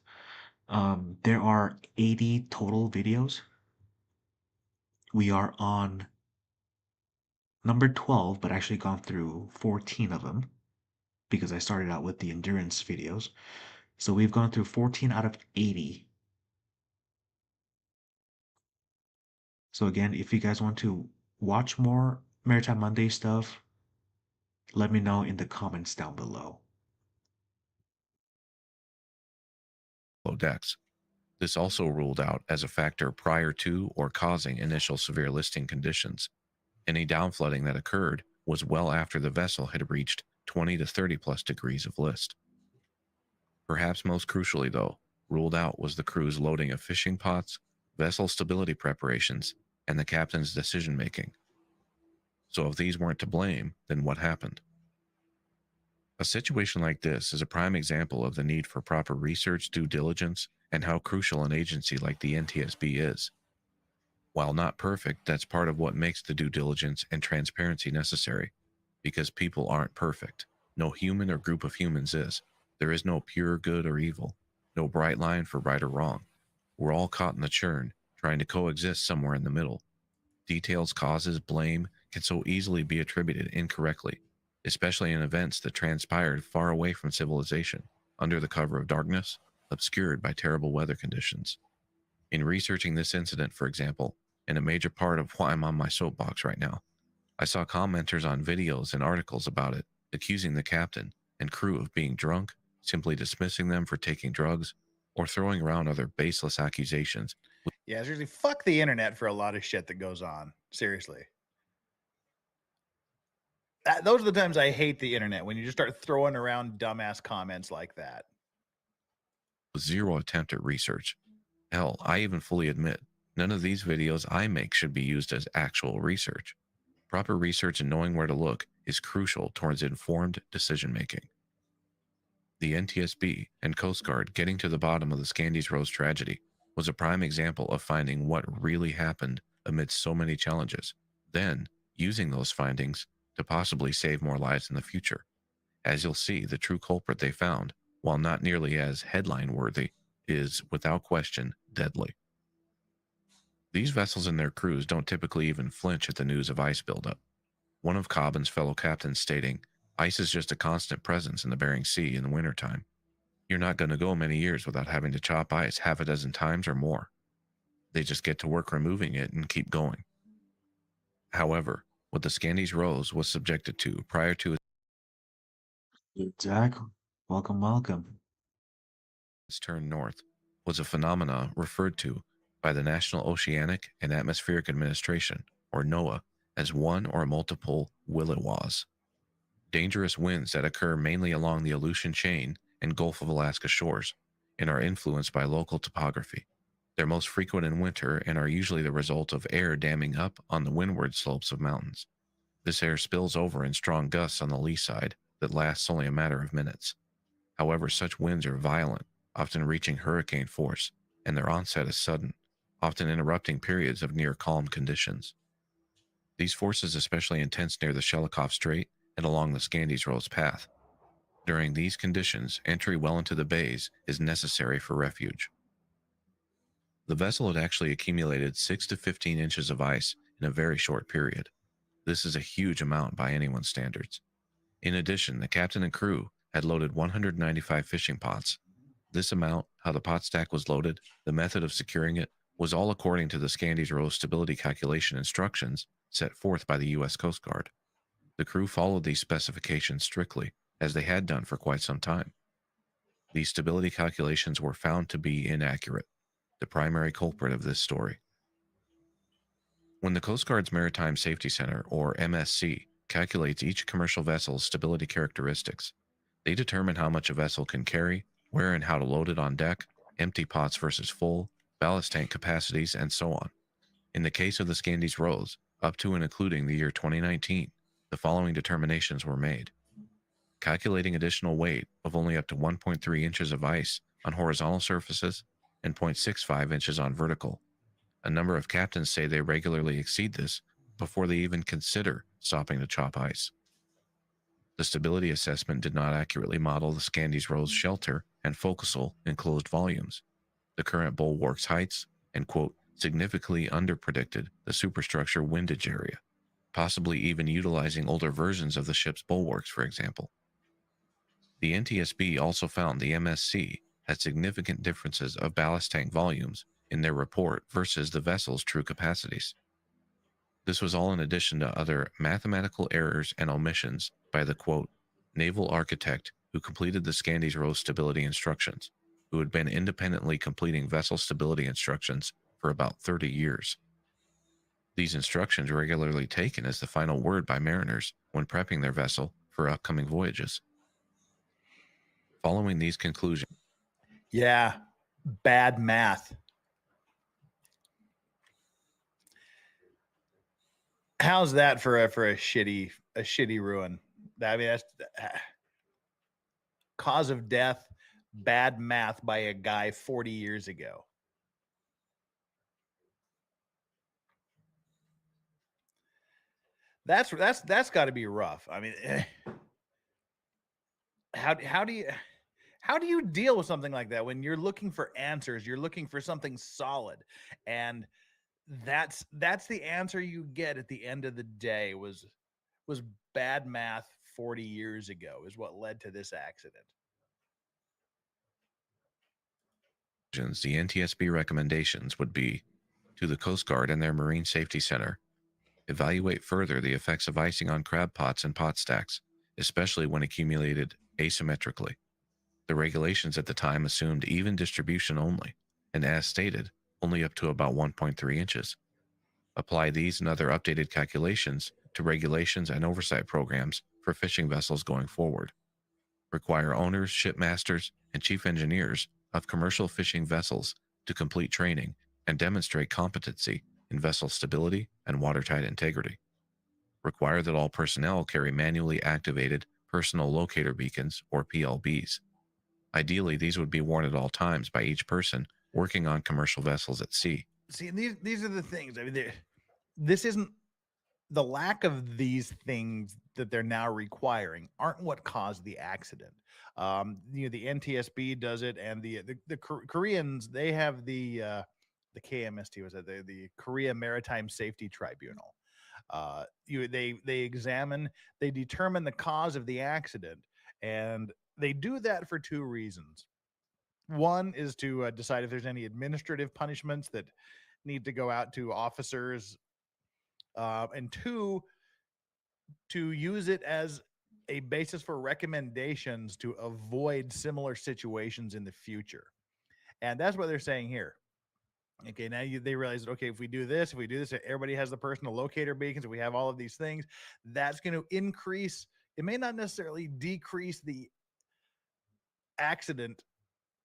There are 80 total videos. We are on number 12, but actually gone through 14 of them because I started out with the endurance videos. So we've gone through 14 out of 80. So again, if you guys want to watch more Maritime Monday stuff, let me know in the comments down below. decks. This also ruled out as a factor prior to or causing initial severe listing conditions. Any downflooding that occurred was well after the vessel had reached 20 to 30 plus degrees of list. Perhaps most crucially, though, ruled out was the crew's loading of fishing pots, vessel stability preparations, and the captain's decision making. So if these weren't to blame, then what happened? A situation like this is a prime example of the need for proper research, due diligence, and how crucial an agency like the NTSB is. While not perfect, that's part of what makes the due diligence and transparency necessary, because people aren't perfect. No human or group of humans is. There is no pure good or evil, no bright line for right or wrong. We're all caught in the churn, trying to coexist somewhere in the middle. Details, causes, blame can so easily be attributed incorrectly, especially in events that transpired far away from civilization, under the cover of darkness, obscured by terrible weather conditions. In researching this incident, for example, and a major part of why I'm on my soapbox right now, I saw commenters on videos and articles about it, accusing the captain and crew of being drunk, simply dismissing them for taking drugs, or throwing around other baseless accusations. Yeah, seriously, fuck the internet for a lot of shit that goes on. Seriously. Those are the times I hate the internet, when you just start throwing around dumbass comments like that. With zero attempt at research. Hell, I even fully admit, none of these videos I make should be used as actual research. Proper research and knowing where to look is crucial towards informed decision making. The NTSB and Coast Guard getting to the bottom of the Scandies Rose tragedy was a prime example of finding what really happened amidst so many challenges, then using those findings to possibly save more lives in the future. As you'll see, the true culprit they found, while not nearly as headline worthy, is, without question, deadly. These vessels and their crews don't typically even flinch at the news of ice buildup. One of Cobham's fellow captains stating, "Ice is just a constant presence in the Bering Sea in the wintertime. You're not going to go many years without having to chop ice half a dozen times or more. They just get to work removing it and keep going." However, what the Scandies Rose was subjected to prior to Jack, welcome, welcome. its turn north was a phenomena referred to by the National Oceanic and Atmospheric Administration, or NOAA, as one or multiple Williwaws. Dangerous winds that occur mainly along the Aleutian Chain and Gulf of Alaska shores and are influenced by local topography. They're most frequent in winter and are usually the result of air damming up on the windward slopes of mountains. This air spills over in strong gusts on the lee side that lasts only a matter of minutes. However, such winds are violent, often reaching hurricane force, and their onset is sudden, often interrupting periods of near calm conditions. These forces especially intense near the Shelikof Strait and along the Scandies Rose path. During these conditions, entry well into the bays is necessary for refuge. The vessel had actually accumulated 6 to 15 inches of ice in a very short period. This is a huge amount by anyone's standards. In addition, the captain and crew had loaded 195 fishing pots. This amount, how the pot stack was loaded, the method of securing it, was all according to the Scandies Rose stability calculation instructions set forth by the U.S. Coast Guard. The crew followed these specifications strictly, as they had done for quite some time. These stability calculations were found to be inaccurate, the primary culprit of this story. When the Coast Guard's Maritime Safety Center, or MSC, calculates each commercial vessel's stability characteristics, they determine how much a vessel can carry, where and how to load it on deck, empty pots versus full, ballast tank capacities, and so on. In the case of the Scandies Rose, up to and including the year 2019, the following determinations were made. Calculating additional weight of only up to 1.3 inches of ice on horizontal surfaces and 0.65 inches on vertical. A number of captains say they regularly exceed this before they even consider stopping to chop ice. The stability assessment did not accurately model the Scandies Rose shelter and forecastle enclosed volumes, the current bulwarks heights, and, quote, significantly underpredicted the superstructure windage area, possibly even utilizing older versions of the ship's bulwarks, for example. The NTSB also found the MSC had significant differences of ballast tank volumes in their report versus the vessel's true capacities. This was all in addition to other mathematical errors and omissions by the, quote, naval architect who completed the Scandies Rose stability instructions, who had been independently completing vessel stability instructions for about 30 years. These instructions are regularly taken as the final word by mariners when prepping their vessel for upcoming voyages. Following these conclusions, Yeah, bad math. How's that for a shitty ruin? I mean, that's cause of death, bad math by a guy 40 years ago. That's got to be rough. I mean, how do you deal with something like that when you're looking for answers? You're looking for something solid, and that's the answer you get at the end of the day was bad math 40 years ago is what led to this accident. the NTSB recommendations would be to the Coast Guard and their Marine Safety Center, evaluate further the effects of icing on crab pots and pot stacks, especially when accumulated asymmetrically. The regulations at the time assumed even distribution only, and as stated, only up to about 1.3 inches. Apply these and other updated calculations to regulations and oversight programs for fishing vessels going forward. Require owners, shipmasters, and chief engineers of commercial fishing vessels to complete training and demonstrate competency in vessel stability and watertight integrity. Require that all personnel carry manually activated personal locator beacons, or PLBs. Ideally, these would be worn at all times by each person working on commercial vessels at sea. See, these are the things. I mean, this isn't the lack of these things that they're now requiring aren't what caused the accident. The NTSB does it, and the Koreans, they have the KMST, was that the Korea Maritime Safety Tribunal. They examine, they determine the cause of the accident, and they do that for two reasons. One is to decide if there's any administrative punishments that need to go out to officers, and two, to use it as a basis for recommendations to avoid similar situations in the future. And that's what they're saying here. Okay, now they realize that, okay, if we do this, everybody has the personal locator beacons, if we have all of these things, that's going to increase. It may not necessarily decrease the accident,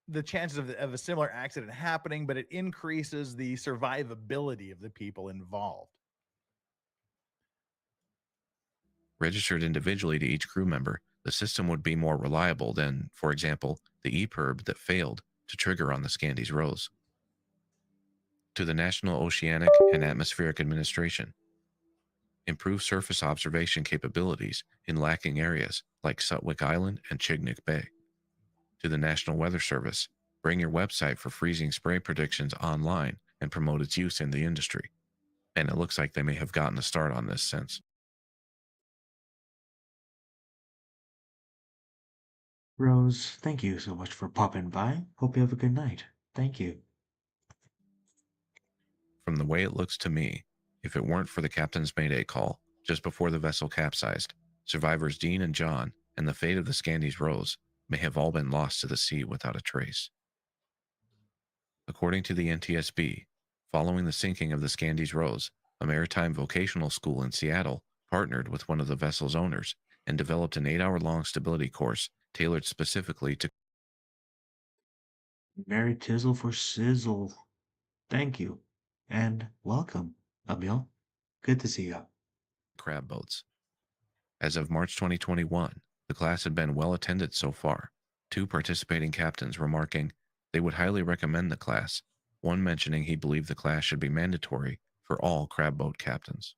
the chances of a similar accident happening, but it increases the survivability of the people involved. Registered individually to each crew member, the system would be more reliable than, for example, the EPIRB that failed to trigger on the Scandies Rose. To the National Oceanic and Atmospheric Administration, improve surface observation capabilities in lacking areas like Sutwick Island and Chignik Bay. To the National Weather Service, bring your website for freezing spray predictions online and promote its use in the industry. And it looks like they may have gotten a start on this since. Rose, thank you so much for popping by. Hope you have a good night. Thank you. From the way it looks to me, if it weren't for the captain's mayday call just before the vessel capsized, survivors Dean and John and the fate of the Scandies Rose may have all been lost to the sea without a trace. According to the NTSB, following the sinking of the Scandies Rose, a maritime vocational school in Seattle partnered with one of the vessel's owners and developed an 8-hour-long stability course tailored specifically to Merry tizzle for sizzle. Thank you. And welcome, Emil. Good to see you. crab boats. As of March 2021, the class had been well attended so far, 2 participating captains remarking they would highly recommend the class, one mentioning he believed the class should be mandatory for all crab boat captains.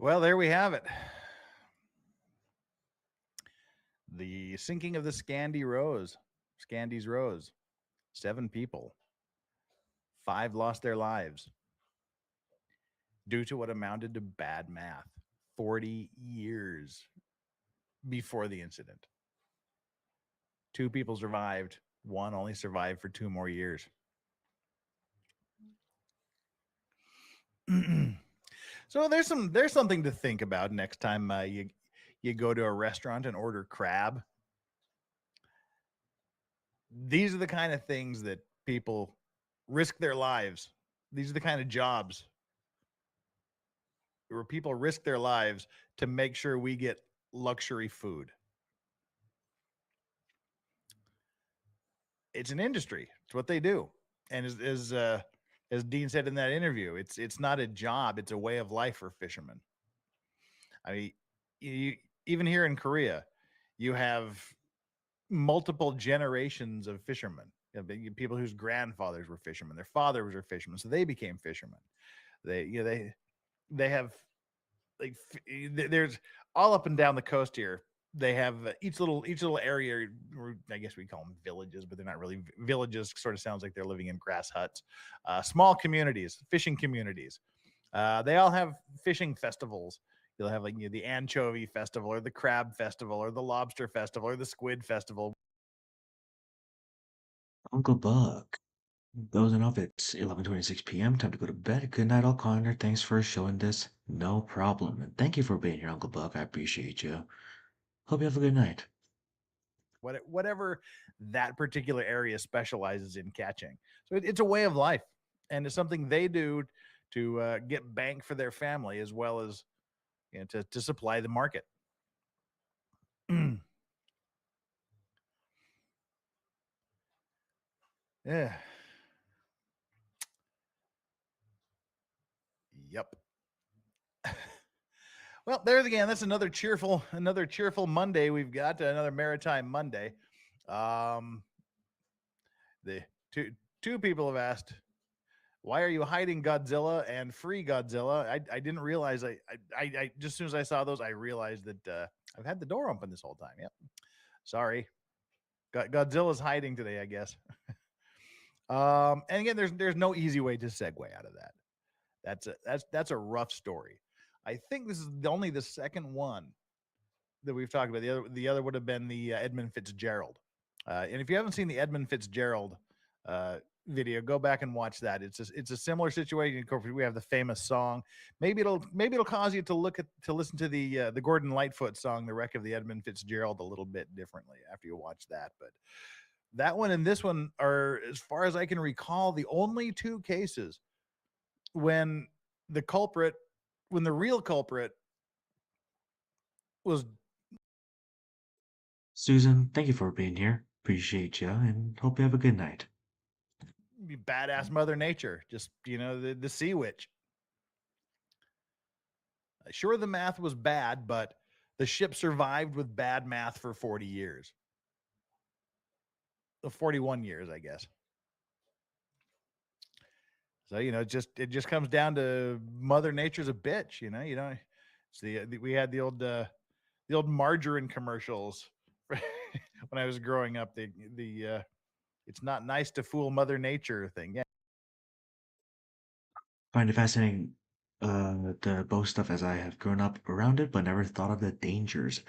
Well, there we have it. The sinking of the Scandy's Rose. 7 people, 5 lost their lives due to what amounted to bad math. 40 years before the incident. 2 people survived. 1 only survived for 2 more years. So there's something to think about next time you go to a restaurant and order crab. These are the kind of things that people risk their lives. These are the kind of jobs where people risk their lives to make sure we get luxury food. It's an industry. It's what they do. And as Dean said in that interview, it's not a job, it's a way of life for fishermen. I mean, you, even here in Korea, you have multiple generations of fishermen. You know, people whose grandfathers were fishermen, their fathers were fishermen, so they became fishermen. They have like there's all up and down the coast here. They have each little area, or I guess we call them villages, but they're not really villages. Sort of sounds like they're living in grass huts. Small communities, fishing communities. They all have fishing festivals. You'll have like the anchovy festival, or the crab festival, or the lobster festival, or the squid festival. Uncle Buck. Those enough. It's 11:26 p.m. Time to go to bed. Good night, all Connor. Thanks for showing this. No problem. And thank you for being here, Uncle Buck. I appreciate you. Hope you have a good night. Whatever that particular area specializes in catching. So it's a way of life, and it's something they do to get bang for their family, as well as to supply the market. Yeah. Yep. Well, there's again. That's another cheerful Monday. We've got another Maritime Monday. The two people have asked, why are you hiding Godzilla and free Godzilla? I didn't realize. I just as soon as I saw those, I realized that I've had the door open this whole time. Yep. Sorry. Godzilla's hiding today, I guess. And again, there's no easy way to segue out of that. That's a rough story. I think this is only the second one that we've talked about. The other would have been the Edmund Fitzgerald. And if you haven't seen the Edmund Fitzgerald video, go back and watch that. It's a similar situation. Of course, we have the famous song. Maybe it'll cause you to listen to the Gordon Lightfoot song, "The Wreck of the Edmund Fitzgerald," a little bit differently after you watch that. But that one and this one are, as far as I can recall, the only 2 cases when the real culprit was Susan, thank you for being here. Appreciate you, and hope you have a good night. badass Mother Nature, just the sea witch. Sure, the math was bad, but the ship survived with bad math for 40 years. 41 years, I guess. So it just comes down to Mother Nature's a bitch. It's we had the old margarine commercials when I was growing up. The it's not nice to fool Mother Nature thing. Yeah. Find it fascinating, the boat stuff, as I have grown up around it, but never thought of the dangers.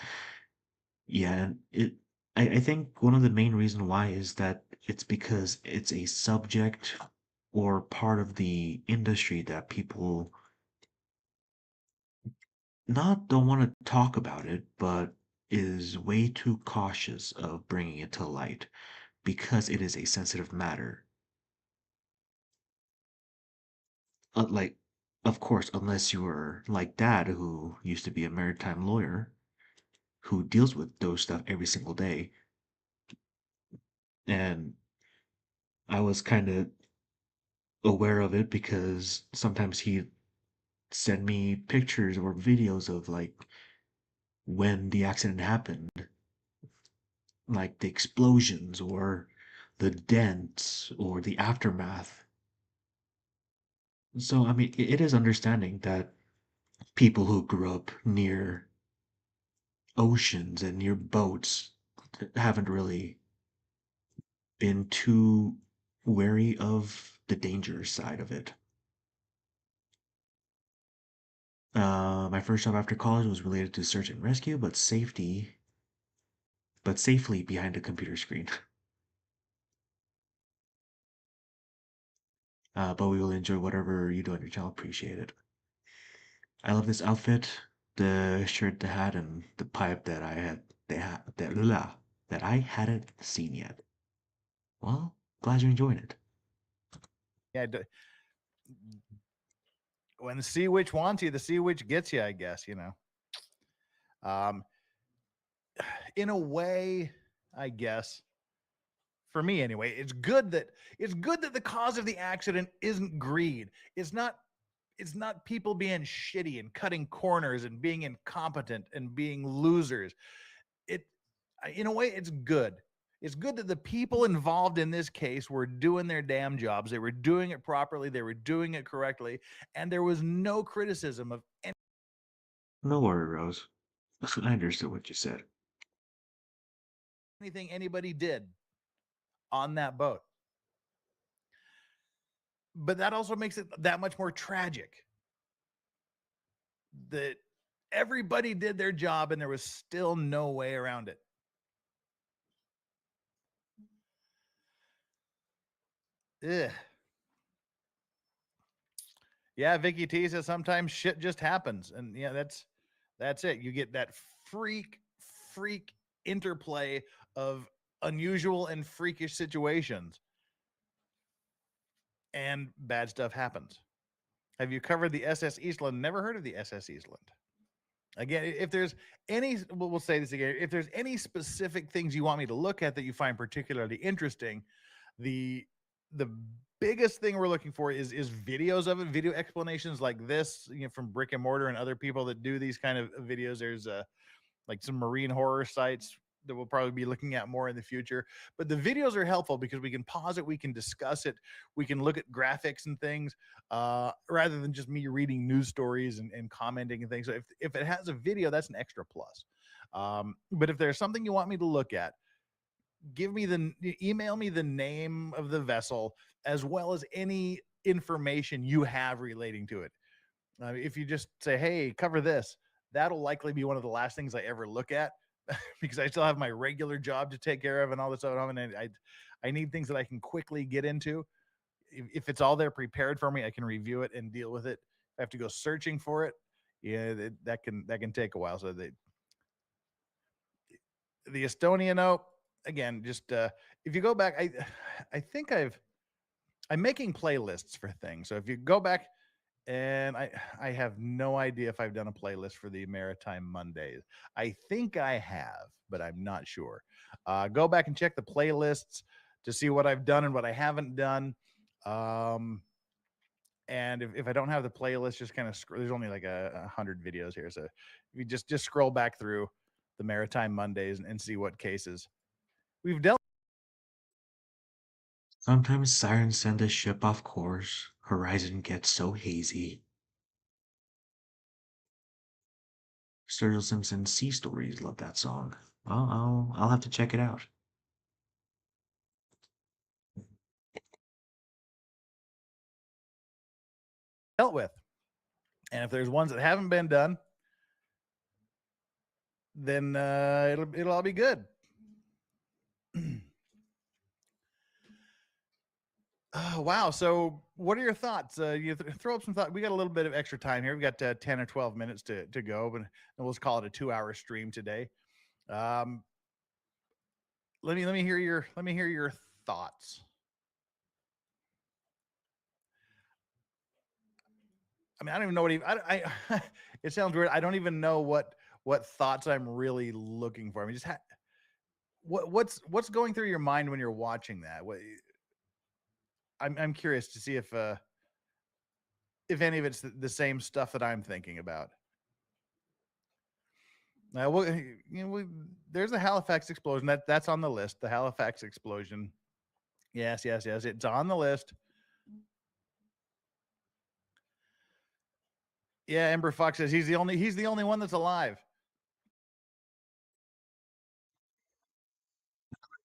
Yeah, and I think one of the main reason why is that it's because it's a subject or part of the industry that people not don't want to talk about it, but is way too cautious of bringing it to light because it is a sensitive matter. Like, of course, unless you were like Dad, who used to be a maritime lawyer, who deals with those stuff every single day, and I was kind of aware of it because sometimes he'd send me pictures or videos of like when the accident happened, like the explosions or the dents or the aftermath. So, I mean, it is understanding that people who grew up near oceans and near boats haven't really been too wary of the danger side of it. My first job after college was related to search and rescue, but safely behind a computer screen. But we will enjoy whatever you do on your channel. Appreciate it. I love this outfit, the shirt, the hat, and the pipe that I hadn't seen yet. Well, glad you're enjoying it. Yeah. When the sea witch wants you, the sea witch gets you, I guess, in a way, I guess, for me anyway, it's good that the cause of the accident isn't greed. It's not people being shitty and cutting corners and being incompetent and being losers. In a way, it's good. It's good that the people involved in this case were doing their damn jobs. They were doing it properly. They were doing it correctly. And there was no criticism of No worry, Rose. I understood what you said. anything anybody did on that boat. But that also makes it that much more tragic that everybody did their job and there was still no way around it. Ugh. Yeah, Vicky T says sometimes shit just happens, and yeah, that's it. You get that freak interplay of unusual and freakish situations, and bad stuff happens. Have you covered the SS Eastland? Never heard of the SS Eastland. Again, if there's any, we'll say this again. If there's any specific things you want me to look at that you find particularly interesting, the biggest thing we're looking for is videos of it, video explanations like this, from Brick and Mortar and other people that do these kind of videos. There's like some marine horror sites that we'll probably be looking at more in the future. But the videos are helpful because we can pause it, we can discuss it, we can look at graphics and things, rather than just me reading news stories and commenting and things. So if it has a video, that's an extra plus. But if there's something you want me to look at, email me the name of the vessel as well as any information you have relating to it. If you just say, hey, cover this, that'll likely be one of the last things I ever look at because I still have my regular job to take care of and all this stuff. And I need things that I can quickly get into. If it's all there prepared for me, I can review it and deal with it. If I have to go searching for it, yeah, that can take a while. So the Estonia note, again, just if you go back, I think I'm making playlists for things. So if you go back, and I have no idea if I've done a playlist for the Maritime Mondays. I think I have, but I'm not sure. Go back and check the playlists to see what I've done and what I haven't done. And if I don't have the playlist, just kind of there's only like 100 videos here. So if you just scroll back through the Maritime Mondays and see what cases we've dealt. Sometimes sirens send the ship off course. Horizon gets so hazy. Sturgill Simpson Sea Stories, love that song. Well, I'll have to check it out. Dealt with. And if there's ones that haven't been done, then it'll all be good. Oh, wow. So what are your thoughts? You throw up some thought. We got a little bit of extra time here. We got 10 or 12 minutes to go, but we'll just call it a 2-hour stream today. Let me hear your thoughts. I mean, I don't even know what I it sounds weird. I don't even know what thoughts I'm really looking for. I mean, just what's going through your mind when you're watching that? I'm curious to see if any of it's the same stuff that I'm thinking about. There's a Halifax explosion. That's on the list. The Halifax explosion. Yes. It's on the list. Yeah, Ember Fox says he's the only one that's alive.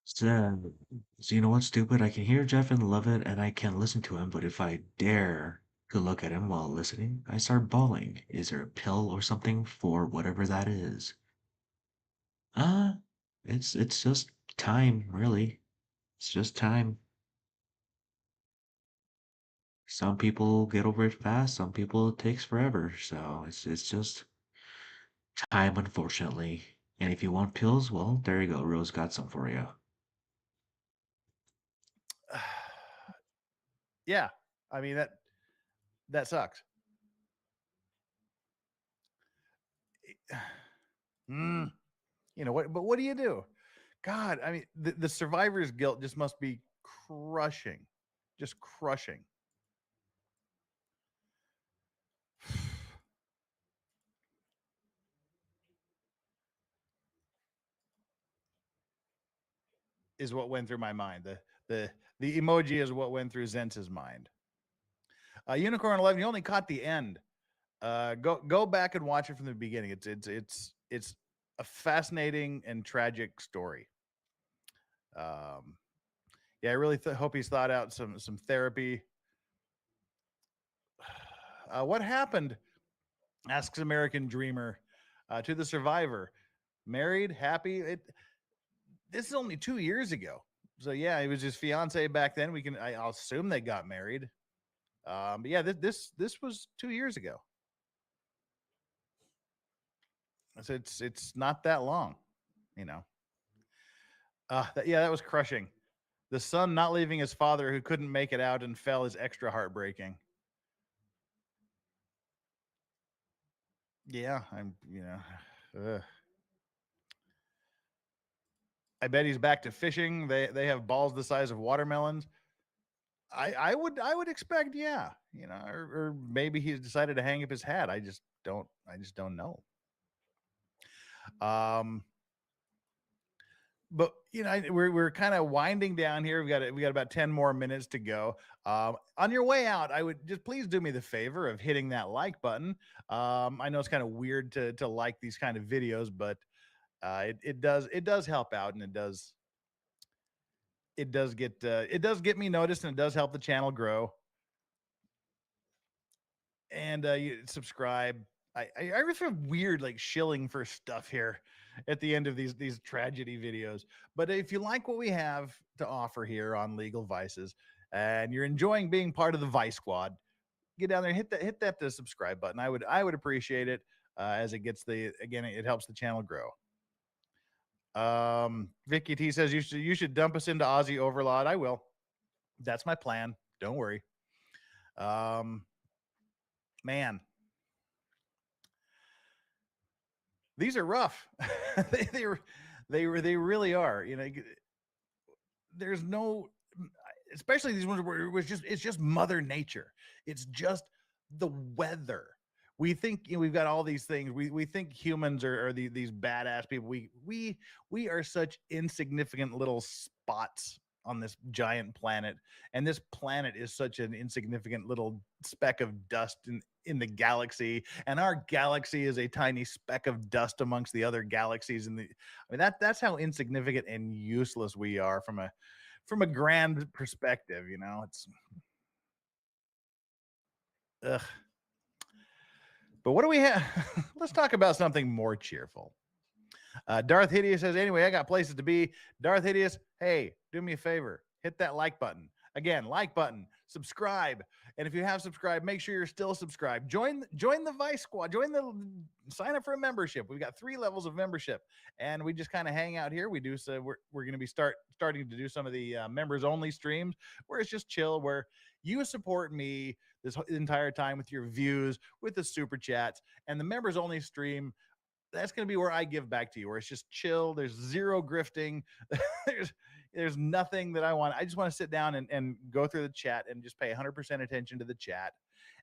So you know what's stupid? I can hear Jeff and love it, and I can listen to him, but if I dare to look at him while listening, I start bawling. Is there a pill or something for whatever that is? Uh, it's just time, really. It's just time. Some people get over it fast, some people it takes forever. So it's just time, unfortunately. And if you want pills, well, there you go. Rose got some for you. Yeah, I mean that sucks. Mm, you know what? But what do you do? God, I mean, the survivor's guilt just must be crushing, just crushing. Is what went through my mind. The emoji is what went through Zenz's mind. Unicorn 11, you only caught the end. Go back and watch it from the beginning. It's a fascinating and tragic story. Um, yeah, I really hope he's thought out some therapy. What happened? Asks American Dreamer to the survivor. Married, happy. This is only 2 years ago. So yeah, he was his fiance back then. I'll assume they got married. But yeah, this was 2 years ago. So it's not that long, you know. Yeah, that was crushing. The son not leaving his father who couldn't make it out and fell is extra heartbreaking. Yeah, ugh. I bet he's back to fishing. They have balls the size of watermelons. I would expect, yeah, or maybe he's decided to hang up his hat. I just don't know. Um, but we're kind of winding down here. We got about 10 more minutes to go. On your way out, I would just please do me the favor of hitting that like button. I know it's kind of weird to like these kind of videos, but it does help out, and it does get me noticed, and it does help the channel grow. And you subscribe. I really feel weird like shilling for stuff here at the end of these tragedy videos. But if you like what we have to offer here on Legal Vices, and you're enjoying being part of the Vice Squad, get down there and hit that subscribe button. I would appreciate it, as it helps the channel grow. Vicky T says you should dump us into Aussie Overlord. I will. That's my plan. Don't worry. Um, man, these are rough. they they really are. There's no, especially these ones where it's just Mother Nature. It's just the weather. We think we've got all these things. We think humans are these badass people. We are such insignificant little spots on this giant planet, and this planet is such an insignificant little speck of dust in the galaxy, and our galaxy is a tiny speck of dust amongst the other galaxies. That's how insignificant and useless we are from a grand perspective. It's ugh. But what do we have? Let's talk about something more cheerful. Darth Hideous says, anyway, I got places to be. Darth Hideous, hey, do me a favor. Hit that like button. Again, like button, subscribe. And if you have subscribed, make sure you're still subscribed. Join the Vice Squad. Sign up for a membership. We've got 3 levels of membership. And we just kind of hang out here. We're going to be starting to do some of the members only streams where it's just chill, where you support me this entire time with your views, with the super chats, and the members only stream. That's going to be where I give back to you, where it's just chill. There's zero grifting. there's nothing that I want. I just want to sit down and go through the chat and just pay 100% attention to the chat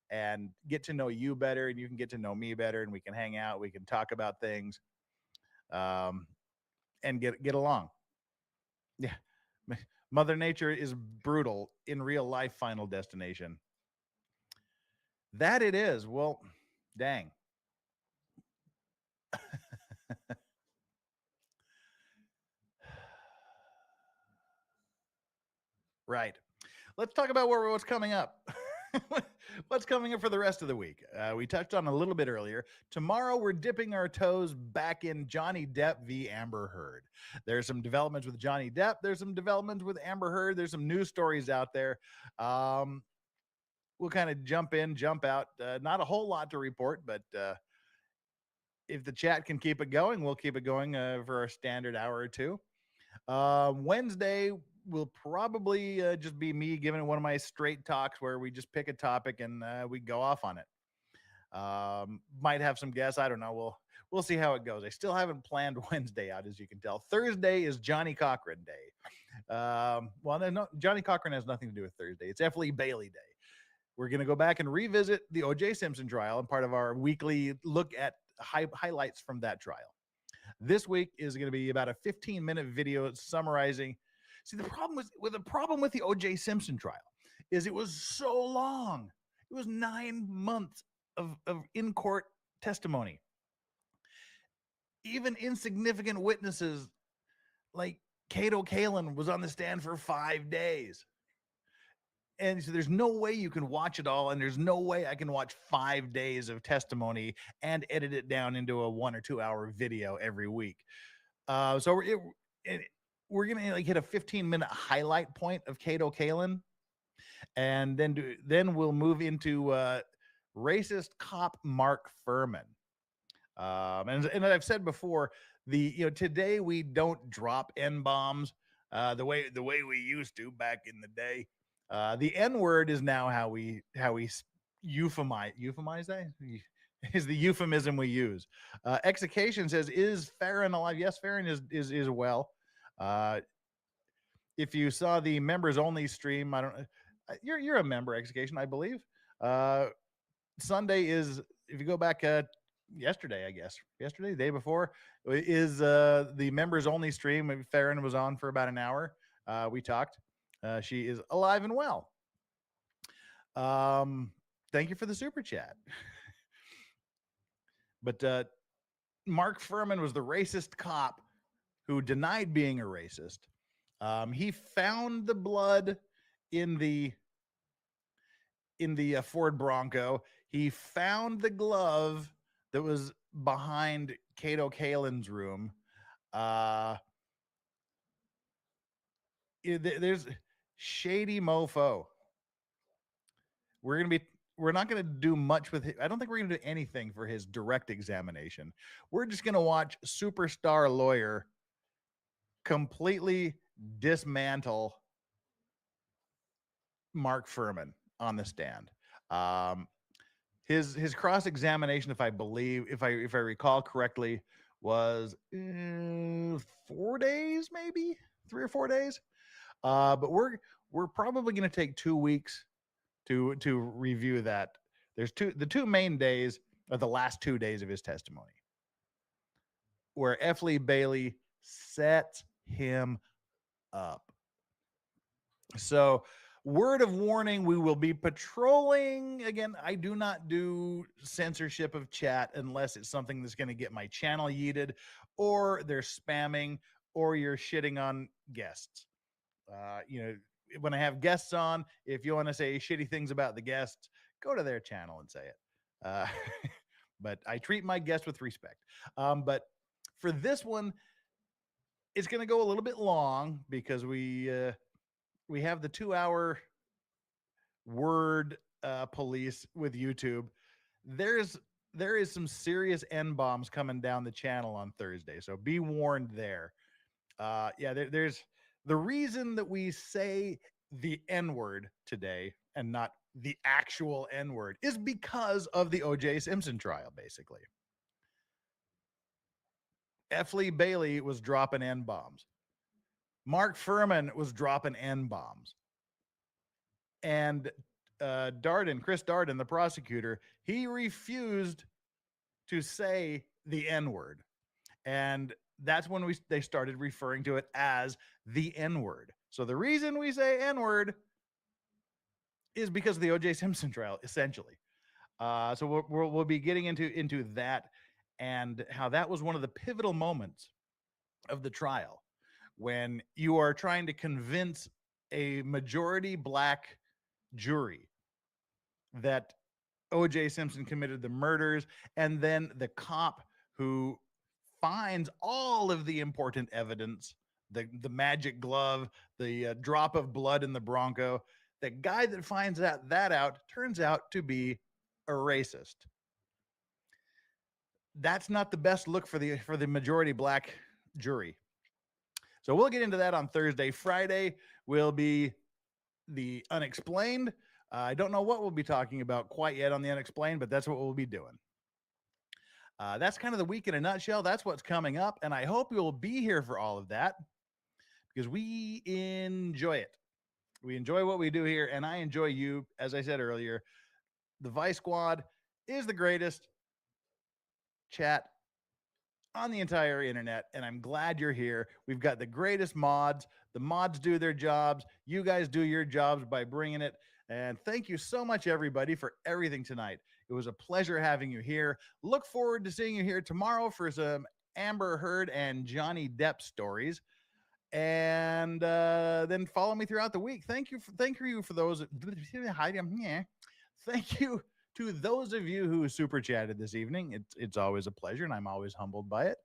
and get to know you better, and you can get to know me better, and we can hang out. We can talk about things, and get along. Yeah. Mother Nature is brutal in real life. Final Destination. That it is. Well, Dang. Right. Let's talk about what's coming up. What's coming up for the rest of the week? We touched on a little bit earlier. Tomorrow, we're dipping our toes back in Johnny Depp v. Amber Heard. There's some developments with Johnny Depp. There's some developments with Amber Heard. There's some news stories out there. We'll kind of jump in, jump out. Not a whole lot to report, but if the chat can keep it going, we'll keep it going for a standard hour or two. Wednesday will probably just be me giving one of my straight talks where we just pick a topic and we go off on it. Might have some guests. I don't know. We'll see how it goes. I still haven't planned Wednesday out, as you can tell. Thursday is Johnny Cochran Day. No, Johnny Cochran has nothing to do with Thursday. It's F. Lee Bailey Day. We're going to go back and revisit the O.J. Simpson trial and part of our weekly look at highlights from that trial. This week is going to be about a 15-minute video summarizing. See, the problem with the O.J. Simpson trial is it was so long. It was 9 months of in-court testimony. Even insignificant witnesses like Kato Kalin was on the stand for 5 days. And so there's no way you can watch it all, and there's no way I can watch 5 days of testimony and edit it down into a 1 or 2 hour video every week. So we're gonna hit a 15-minute highlight point of Kato Kalin, and then we'll move into racist cop Mark Furman. And I've said before, today we don't drop N-bombs the way we used to back in the day. The N-word is now how we euphemize that is the euphemism we use. Execation says, is Farron alive? Yes, Farron is well. If you saw the members only stream, I don't you're a member, Execation, I believe. Sunday is, if you go back yesterday, the day before, is the members only stream. Farron was on for about an hour. We talked. She is alive and well. Thank you for the super chat. But Mark Furman was the racist cop who denied being a racist. He found the blood in the Ford Bronco. He found the glove that was behind Kato Kalin's room. There's shady mofo. We're not going to do much with it. I don't think we're going to do anything for his direct examination. We're just going to watch superstar lawyer completely dismantle Mark Furman on the stand. His cross-examination, if I recall correctly, was 4 days, maybe 3 or 4 days. But we're probably going to take 2 weeks to review that. The two main days are the last 2 days of his testimony, where F. Lee Bailey sets him up. So, word of warning, we will be patrolling. Again, I do not do censorship of chat unless it's something that's going to get my channel yeeted, or they're spamming, or you're shitting on guests. When I have guests on, if you want to say shitty things about the guests, go to their channel and say it. But I treat my guests with respect. But for this one, it's going to go a little bit long because we have the 2 hour word police with YouTube. There is some serious N-bombs coming down the channel on Thursday, so be warned there. There's the reason that we say the N-word today and not the actual N-word is because of the O.J. Simpson trial, basically. F. Lee Bailey was dropping N-bombs. Mark Furman was dropping N-bombs. And Chris Darden, the prosecutor, he refused to say the N-word. And that's when they started referring to it as the N-word. So the reason we say N-word is because of the O.J. Simpson trial, essentially. So we'll be getting into that and how that was one of the pivotal moments of the trial when you are trying to convince a majority black jury that O.J. Simpson committed the murders, and then the cop who finds all of the important evidence, the magic glove, the drop of blood in the Bronco. The guy that finds that out turns out to be a racist. That's not the best look for the majority black jury. So we'll get into that on Thursday. Friday will be the unexplained. I don't know what we'll be talking about quite yet on the unexplained, but that's what we'll be doing. That's kind of the week in a nutshell. That's what's coming up, and I hope you'll be here for all of that because we enjoy it. We enjoy what we do here, and I enjoy you. As I said earlier, the Vice Squad is the greatest chat on the entire internet, and I'm glad you're here. We've got the greatest mods. The mods do their jobs. You guys do your jobs by bringing it. And thank you so much, everybody, for everything tonight. It was a pleasure having you here. Look forward to seeing you here tomorrow for some Amber Heard and Johnny Depp stories. And then follow me throughout the week. Thank you for those. Thank you to those of you who super chatted this evening. It's always a pleasure, and I'm always humbled by it.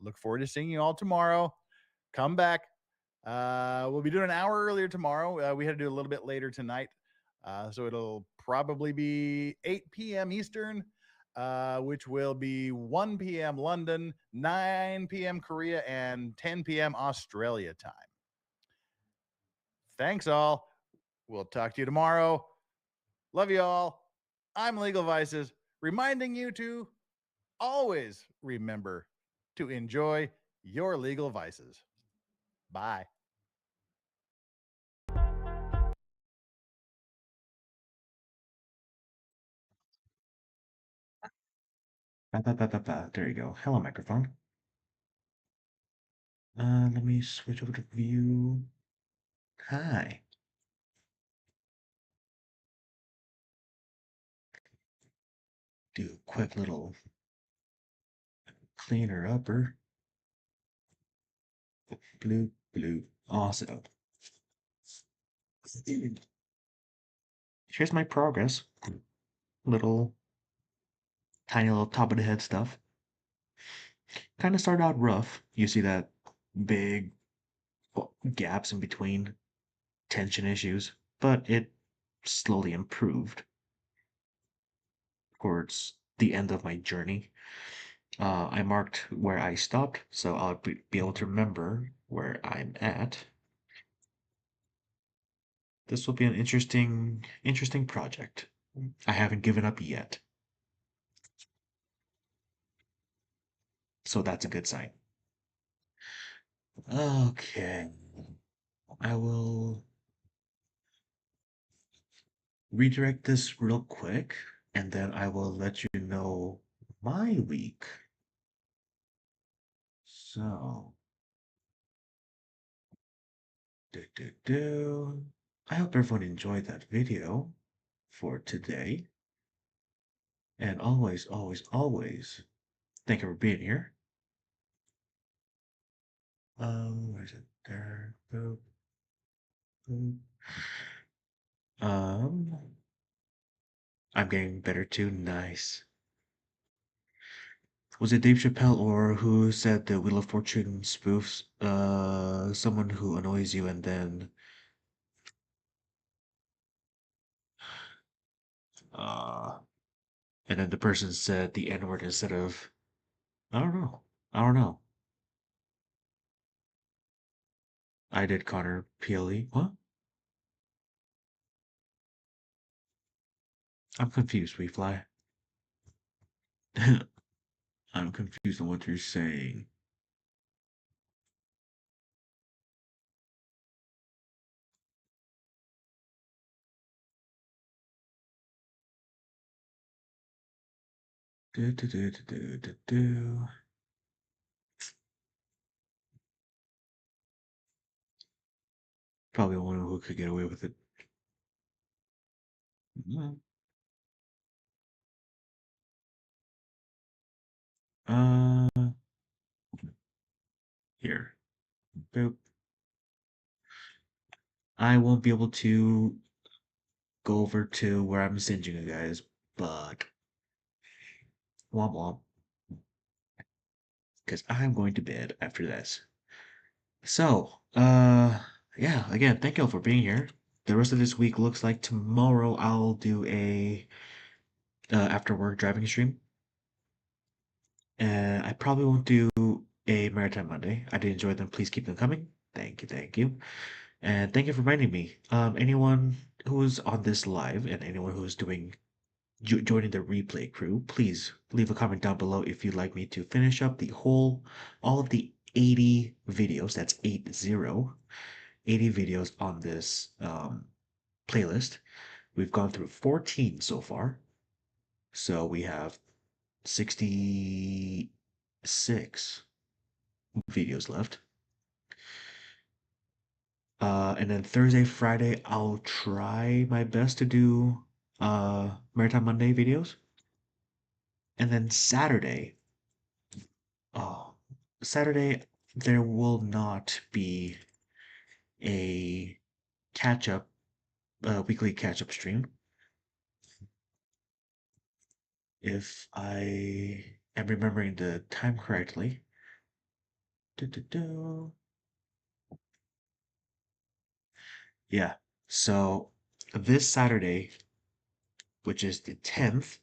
Look forward to seeing you all tomorrow. Come back. We'll be doing an hour earlier tomorrow. We had to do a little bit later tonight. So it'll probably be 8 p.m. Eastern, which will be 1 p.m. London, 9 p.m. Korea, and 10 p.m. Australia time. Thanks all. We'll talk to you tomorrow. Love you all. I'm Legal Vices, reminding you to always remember to enjoy your legal vices. Bye. There you go. Hello, microphone. Let me switch over to view. Hi. Do a quick little cleaner upper. Blue, blue. Awesome. Here's my progress. Little, tiny little top of the head stuff. Kind of started out rough. You see that big gaps in between tension issues, but it slowly improved towards the end of my journey. I marked where I stopped, so I'll be able to remember where I'm at. This will be an interesting project. I haven't given up yet. So that's a good sign. Okay. I will redirect this real quick, and then I will let you know my week. So, I hope everyone enjoyed that video for today. And always, always, always, thank you for being here. Where's it? There. Boop. Boop. I'm getting better too. Nice. Was it Dave Chappelle or who said the Wheel of Fortune spoofs someone who annoys you and then uh and then the person said the N-word instead of I don't know. I don't know. I did Connor PLE. What? I'm confused, we fly. I'm confused on what you're saying. Do, do, do, do, do, do, do. Probably one who could get away with it. Mhm. Uh, here. Boop. I won't be able to go over to where I'm sending you guys, but womp womp, because I'm going to bed after this. So, yeah, again, thank you all for being here. The rest of this week looks like tomorrow I'll do a after work driving stream. And I probably won't do a Maritime Monday. I did enjoy them. Please keep them coming. Thank you, thank you. And thank you for reminding me. Anyone who's on this live and anyone who's doing joining the replay crew, please leave a comment down below if you'd like me to finish up all of the 80 videos. That's 80 videos on this playlist. We've gone through 14 so far. So we have 66 videos left. And then Thursday, Friday, I'll try my best to do Maritime Monday videos. And then oh, Saturday, there will not be a weekly catch up stream. If I am remembering the time correctly. Yeah, so this Saturday, which is the 10th,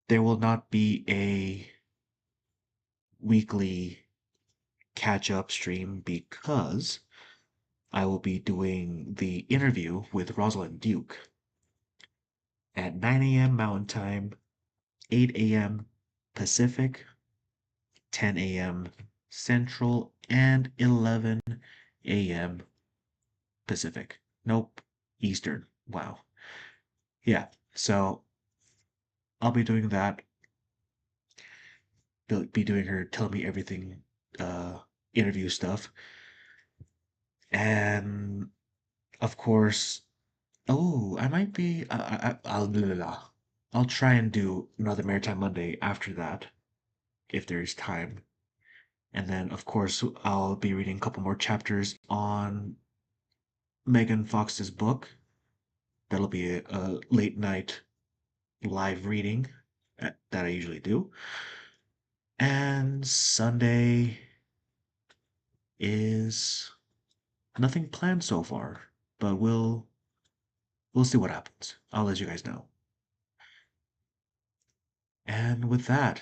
there will not be a weekly catch up stream because I will be doing the interview with Rosalind Duke at 9 a.m. Mountain Time, 8 a.m. Pacific, 10 a.m. Central, and 11 a.m. Pacific. Nope, Eastern. Wow. Yeah, so I'll be doing that. Be doing her telling me everything, interview stuff. And of course, oh, I might be. I'll blah, blah, blah. I'll try and do another Maritime Monday after that, if there's time. And then, of course, I'll be reading a couple more chapters on Megan Fox's book. That'll be a late night live reading that I usually do. And Sunday is nothing planned so far, but we'll see what happens. I'll let you guys know. And with that,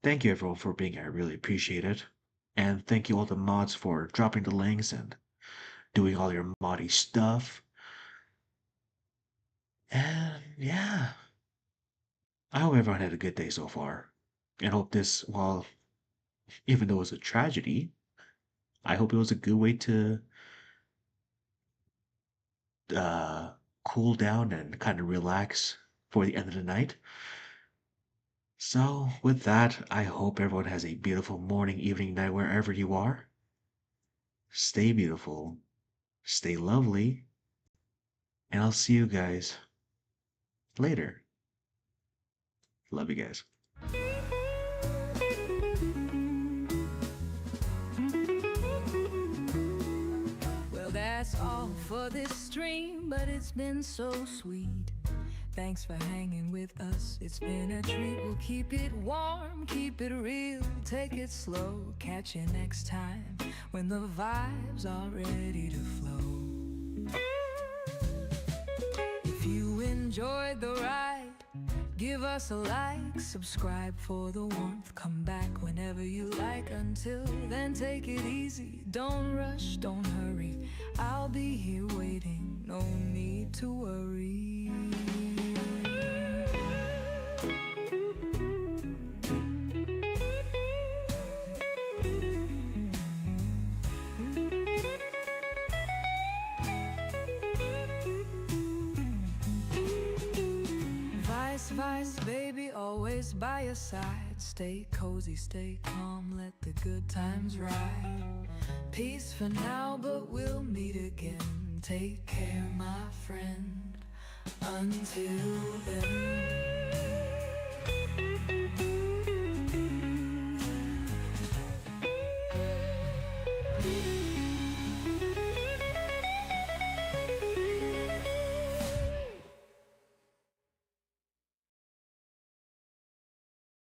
thank you everyone for being here. I really appreciate it. And thank you all the mods for dropping the links and doing all your moddy stuff. And yeah, I hope everyone had a good day so far. And hope this, well, even though it was a tragedy, I hope it was a good way to uh, cool down and kind of relax for the end of the night. So, with that, I hope everyone has a beautiful morning, evening, night, wherever you are. Stay beautiful, stay lovely, and I'll see you guys later. Love you guys. Well, that's all for this stream, but it's been so sweet. Thanks for hanging with us. It's been a treat. We'll keep it warm, keep it real, take it slow. Catch you next time when the vibes are ready to flow. If you enjoyed the ride, give us a like, subscribe for the warmth. Come back whenever you like. Until then, take it easy. Don't rush, don't hurry. I'll be here waiting. No need to worry. Vice, baby, always by your side. Stay cozy, stay calm, let the good times ride. Peace for now, but we'll meet again. Take care, my friend. Until then.